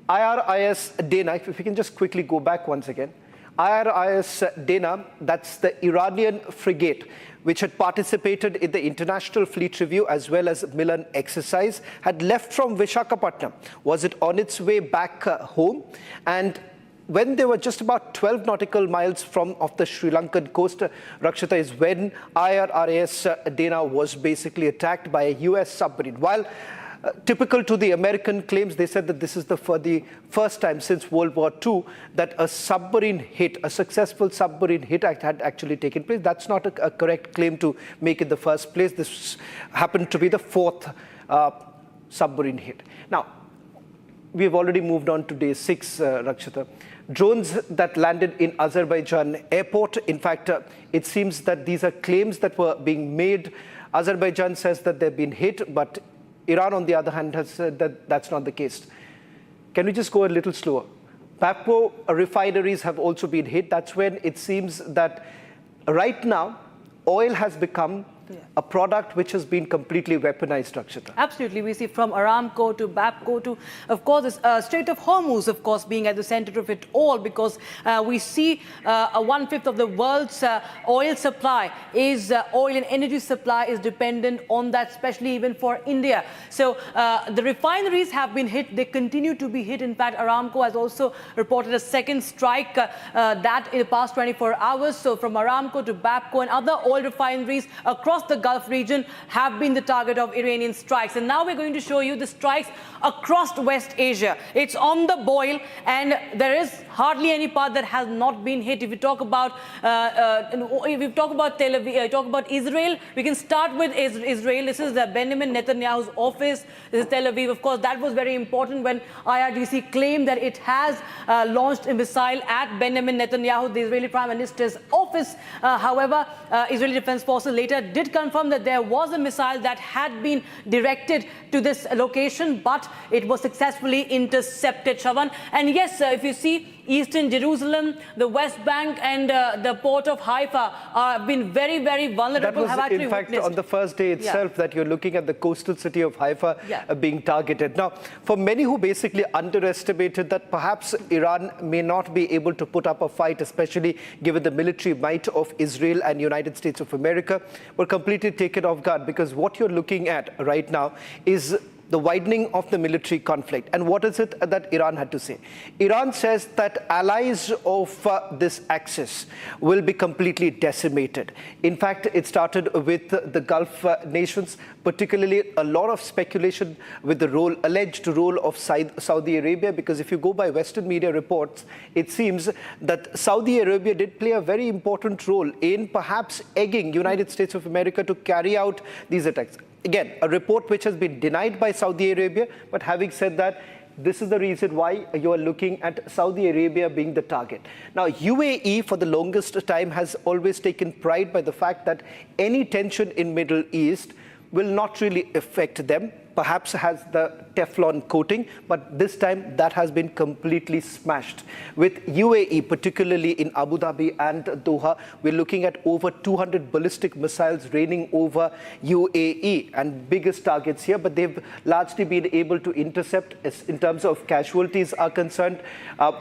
IRIS Dana, if we can just quickly go back once again, IRIS Dana, that's the Iranian frigate, which had participated in the International Fleet Review as well as Milan exercise, had left from Visakhapatnam. Was it on its way back home? And when they were just about 12 nautical miles off the Sri Lankan coast, Rakshita, is when IRIS Dana was basically attacked by a US submarine. While typical to the American claims, they said that this is for the first time since World War II that a submarine hit, a successful submarine hit had actually taken place. That's not a correct claim to make in the first place. This happened to be the 4th submarine hit. Now, we've already moved on to day 6, Rakshita. Drones that landed in Azerbaijan airport. In fact, it seems that these are claims that were being made. Azerbaijan says that they've been hit, but Iran, on the other hand, has said that that's not the case. Can we just go a little slower? Bapco refineries have also been hit. That's when it seems that right now, oil has become a product which has been completely weaponized, Rakshita. Absolutely. We see from Aramco to Bapco to, of course, this Strait of Hormuz, of course, being at the center of it all, because we see 1/5 of the world's oil supply is oil and energy supply is dependent on that, especially even for India. So the refineries have been hit. They continue to be hit. In fact, Aramco has also reported a second strike that in the past 24 hours. So from Aramco to Bapco and other oil refineries across the Gulf region have been the target of Iranian strikes. And now we're going to show you the strikes across West Asia. It's on the boil, and there is hardly any part that has not been hit. If we talk about Tel Aviv, talk about Israel, we can start with Israel. This is the Benjamin Netanyahu's office. This is Tel Aviv. Of course, that was very important when IRGC claimed that it has launched a missile at Benjamin Netanyahu, the Israeli Prime Minister's office. However, Israeli Defense Forces later did confirm that there was a missile that had been directed to this location, but it was successfully intercepted, Shravan. And yes, if you see, eastern Jerusalem, the West Bank and the port of Haifa have been very, very vulnerable. That was, in fact, on the first day itself that you're looking at the coastal city of Haifa being targeted. Now, for many who basically underestimated that perhaps Iran may not be able to put up a fight, especially given the military might of Israel and United States of America, were completely taken off guard, because what you're looking at right now is the widening of the military conflict. And what is it that Iran had to say? Iran says that allies of this axis will be completely decimated. In fact, it started with the Gulf nations, particularly a lot of speculation with the alleged role of Saudi Arabia, because if you go by Western media reports, it seems that Saudi Arabia did play a very important role in perhaps egging United States of America to carry out these attacks. Again, a report which has been denied by Saudi Arabia, but having said that, this is the reason why you are looking at Saudi Arabia being the target. Now, UAE for the longest time has always taken pride by the fact that any tension in Middle East will not really affect them. Perhaps has the Teflon coating, but this time that has been completely smashed. With UAE, particularly in Abu Dhabi and Doha, we're looking at over 200 ballistic missiles raining over UAE, and biggest targets here, but they've largely been able to intercept. In terms of casualties are concerned,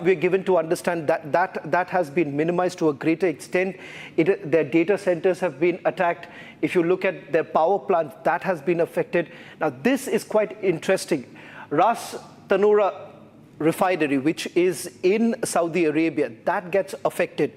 we're given to understand that that has been minimized to a greater extent. Their data centers have been attacked. If you look at their power plant, that has been affected. Now, this is quite interesting. Ras Tanura refinery, which is in Saudi Arabia, that gets affected.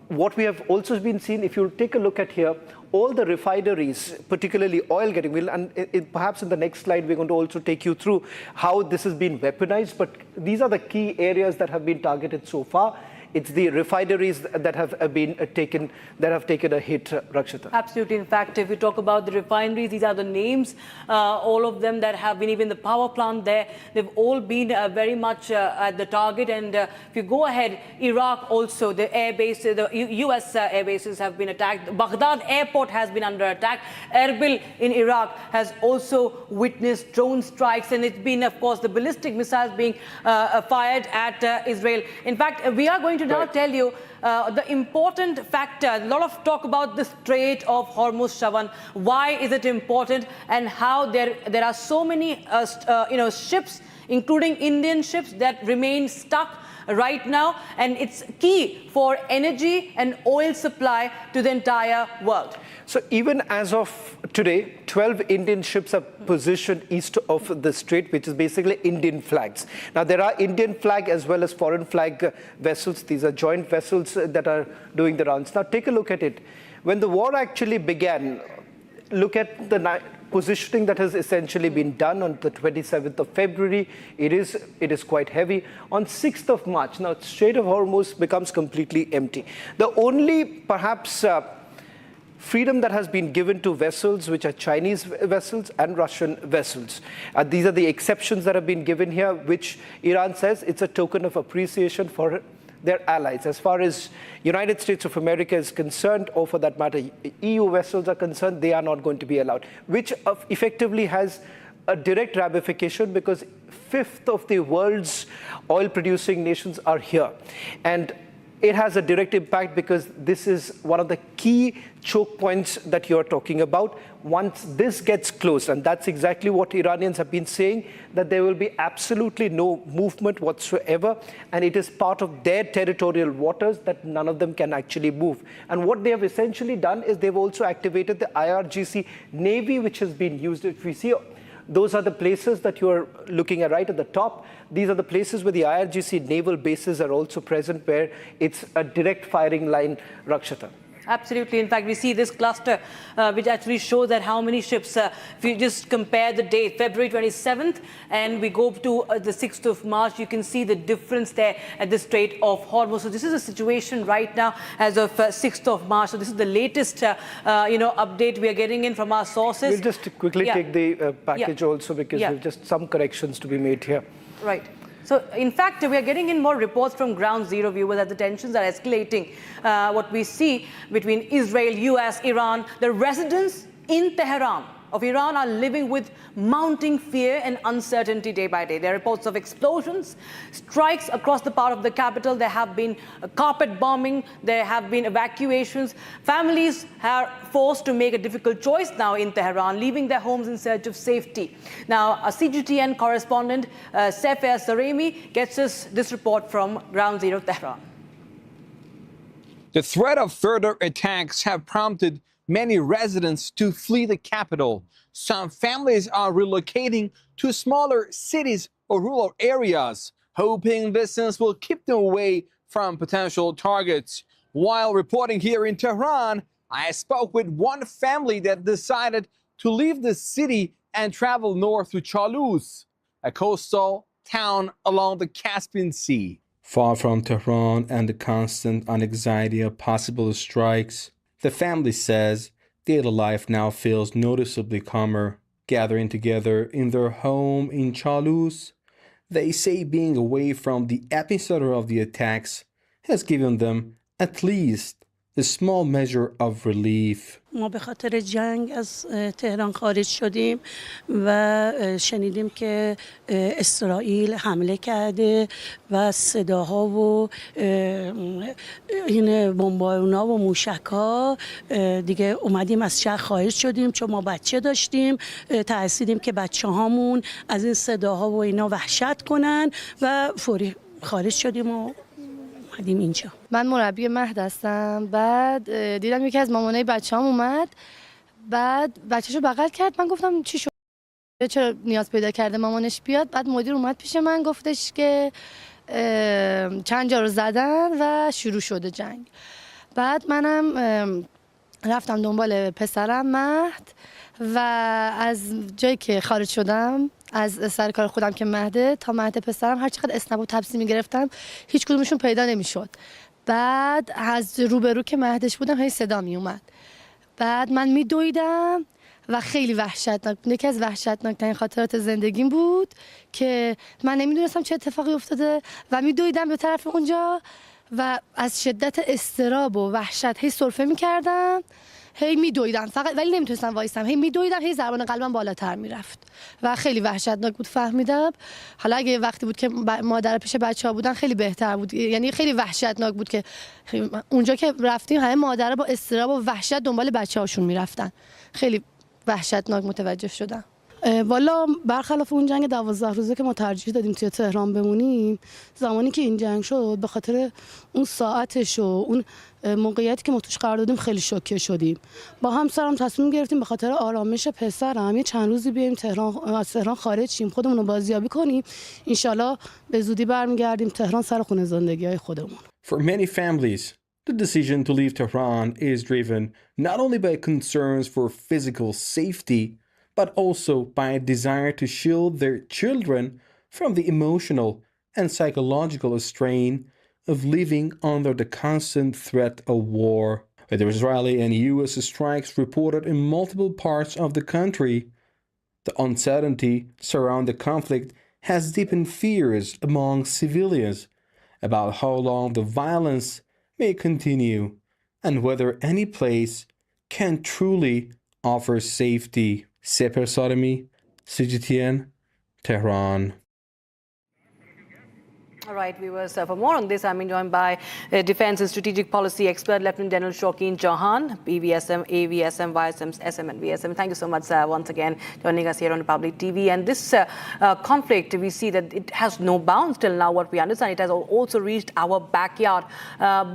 What we have also been seeing, if you take a look at here, all the refineries, particularly oil getting, and perhaps in the next slide, we're going to also take you through how this has been weaponized. But these are the key areas that have been targeted so far. It's the refineries that have taken a hit, Rakshita. Absolutely. In fact, if we talk about the refineries, these are the names, all of them that have been, even the power plant there, they've all been very much at the target. And if you go ahead, Iraq also, the air base, the US air bases have been attacked. Baghdad airport has been under attack. Erbil in Iraq has also witnessed drone strikes, and it's been, of course, the ballistic missiles being fired at Israel. In fact, we are going to now tell you the important factor. A lot of talk about the Strait of Hormuz, Shravan. Why is it important, and how there are so many ships, including Indian ships, that remain stuck right now, and it's key for energy and oil supply to the entire world. So even as of today, 12 Indian ships are positioned east of the strait, which is basically Indian flags. Now, there are Indian flag as well as foreign flag vessels. These are joint vessels that are doing the rounds. Now, take a look at it. When the war actually began, look at the positioning that has essentially been done on the 27th of February. It is quite heavy. On 6th of March, now Strait of Hormuz becomes completely empty. The only perhaps freedom that has been given to vessels, which are Chinese vessels and Russian vessels. These are the exceptions that have been given here, which Iran says it's a token of appreciation for their allies. As far as United States of America is concerned, or for that matter, EU vessels are concerned, they are not going to be allowed, which effectively has a direct ramification, because 1/5 of the world's oil-producing nations are here. And it has a direct impact, because this is one of the key choke points that you're talking about. Once this gets closed, and that's exactly what Iranians have been saying, that there will be absolutely no movement whatsoever, and it is part of their territorial waters that none of them can actually move. And what they have essentially done is they've also activated the IRGC Navy, which has been used. If we see, those are the places that you're looking at right at the top. These are the places where the IRGC naval bases are also present, where it's a direct firing line, Rakshita. Absolutely. In fact, we see this cluster, which actually shows that how many ships, if you just compare the date, February 27th, and we go to the 6th of March, you can see the difference there at the Strait of Hormuz. So this is a situation right now as of 6th of March. So this is the latest, update we are getting in from our sources. We'll just quickly take the package also, because there's just some corrections to be made here. Right. So, in fact, we are getting in more reports from ground zero, viewers, that the tensions are escalating. What we see between Israel, US, Iran, the residents in Tehran of Iran are living with mounting fear and uncertainty day by day. There are reports of explosions, strikes across the part of the capital. There have been carpet bombing. There have been evacuations. Families are forced to make a difficult choice now in Tehran, leaving their homes in search of safety. Now, a CGTN correspondent, Sefer Saremi, gets us this report from Ground Zero, Tehran. The threat of further attacks have prompted many residents to flee the capital. Some families are relocating to smaller cities or rural areas, hoping distance will keep them away from potential targets. While reporting here in Tehran, I spoke with one family that decided to leave the city and travel north to Chaluz, a coastal town along the Caspian Sea. Far from Tehran and the constant anxiety of possible strikes, the family says daily life now feels noticeably calmer. Gathering together in their home in Chaluz, they say being away from the epicenter of the attacks has given them at least a small measure of relief. ما به خاطر جنگ از تهران خارج شدیم و شنیدیم که اسرائیل حمله کرده و صداها و این بمبارونا و موشک‌ها دیگه اومدیم از شهر خارج شدیم چون ما بچه داشتیم ترسیدیم که بچه‌هامون از این صداها و اینا وحشت کنن و فوری خارج شدیم و اینجا. من مربی مهد هستم. بعد دیدم یکی از مامانای بچه‌ام اومد، بعد بچه‌شو بغل کرد. من گفتم چی شد؟ چرا نیاز پیدا کرده مامانش بیاد؟ بعد مدیر اومد پیش من گفتش که چند جا رو زدن و شروع شده جنگ. بعد منم رفتم دنبال پسرم مهد و از جایی که خارج شدم از سر کار خودم که مهده تا مهد پسرم هر چقدر اسنپ و تپسی میگرفتم هیچ کدومشون پیدا نمیشد. بعد از روبرو که مهدش بودم هی صدا می اومد. بعد من میدویدم و خیلی وحشتناک، یکی از وحشتناکترین خاطرات زندگیم بود که من نمیدونستم چه اتفاقی افتاده و میدویدم به طرف اونجا و از شدت اضطراب و وحشت هی سرفه میکردم، هی میدویدم فقط، ولی نمیتونستم وایسم، هی میدویدم، هی ضربان قلبم بالاتر میرفت و خیلی وحشتناک بود. فهمیدم حالا اگه وقتی بود که مادر پیش بچه‌ها بودن خیلی بهتر بود، یعنی خیلی وحشتناک بود که اونجا که رفتیم همه مادرها با اضطراب و وحشت دنبال بچه‌هاشون میرفتن. خیلی وحشتناک متوجه شدم. والا برخلاف اون جنگ 12 روزه که ما ترجیح دادیم توی تهران بمونیم، زمانی که این جنگ شد به خاطر اون ساعتش و اون موقعیتی که ما توش قرار دادیم خیلی شوکه شدیم. با همسرم تصمیم گرفتیم به خاطر آرامش پسرم یه چند روزی بیایم تهران، از تهران خارج شیم، خودمون رو بازیابی کنیم. انشالله به زودی برمیگردیم تهران سر خونه زندگی‌های خودمون. For many families, the decision to leave Tehran is driven not only by concerns for physical safety, but also by a desire to shield their children from the emotional and psychological strain of living under the constant threat of war. With Israeli and US strikes reported in multiple parts of the country, the uncertainty surrounding the conflict has deepened fears among civilians about how long the violence may continue and whether any place can truly offer safety. Sefer Saremi, CGTN, Tehran. All right, viewers, for more on this, I'm joined by Defense and Strategic Policy expert, Lieutenant General Shaukin Chauhan, BVSM, AVSM, YSM, SM, and VSM. Thank you so much once again joining us here on Republic TV. And this conflict, we see that it has no bounds till now, what we understand. It has also reached our backyard.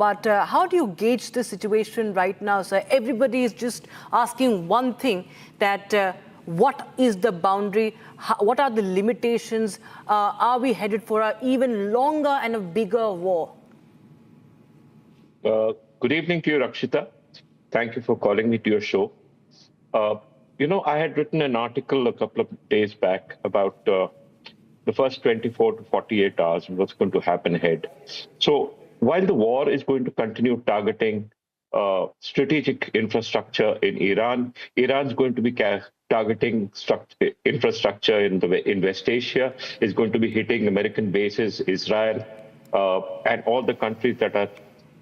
But how do you gauge the situation right now, sir? Everybody is just asking one thing, that what is the boundary? What are the limitations? Are we headed for an even longer and a bigger war? Good evening to you, Rakshita. Thank you for calling me to your show. I had written an article a couple of days back about the first 24 to 48 hours and what's going to happen ahead. So while the war is going to continue targeting strategic infrastructure in Iran, Iran's going to be targeting infrastructure in West Asia, is going to be hitting American bases, Israel, and all the countries that are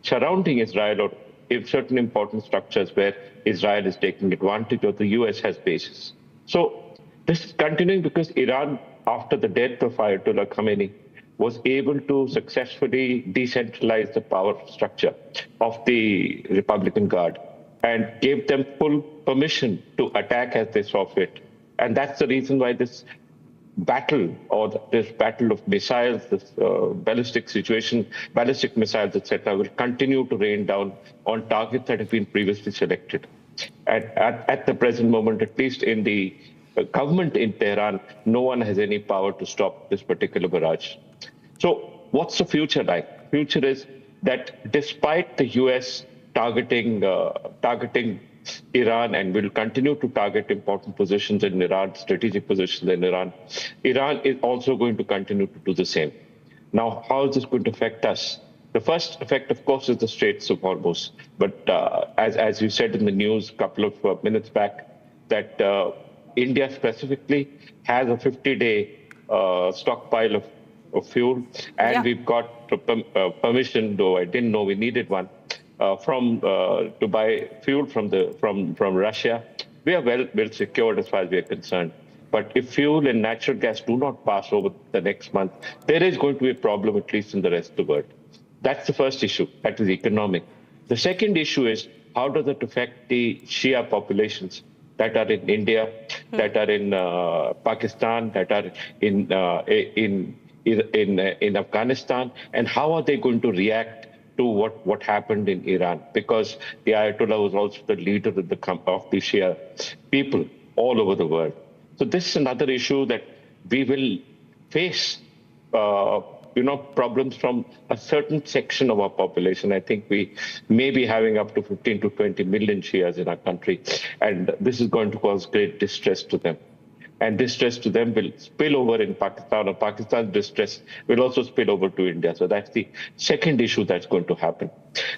surrounding Israel, or if certain important structures where Israel is taking advantage of the US has bases. So this is continuing because Iran, after the death of Ayatollah Khamenei, was able to successfully decentralize the power structure of the Republican Guard and gave them full permission to attack as they saw fit. And that's the reason why this battle, or this battle of missiles, this ballistic missiles, etc., will continue to rain down on targets that have been previously selected. And at the present moment, at least in the government in Tehran, no one has any power to stop this particular barrage. So what's the future like? Future is that despite the US targeting Iran and will continue to target important positions in Iran, strategic positions in Iran, Iran is also going to continue to do the same. Now, how is this going to affect us? The first effect, of course, is the Straits of Hormuz. But as you said in the news a couple of minutes back, that India specifically has a 50-day stockpile of fuel, and we've got permission, though I didn't know we needed one, to buy fuel from Russia. We are well secured as far as we are concerned. But if fuel and natural gas do not pass over the next month, there is going to be a problem, at least in the rest of the world. That's the first issue. That is economic. The second issue is, how does it affect the Shia populations that are in India, that are in Pakistan, that are in Afghanistan, and how are they going to react to what happened in Iran? Because the Ayatollah was also the leader of the Shia people all over the world. So this is another issue that we will face, problems from a certain section of our population. I think we may be having up to 15 to 20 million Shias in our country, and this is going to cause great distress to them. And distress to them will spill over in Pakistan, or Pakistan's distress will also spill over to India. So that's the second issue that's going to happen.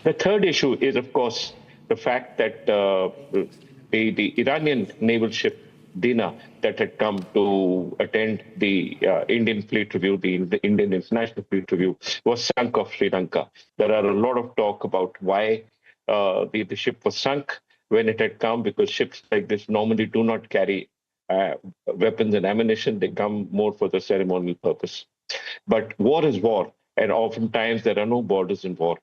The third issue is, of course, the fact that the Iranian naval ship Dina, that had come to attend the Indian Fleet Review, the Indian International Fleet Review, was sunk off Sri Lanka. There are a lot of talk about why the ship was sunk when it had come, because ships like this normally do not carry weapons and ammunition. They come more for the ceremonial purpose. But war is war, and oftentimes there are no borders in war.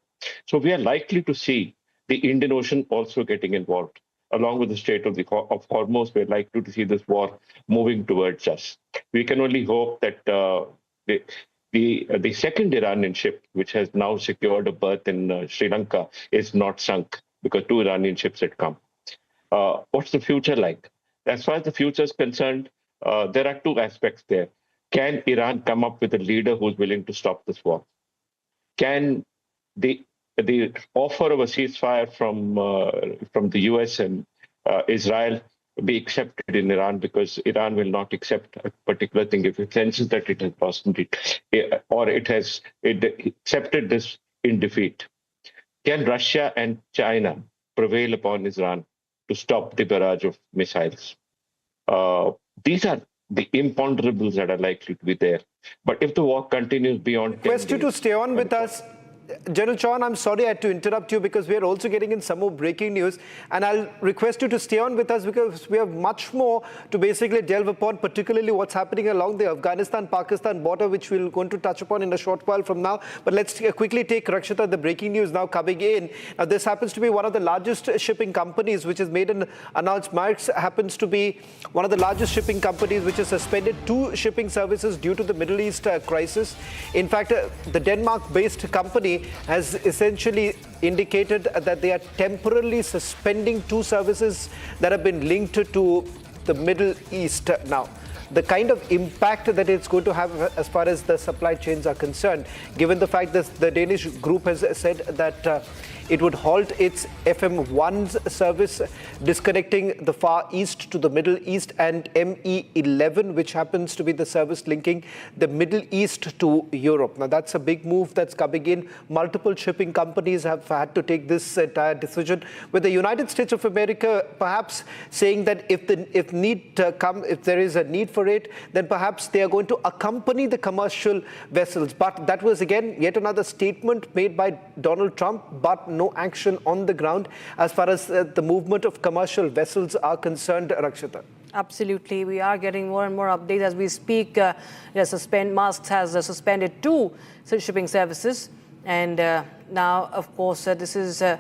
So we are likely to see the Indian Ocean also getting involved. Along with the Strait of Hormuz, we're likely to see this war moving towards us. We can only hope that the second Iranian ship, which has now secured a berth in Sri Lanka, is not sunk, because 2 Iranian ships had come. What's the future like? As far as the future is concerned, there are 2 aspects there. Can Iran come up with a leader who's willing to stop this war? Can the offer of a ceasefire from the US and Israel be accepted in Iran, because Iran will not accept a particular thing if it senses that it has lost or it accepted this in defeat? Can Russia and China prevail upon Iran to stop the barrage of missiles? These are the imponderables that are likely to be there. But if the war continues beyond 10 days... Request you to stay on with us. General Chauhan, I'm sorry I had to interrupt you, because we are also getting in some more breaking news, and I'll request you to stay on with us, because we have much more to basically delve upon, particularly what's happening along the Afghanistan-Pakistan border, which we're going to touch upon in a short while from now. But let's quickly take, Rakshita, the breaking news now coming in. Now, this happens to be one of the largest shipping companies which has made an announcement. Maersk happens to be one of the largest shipping companies which has suspended 2 shipping services due to the Middle East crisis. In fact, the Denmark-based company has essentially indicated that they are temporarily suspending 2 services that have been linked to the Middle East. Now, the kind of impact that it's going to have as far as the supply chains are concerned, given the fact that the Danish group has said that It would halt its FM1 service, disconnecting the Far East to the Middle East, and ME11, which happens to be the service linking the Middle East to Europe. Now, that's a big move that's coming in. Multiple shipping companies have had to take this entire decision, with the United States of America perhaps saying that if there is a need for it, then perhaps they are going to accompany the commercial vessels. But that was again yet another statement made by Donald Trump, but no action on the ground as far as the movement of commercial vessels are concerned, Rakshita. Absolutely. We are getting more and more updates as we speak. Musk has suspended 2 shipping services. And now, of course, this is a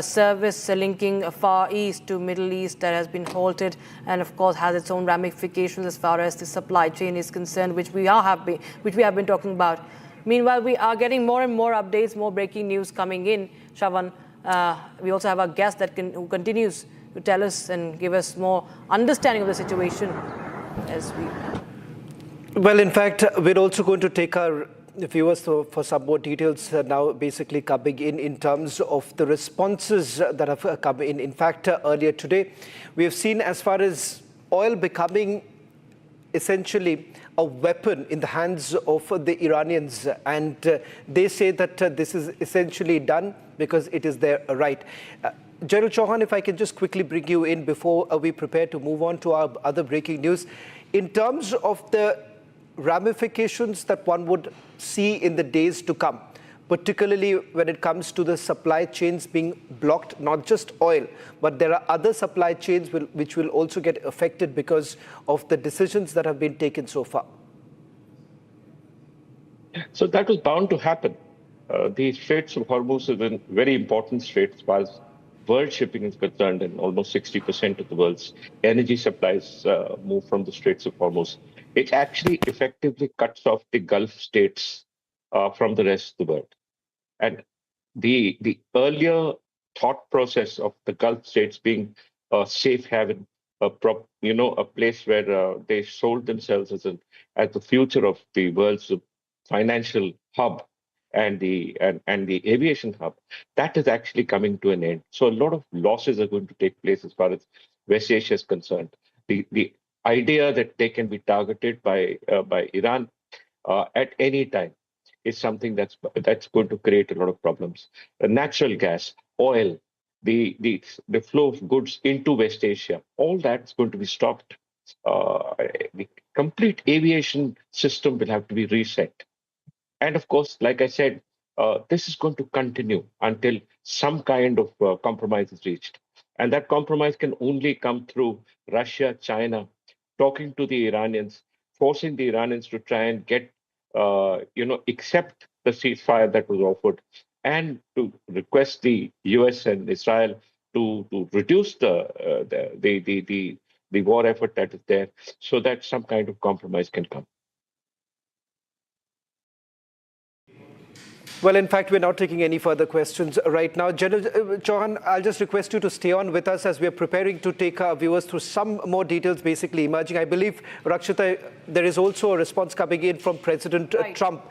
service linking Far East to Middle East that has been halted, and of course has its own ramifications as far as the supply chain is concerned, which we have been talking about. Meanwhile, we are getting more and more updates, more breaking news coming in. Shravan, we also have a guest who continues to tell us and give us more understanding of the situation as we... Well, in fact, we're also going to take our viewers for some more details now basically coming in terms of the responses that have come in. In fact, earlier today, we have seen as far as oil becoming essentially a weapon in the hands of the Iranians, and they say that this is essentially done because it is their right. General Chauhan, if I can just quickly bring you in before we prepare to move on to our other breaking news. In terms of the ramifications that one would see in the days to come, particularly when it comes to the supply chains being blocked, not just oil, but there are other supply chains which will also get affected because of the decisions that have been taken so far. So that was bound to happen. The Straits of Hormuz is a very important strait as far as world shipping is concerned, and almost 60% of the world's energy supplies move from the Straits of Hormuz. It actually effectively cuts off the Gulf states from the rest of the world. And the earlier thought process of the Gulf states being a safe haven, a place where they sold themselves as the future of the world's financial hub and the aviation hub, that is actually coming to an end. So a lot of losses are going to take place as far as West Asia is concerned. The idea that they can be targeted by Iran at any time is something that's going to create a lot of problems. Natural gas, oil, the flow of goods into West Asia, all that's going to be stopped. The complete aviation system will have to be reset. And of course, like I said, this is going to continue until some kind of compromise is reached. And that compromise can only come through Russia, China, talking to the Iranians, forcing the Iranians to try and get, accept the ceasefire that was offered, and to request the US and Israel to reduce the war effort that is there, so that some kind of compromise can come. Well, in fact, we're not taking any further questions right now. General Chauhan, I'll just request you to stay on with us as we're preparing to take our viewers through some more details basically emerging. I believe, Rakshita, there is also a response coming in from President Trump.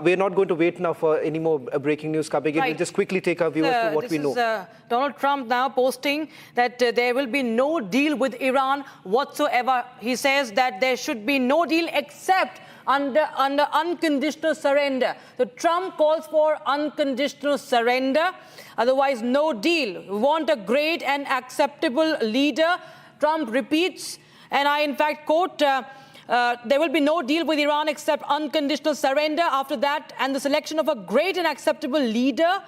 We're not going to wait now for any more breaking news coming in. We'll just quickly take our viewers through what we know. This is Donald Trump now posting that there will be no deal with Iran whatsoever. He says that there should be no deal except under unconditional surrender. So Trump calls for unconditional surrender, otherwise no deal. We want a great and acceptable leader, Trump repeats, and I in fact quote, there will be no deal with Iran except unconditional surrender. After that, and the selection of a great and acceptable leader,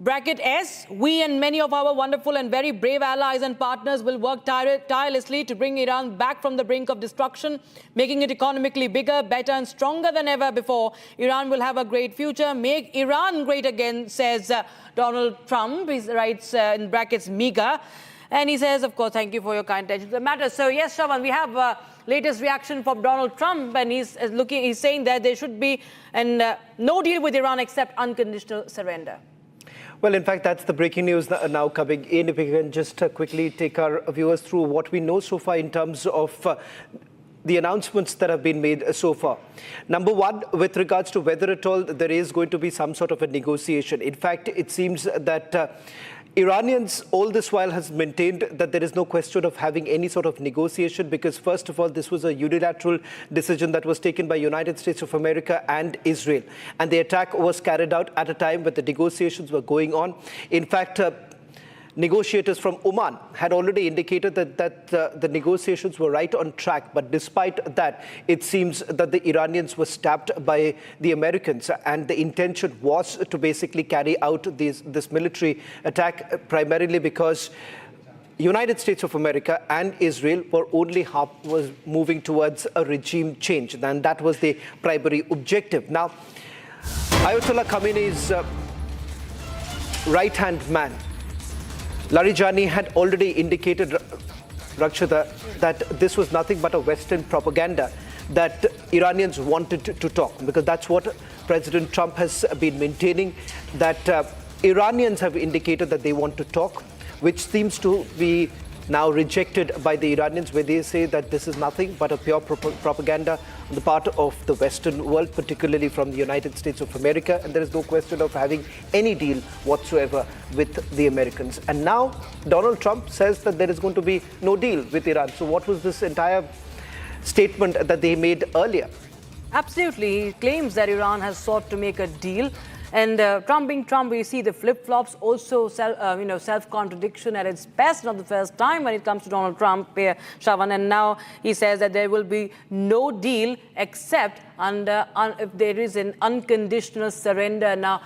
bracket S, we and many of our wonderful and very brave allies and partners will work tirelessly to bring Iran back from the brink of destruction, making it economically bigger, better and stronger than ever before. Iran will have a great future. Make Iran great again, says Donald Trump. He writes in brackets MEGA. And he says, of course, thank you for your kind attention to the matter. So yes, Shravan, we have latest reaction from Donald Trump, and he's saying that there should be no deal with Iran except unconditional surrender. Well, in fact, that's the breaking news now coming in. If we can just quickly take our viewers through what we know so far in terms of the announcements that have been made so far. Number one, with regards to whether at all there is going to be some sort of a negotiation. In fact, it seems that Iranians all this while has maintained that there is no question of having any sort of negotiation because, first of all, this was a unilateral decision that was taken by United States of America and Israel. And the attack was carried out at a time when the negotiations were going on. In fact, negotiators from Oman had already indicated that the negotiations were right on track. But despite that, it seems that the Iranians were stabbed by the Americans. And the intention was to basically carry out this military attack primarily because United States of America and Israel were was moving towards a regime change. And that was the primary objective. Now, Ayatollah Khamenei's right-hand man, Larijani, had already indicated, Rakshita, that this was nothing but a Western propaganda, that Iranians wanted to talk, because that's what President Trump has been maintaining, that Iranians have indicated that they want to talk, which seems to be now rejected by the Iranians, where they say that this is nothing but a pure propaganda on the part of the Western world, particularly from the United States of America, and there is no question of having any deal whatsoever with the Americans. And now Donald Trump says that there is going to be no deal with Iran. So what was this entire statement that they made earlier? Absolutely. He claims that Iran has sought to make a deal. And Trump being Trump, we see the flip-flops, also self-contradiction at its best, not the first time when it comes to Donald Trump, Shravan. And now he says that there will be no deal except if there is an unconditional surrender. Now,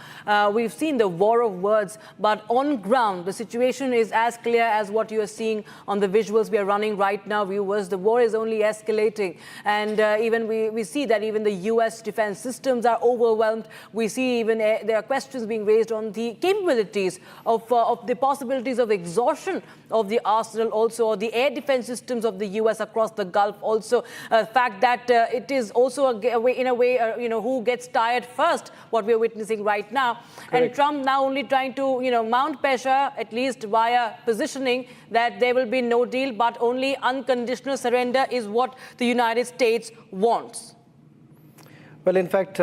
we've seen the war of words, but on ground, the situation is as clear as what you are seeing on the visuals we are running right now, viewers. The war is only escalating. And even we see that even the U.S. defense systems are overwhelmed. We see even there are questions being raised on the capabilities of the possibilities of exhaustion of the arsenal, also, or the air defense systems of the U.S. across the Gulf. Also, the fact that it is also in a way, who gets tired first, what we're witnessing right now. Correct. And Trump now only trying to, mount pressure, at least via positioning that there will be no deal, but only unconditional surrender is what the United States wants. Well, in fact,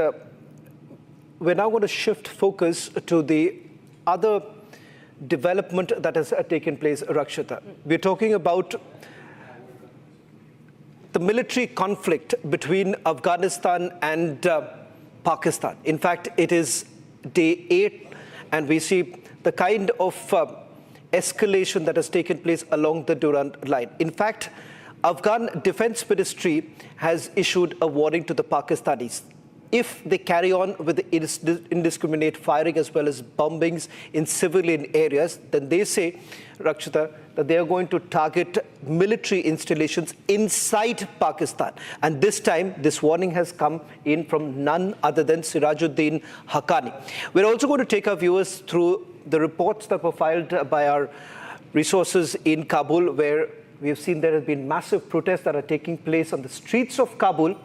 we're now going to shift focus to the other development that has taken place, Rakshita. We're talking about the military conflict between Afghanistan and Pakistan. In fact, it is day 8, and we see the kind of escalation that has taken place along the Durand line. In fact, Afghan Defense Ministry has issued a warning to the Pakistanis. If they carry on with the indiscriminate firing as well as bombings in civilian areas, then they say, Rakshita, that they are going to target military installations inside Pakistan. And this time, this warning has come in from none other than Sirajuddin Haqqani. We're also going to take our viewers through the reports that were filed by our resources in Kabul, where we have seen there have been massive protests that are taking place on the streets of Kabul.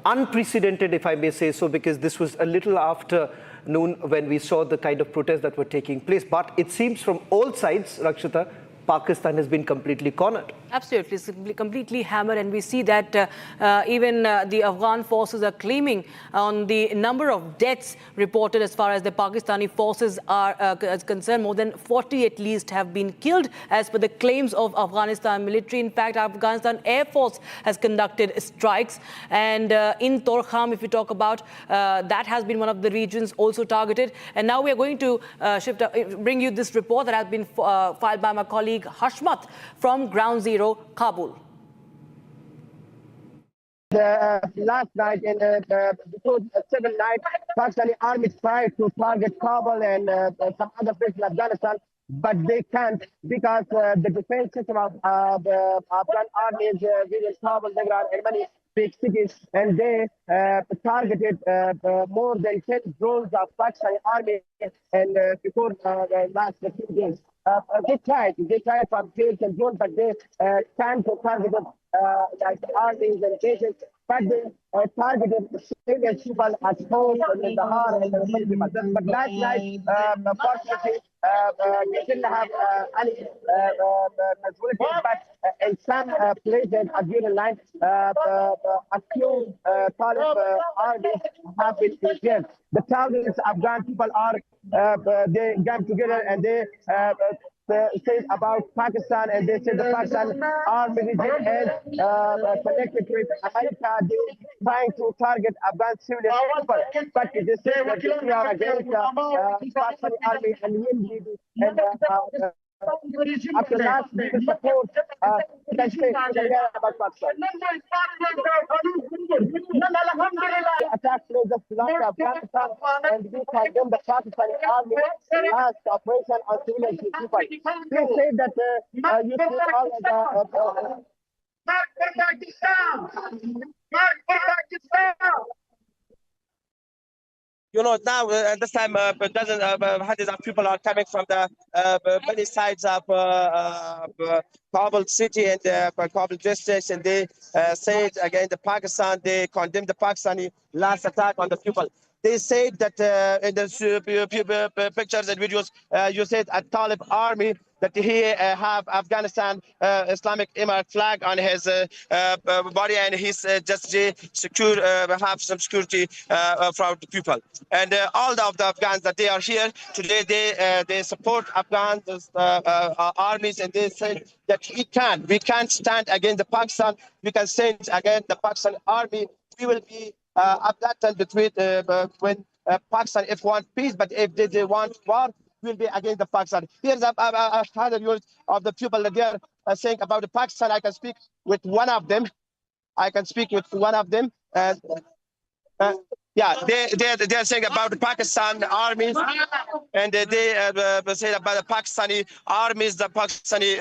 Unprecedented, if I may say so, because this was a little after noon when we saw the kind of protests that were taking place. But it seems from all sides, Rakshita, Pakistan has been completely cornered. Absolutely, it's completely hammered, and we see that even the Afghan forces are claiming on the number of deaths reported as far as the Pakistani forces are concerned. More than 40 at least have been killed as per the claims of Afghanistan military. In fact, Afghanistan Air Force has conducted strikes, and in Torkham, if we talk about, that has been one of the regions also targeted. And now we are going to bring you this report that has been filed by my colleague Hashmat from Ground Zero, Kabul. Last night, before 7 nights, Pakistani army tried to target Kabul and some other places in Afghanistan, but they can't because the defense system of the Afghan army is within Kabul, Negran, and many big cities, and they targeted more than 10 drones of Pakistani army and before the last few days. They tried for planes and drones, but they can't target like armies and bases, but they targeted civilian people at home and in the heart and the people. But last night, unfortunately, they didn't have any casualties, but in some places, as you line, a few Talib armies have been killed. The thousands of Afghan people are they got together and they said about Pakistan, and they said the Pakistan army is connected with America. They trying to target Afghan civilian people, but they say that we are against the Pakistan army and will be after last week support can say about Pakistan. Attack places belong to Afghanistan, and we condemn the Pakistani army as operation on civilian people. They say that you see all of the You know, now at this time, dozens of hundreds of people are coming from the many sides of Kabul city and Kabul districts, and they said again the Pakistan, they condemned the Pakistani last attack on the people. They said that in the pictures and videos, you said a Talib army that he have Afghanistan Islamic Emirate flag on his body, and he's just secure, have some security for the people. And all of the Afghans that they are here today, they support Afghan armies, and they say that we can't stand against the Pakistan. We can stand against the Pakistan army. We will be abducted between when Pakistan if want peace, but if they want war, will be against the Pakistan. Here's a hundred years of the people that they are saying about the Pakistan. I can speak with one of them. And yeah, they are saying about the Pakistan armies, and they say about the Pakistani armies, the Pakistani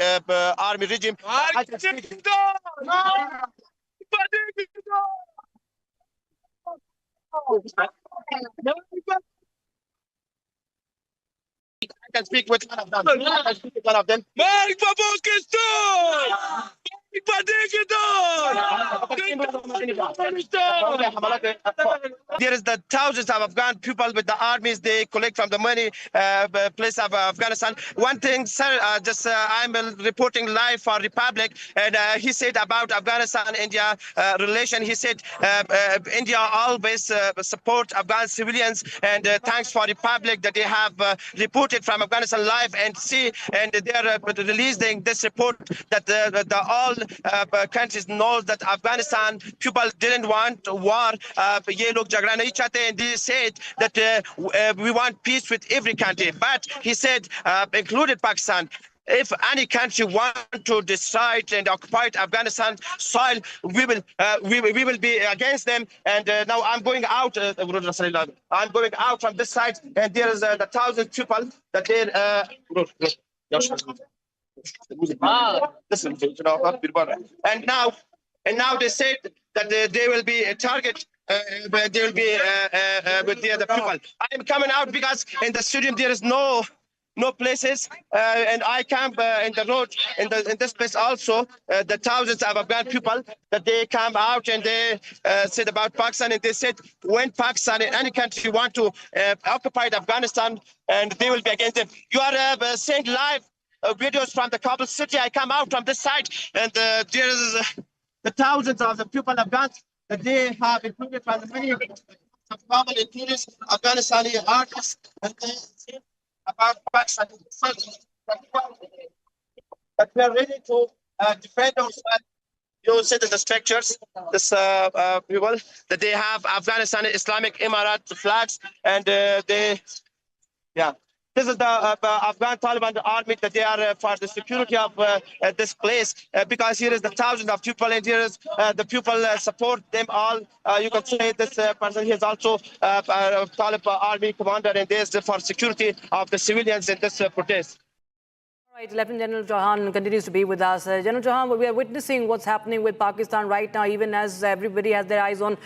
army regime. I can speak. I can speak with one of them. There is the thousands of Afghan people with the armies. They collect from the money place of Afghanistan. One thing, sir, I'm reporting live for Republic, and he said about Afghanistan-India relation. He said India always support Afghan civilians, and thanks for Republic that they have reported from Afghanistan live and see, and they are releasing this report that all countries know that Afghanistan people didn't want war. ये लोग झगड़ा नहीं चाहते, and they said that we want peace with every country. But he said, included Pakistan, if any country want to decide and occupy Afghanistan soil, we will be against them. And now I'm going out. I'm going out from this side, and there is the thousand people that they. Listen, and now they said that they will be a target. They will be with the other people. I am coming out because in the stadium there is no places, and I camp in the road in this place also. The thousands of Afghan people that they come out and they said about Pakistan, and they said when Pakistan in any country want to occupy Afghanistan, and they will be against them. You are saying live videos from the Kabul city. I come out from this side, and there is the thousands of the people Afghans that they have included from the many of Kabul, including Afghanistani artists, and they say about Pakistan that we are ready to defend ourselves. You said in the structures, this people that they have Afghanistan Islamic Emirate flags, and this is the Afghan Taliban army that they are for the security of this place, because here is the thousands of people, and here is the people support them all. You can say this person here is also Taliban army commander, and this is for security of the civilians in this protest. Right, Lieutenant General Chauhan continues to be with us. General Chauhan, we are witnessing what's happening with Pakistan right now, even as everybody has their eyes on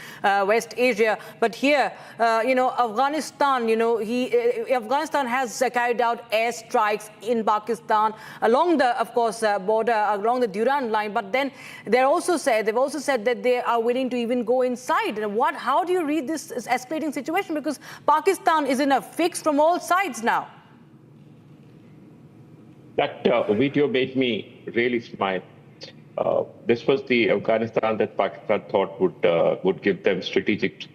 West Asia. But here, Afghanistan, Afghanistan has carried out airstrikes in Pakistan along the, of course, border, along the Durand line. But then they've also said that they are willing to even go inside. And how do you read this escalating situation? Because Pakistan is in a fix from all sides now. That video made me really smile. This was the Afghanistan that Pakistan thought would give them strategic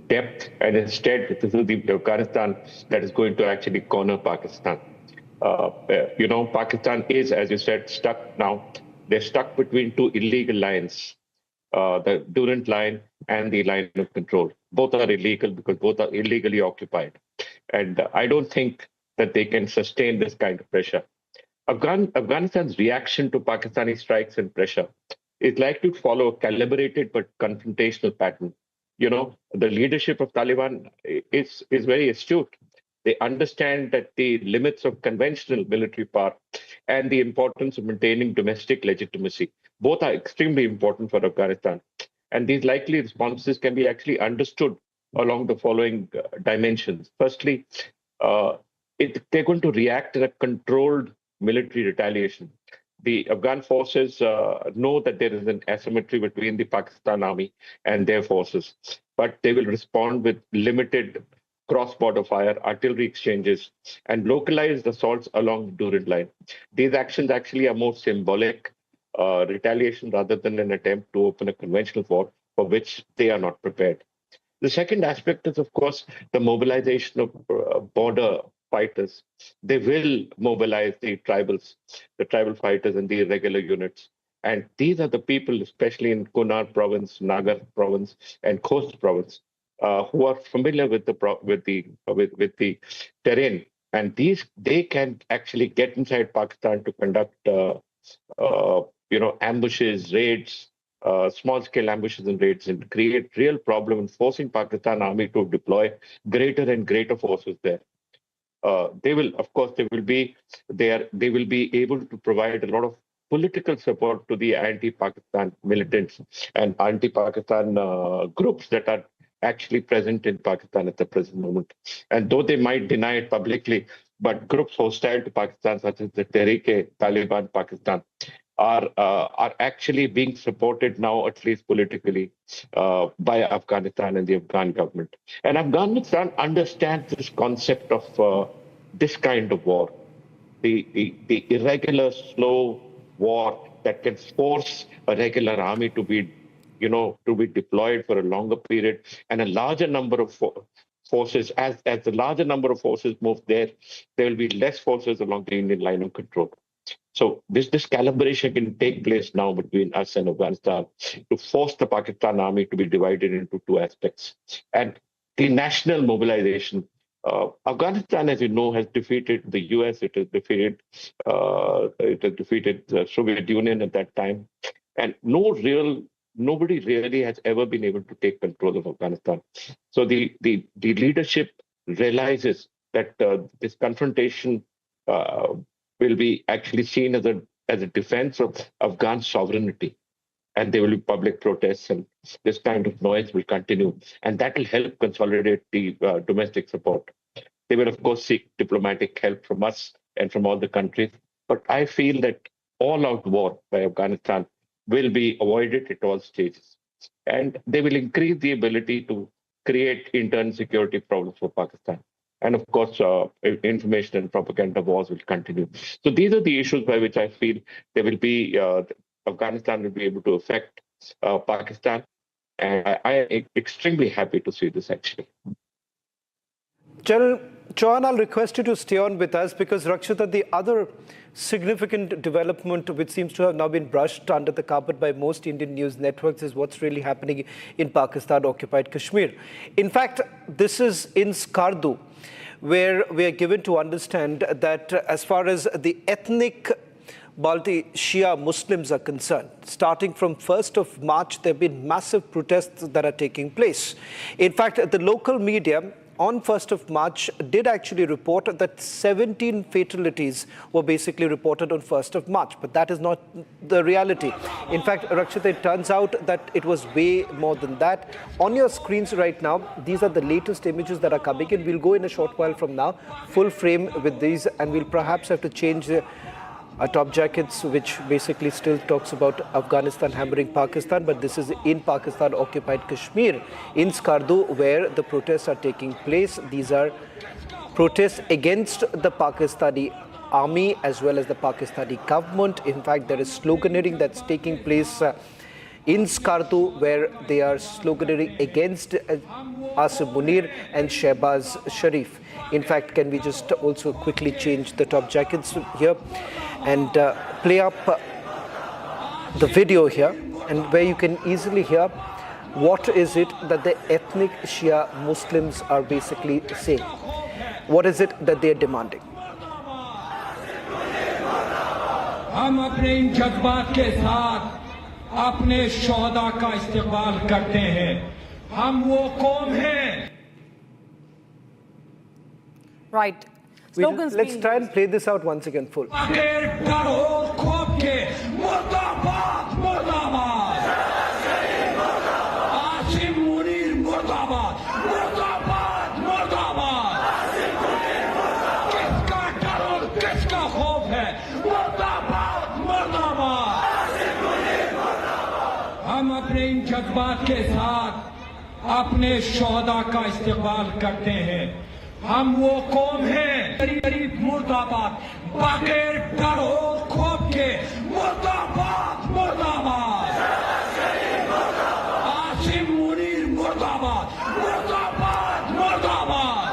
depth, and instead this is the Afghanistan that is going to actually corner Pakistan. Pakistan is, as you said, stuck now. They're stuck between two illegal lines, the Durand line and the line of control. Both are illegal because both are illegally occupied. And I don't think that they can sustain this kind of pressure. Afghanistan's reaction to Pakistani strikes and pressure is likely to follow a calibrated but confrontational pattern. The leadership of Taliban is very astute. They understand that the limits of conventional military power and the importance of maintaining domestic legitimacy, both are extremely important for Afghanistan. And these likely responses can be actually understood along the following dimensions. Firstly, they're going to react in a controlled military retaliation. The Afghan forces know that there is an asymmetry between the Pakistan army and their forces, but they will respond with limited cross-border fire, artillery exchanges, and localized assaults along the Durand line. These actions actually are more symbolic retaliation rather than an attempt to open a conventional war for which they are not prepared. The second aspect is, of course, the mobilization of border fighters. They will mobilize the tribal fighters and the irregular units. And these are the people, especially in Kunar province, Nagar province, and Khost province, who are familiar with the terrain. And they can actually get inside Pakistan to conduct ambushes, raids, small-scale ambushes and raids, and create real problem in forcing Pakistan army to deploy greater and greater forces there. They will be able to provide a lot of political support to the anti-Pakistan militants and anti-Pakistan groups that are actually present in Pakistan at the present moment. And though they might deny it publicly, but groups hostile to Pakistan, such as the Tehreek-e-Taliban Pakistan, are actually being supported now, at least politically, by Afghanistan and the Afghan government. And Afghanistan understands this concept of this kind of war, the irregular, slow war that can force a regular army to be deployed for a longer period, and a larger number of forces. As the larger number of forces move there will be less forces along the Indian line of control. So this calibration can take place now between us and Afghanistan to force the Pakistan army to be divided into two aspects. And the national mobilization. Afghanistan, as you know, has defeated the US. It has defeated the Soviet Union at that time, and nobody really has ever been able to take control of Afghanistan. So the leadership realizes that this confrontation will be actually seen as a defense of Afghan sovereignty, and there will be public protests, and this kind of noise will continue, and that will help consolidate the domestic support. They will, of course, seek diplomatic help from us and from all the countries, but I feel that all-out war by Afghanistan will be avoided at all stages, and they will increase the ability to create internal security problems for Pakistan. And of course, information and propaganda wars will continue. So these are the issues by which I feel there will be Afghanistan will be able to affect Pakistan, and I am extremely happy to see this actually. General Chauhan, I'll request you to stay on with us because, Rakshita, the other significant development which seems to have now been brushed under the carpet by most Indian news networks is what's really happening in Pakistan-occupied Kashmir. In fact, this is in Skardu, where we are given to understand that as far as the ethnic Balti Shia Muslims are concerned, starting from 1st of March, there have been massive protests that are taking place. In fact, the local media on 1st of March did actually report that 17 fatalities were basically reported on 1st of March, but that is not the reality. In fact, Rakshita, it turns out that it was way more than that. On your screens right now, these are the latest images that are coming in. We'll go in a short while from now, full frame with these, and we'll perhaps have to change our top jackets, which basically still talks about Afghanistan hammering Pakistan, but this is in Pakistan-occupied Kashmir, in Skardu, where the protests are taking place. These are protests against the Pakistani army as well as the Pakistani government. In fact, there is sloganeering that's taking place in Skardu, where they are sloganeering against Asim Munir and Shehbaz Sharif. In fact, can we just also quickly change the top jackets here and play up the video here, and where you can easily hear what is it that the ethnic Shia Muslims are basically saying. What is it that they are demanding? हम अपने इन जज्बात के साथ अपने शोहदा का इस्तेमाल करते हैं। हम वो कौम हैं। Right. Slogans Let's try and play this out once again full. हम अपने इन जज्बात के साथ अपने शोहदा का इस्तेमाल करते हैं। हम वो कौम हैं, गरीब मुर्दाबाद, बगैर डर और खौफ के मुर्दाबाद मुर्दाबाद। आसिम मुनीर मुर्दाबाद मुर्दाबाद मुर्दाबाद।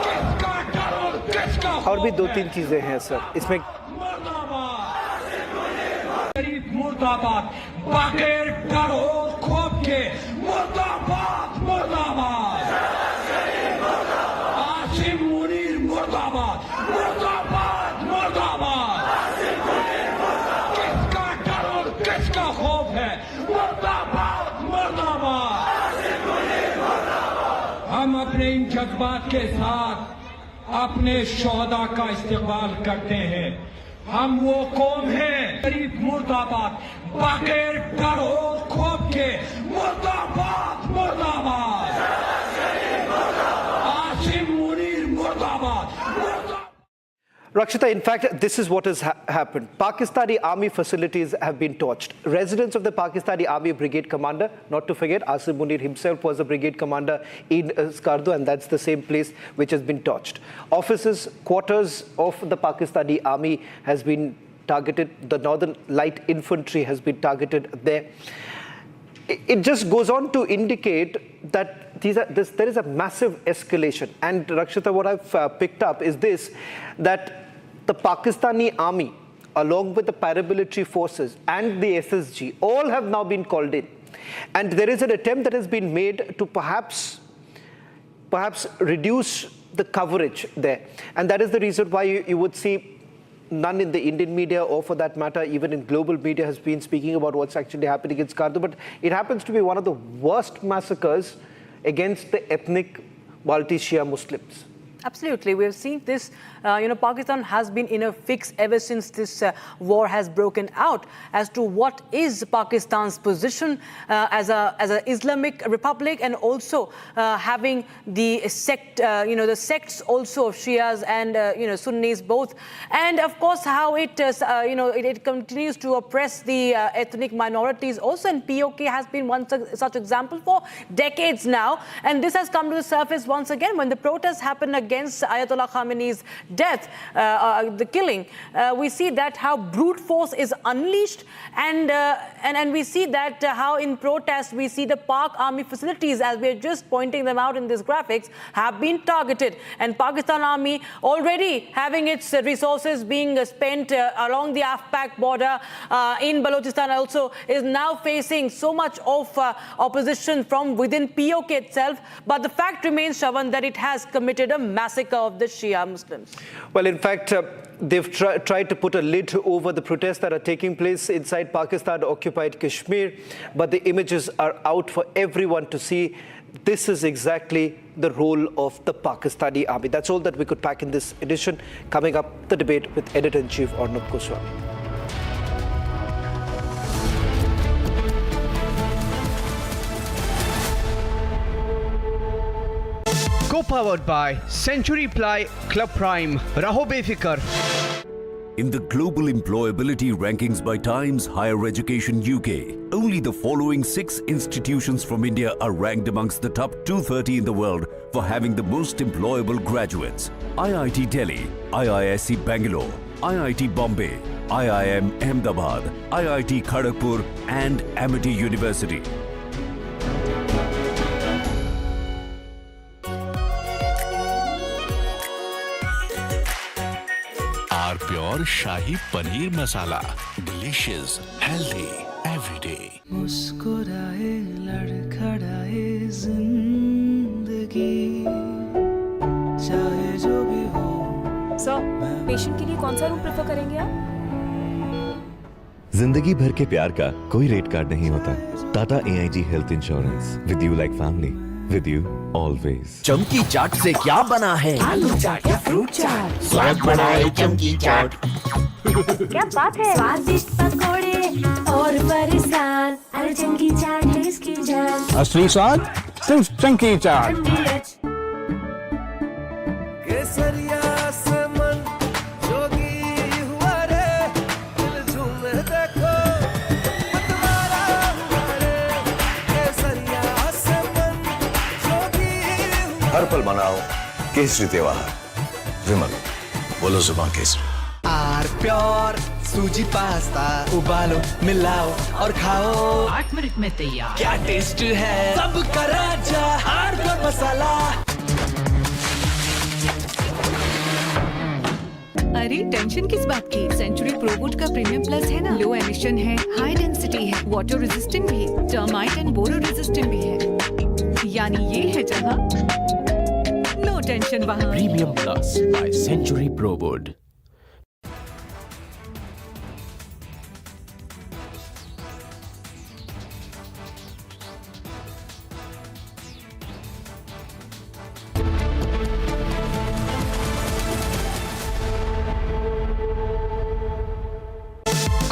किसका डर और किसका खौफ? और भी दो तीन चीजें हैं सर इसमें। गरीब मुर्दाबाद, बगैर डर और खौफ के मुर्दाबाद मुर्दाबाद। आसिम मुनीर मुर्दाबाद मुर्दाबाद मुर्दाबाद। किसका डर और किसका खौफ है? मुर्दाबाद मुर्दाबाद। हम अपने इन जज्बात के साथ अपने शोहदा का इस्तेमाल करते हैं। हम वो कौम हैं, गरीब मुर्दाबाद, बगैर डर और खौफ के मुर्दाबाद मुर्दाबाद। आसिम मुनीर मुर्दाबाद। Rakshita, in fact, this is what has happened. Pakistani army facilities have been torched. Residents of the Pakistani Army Brigade Commander, not to forget, Asim Munir himself was a brigade commander in Skardu, and that's the same place which has been torched. Offices, quarters of the Pakistani Army has been targeted. The Northern Light Infantry has been targeted there. It just goes on to indicate that there is a massive escalation. And Rakshita, what I've picked up is this, that the Pakistani army, along with the paramilitary forces and the SSG, all have now been called in. And there is an attempt that has been made to perhaps reduce the coverage there. And that is the reason why you would see none in the Indian media, or for that matter, even in global media, has been speaking about what's actually happening in Skardu. But it happens to be one of the worst massacres against the ethnic Balti Shia Muslims. Absolutely. We've seen this, Pakistan has been in a fix ever since this war has broken out as to what is Pakistan's position as an Islamic republic, and also having the sect, the sects also of Shias and, Sunnis both. And of course, how it, it continues to oppress the ethnic minorities also. And POK has been one such example for decades now. And this has come to the surface once again when the protests happen against Ayatollah Khamenei's death, the killing. We see that how brute force is unleashed, and we see that how in protest we see the Pak army facilities, as we're just pointing them out in these graphics, have been targeted. And Pakistan army already having its resources being spent along the Afpak border in Balochistan also is now facing so much of opposition from within POK itself. But the fact remains, Shravan, that it has committed a massacre of the Shia Muslims. Well, in fact, they've tried to put a lid over the protests that are taking place inside Pakistan-occupied Kashmir, but the images are out for everyone to see. This is exactly the role of the Pakistani army. That's all that we could pack in this edition. Coming up, the debate with Editor-in-Chief Arnab Goswami. Co-powered by Century Ply Club Prime. Raho befikar. In the global employability rankings by Times Higher Education UK, only the following 6 institutions from India are ranked amongst the top 230 in the world for having the most employable graduates. IIT Delhi, IISc Bangalore, IIT Bombay, IIM Ahmedabad, IIT Kharagpur and Amity University. Our pure Shahi Paneer Masala. Delicious, healthy, everyday. मुस्कुराए लड़खड़ाए जिंदगी चाहे जो भी हो। Sir, patient के लिए कौन सा रूम प्रेफर करेंगे आप? जिंदगी भर के प्यार का कोई रेट कार्ड नहीं होता। Tata AIG health insurance, with you like family, with you always. चमकी चाट से क्या बना है? आलू चाट या फ्रूट चाट, स्वाद बनाए चमकी चाट। क्या बात है? स्वादिष्ट पकोड़े और बरसान, अरे चमकी चाट है इसकी जान। असली स्वाद सिर्फ चमकी चाट। केसरिया से मन जोगी हुआ रे, दिल झूमे देखो मतवारा हुआ रे। केसरिया से मन जोगी हुआ। हर पल मनाओ केसरी त्योहार। विमल, बोलो जुबान केसरी। आर प्योर सूजी पास्ता उबालो मिलाओ और खाओ, 8 मिनट में तैयार। क्या टेस्ट है सबका राजा आर प्योर मसाला। अरे टेंशन किस बात की? सेंचुरी प्रोवुड का प्रीमियम प्लस है ना। लो एमिशन है, हाई डेंसिटी है, वाटर रेजिस्टेंट भी है, टर्माइट एंड बोरो रेजिस्टेंट भी है। यानी ये है जहाँ नो टेंशन वहाँ। Premium plus by Century Prowood.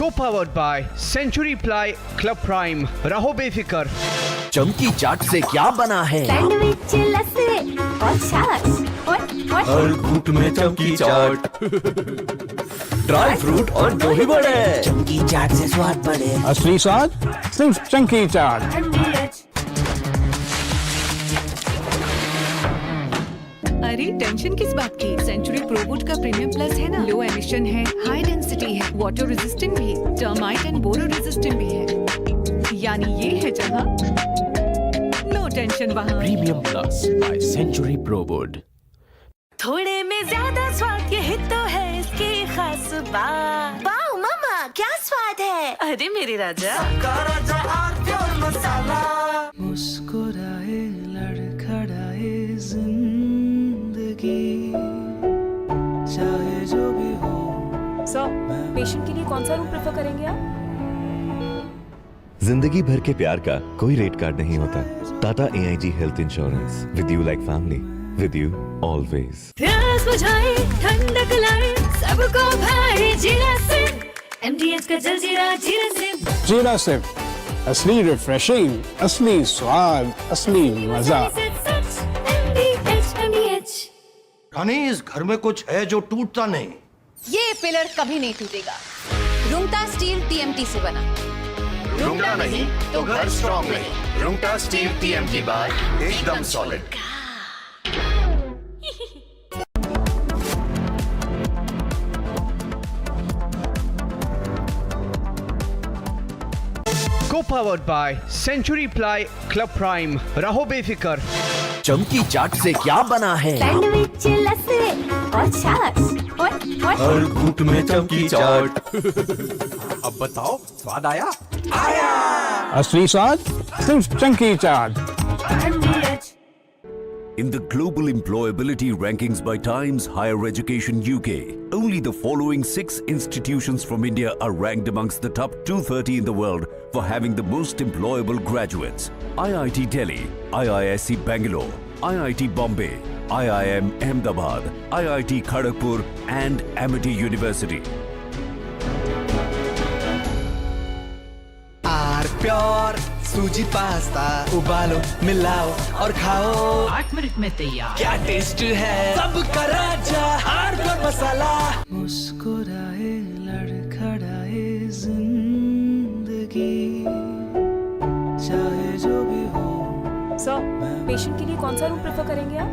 Co-powered by Century Ply Club Prime. रहो बेफिक्र। चमकी चाट से क्या बना है? सैंडविच लस्सी और छाछ हर घूंट में चमकी चाट। ड्राई फ्रूट और दही बड़े, चमकी चाट से स्वाद बढ़े। असली स्वाद सिर्फ चमकी चाट। अरे टेंशन किस बात की? सेंचुरी प्रोवुड का प्रीमियम प्लस है ना। लो एमिशन है, हाई डेंसिटी है, वाटर रेजिस्टेंट भी है, टर्माइट एंड बोरो रेजिस्टेंट भी है। यानी ये है जहाँ नो टेंशन वहाँ। Premium plus by Century Prowood. थोड़े में ज्यादा स्वाद, यही तो है इसकी खास बात। वाओ मामा, क्या स्वाद है? अरे मेरे राजा, राजा आर प्योर मसाला। मुस्कुराए लड़खड़ाए जिंदगी चाहे जो भी हो। सर, पेशेंट के लिए कौन सा रूम प्रेफर करेंगे आप? जिंदगी भर के प्यार का कोई रेट कार्ड नहीं होता। Tata AIG health insurance, with you like family, with you always. प्यास बुझाए, ठंडक लाए, सबको भाए जीरा सिम। MDH का जलजीरा जीरा सिम। जीरा सिर्फ असली रिफ्रेशिंग, असली स्वाद, असली मजा। रानी, इस घर में कुछ है जो टूटता नहीं। ये पिलर कभी नहीं टूटेगा। रुंगटा स्टील TMT से बना। रुंगटा नहीं तो घर स्ट्रॉन्ग नहीं। रुंगटा स्टील TMT बार एकदम solid. Co-powered by Century Ply Club Prime. रहो बेफिक्र। चमकी चाट से क्या बना है? सैंडविच लस्सी और छाछ हर घूंट में चमकी चाट। अब बताओ स्वाद आया? असली स्वाद सिर्फ चमकी चाट। In the global employability rankings by Times Higher Education UK, only the following 6 institutions from India are ranked amongst the top 230 in the world for having the most employable graduates. IIT Delhi, IISc Bangalore, IIT Bombay, IIM Ahmedabad, IIT Kharagpur and Amity University. R pure सूजी pasta उबालो मिलाओ और खाओ, 8 minute में तैयार। क्या test है सबका राजा आर प्योर मसाला। मुस्कुराए लड़खड़ाए जिंदगी चाहे जो भी हो। सर, पेशेंट के लिए कौन सा रूम प्रेफर करेंगे आप?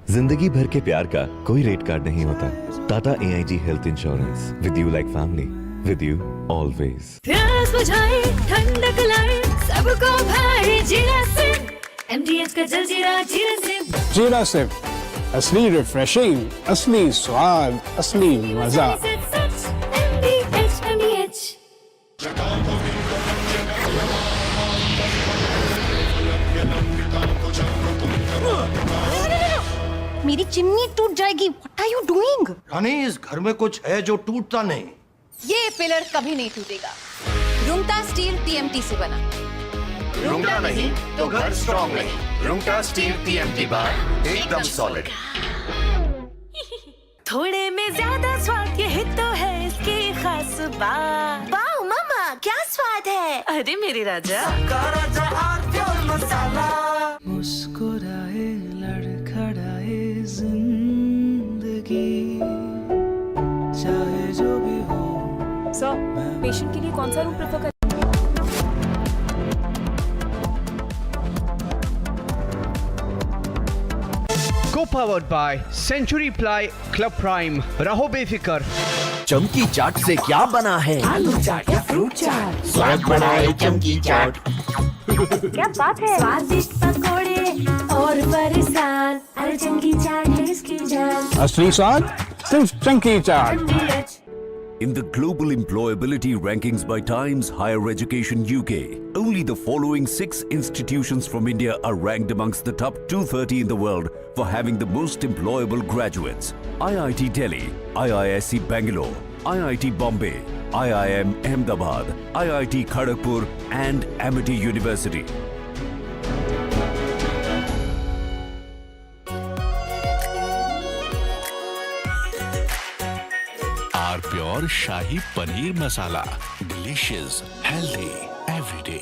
जिंदगी भर के प्यार का कोई रेट कार्ड नहीं होता। Tata AIG health insurance, with you like family, with you always. प्यास बुझाए ठंडक लाए सबको भाई जीरा से MDH का जलजीरा जीरा से। जीरा सिप, असली रिफ्रेशिंग, असली स्वाद, असली मजा। MDH मेरी चिमनी टूट जाएगी। What are you doing? रानी, इस घर में कुछ है जो टूटता नहीं। ये पिलर कभी नहीं टूटेगा। रुंगटा स्टील TMT से बना। रुंगटा नहीं तो घर स्ट्रॉन्ग नहीं। रुंगटा स्टील TMT बार एकदम सॉलिड। थोड़े में ज्यादा स्वाद, ये तो है इसकी खास बात। वाओ मामा, क्या स्वाद है। अरे मेरे राजा, राजा और प्योर मसाला। मुस्कुराए लड़खड़ाए जिंदगी, चाहे जो भी हो। सर, पेशेंट के लिए कौन सा रूम प्रेफर करेंगे? Co-powered by Century Ply Club Prime. रहो बेफिक्र। चमकी चाट से क्या बना है? आलू चाट या फ्रूट चाट, स्वाद बनाए चमकी चाट। क्या बात है। स्वादिष्ट पकोड़े और फरसान, अरे चंकी चाट है इसकी जान। असली स्वाद सिर्फ चंकी चाट। In the global employability rankings by Times Higher Education UK, only the following 6 institutions from India are ranked amongst the top 230 in the world for having the most employable graduates. IIT Delhi, IISc Bangalore, IIT Bombay, IIM Ahmedabad, IIT Kharagpur and Amity University. R pure shahi paneer masala, delicious, healthy every day.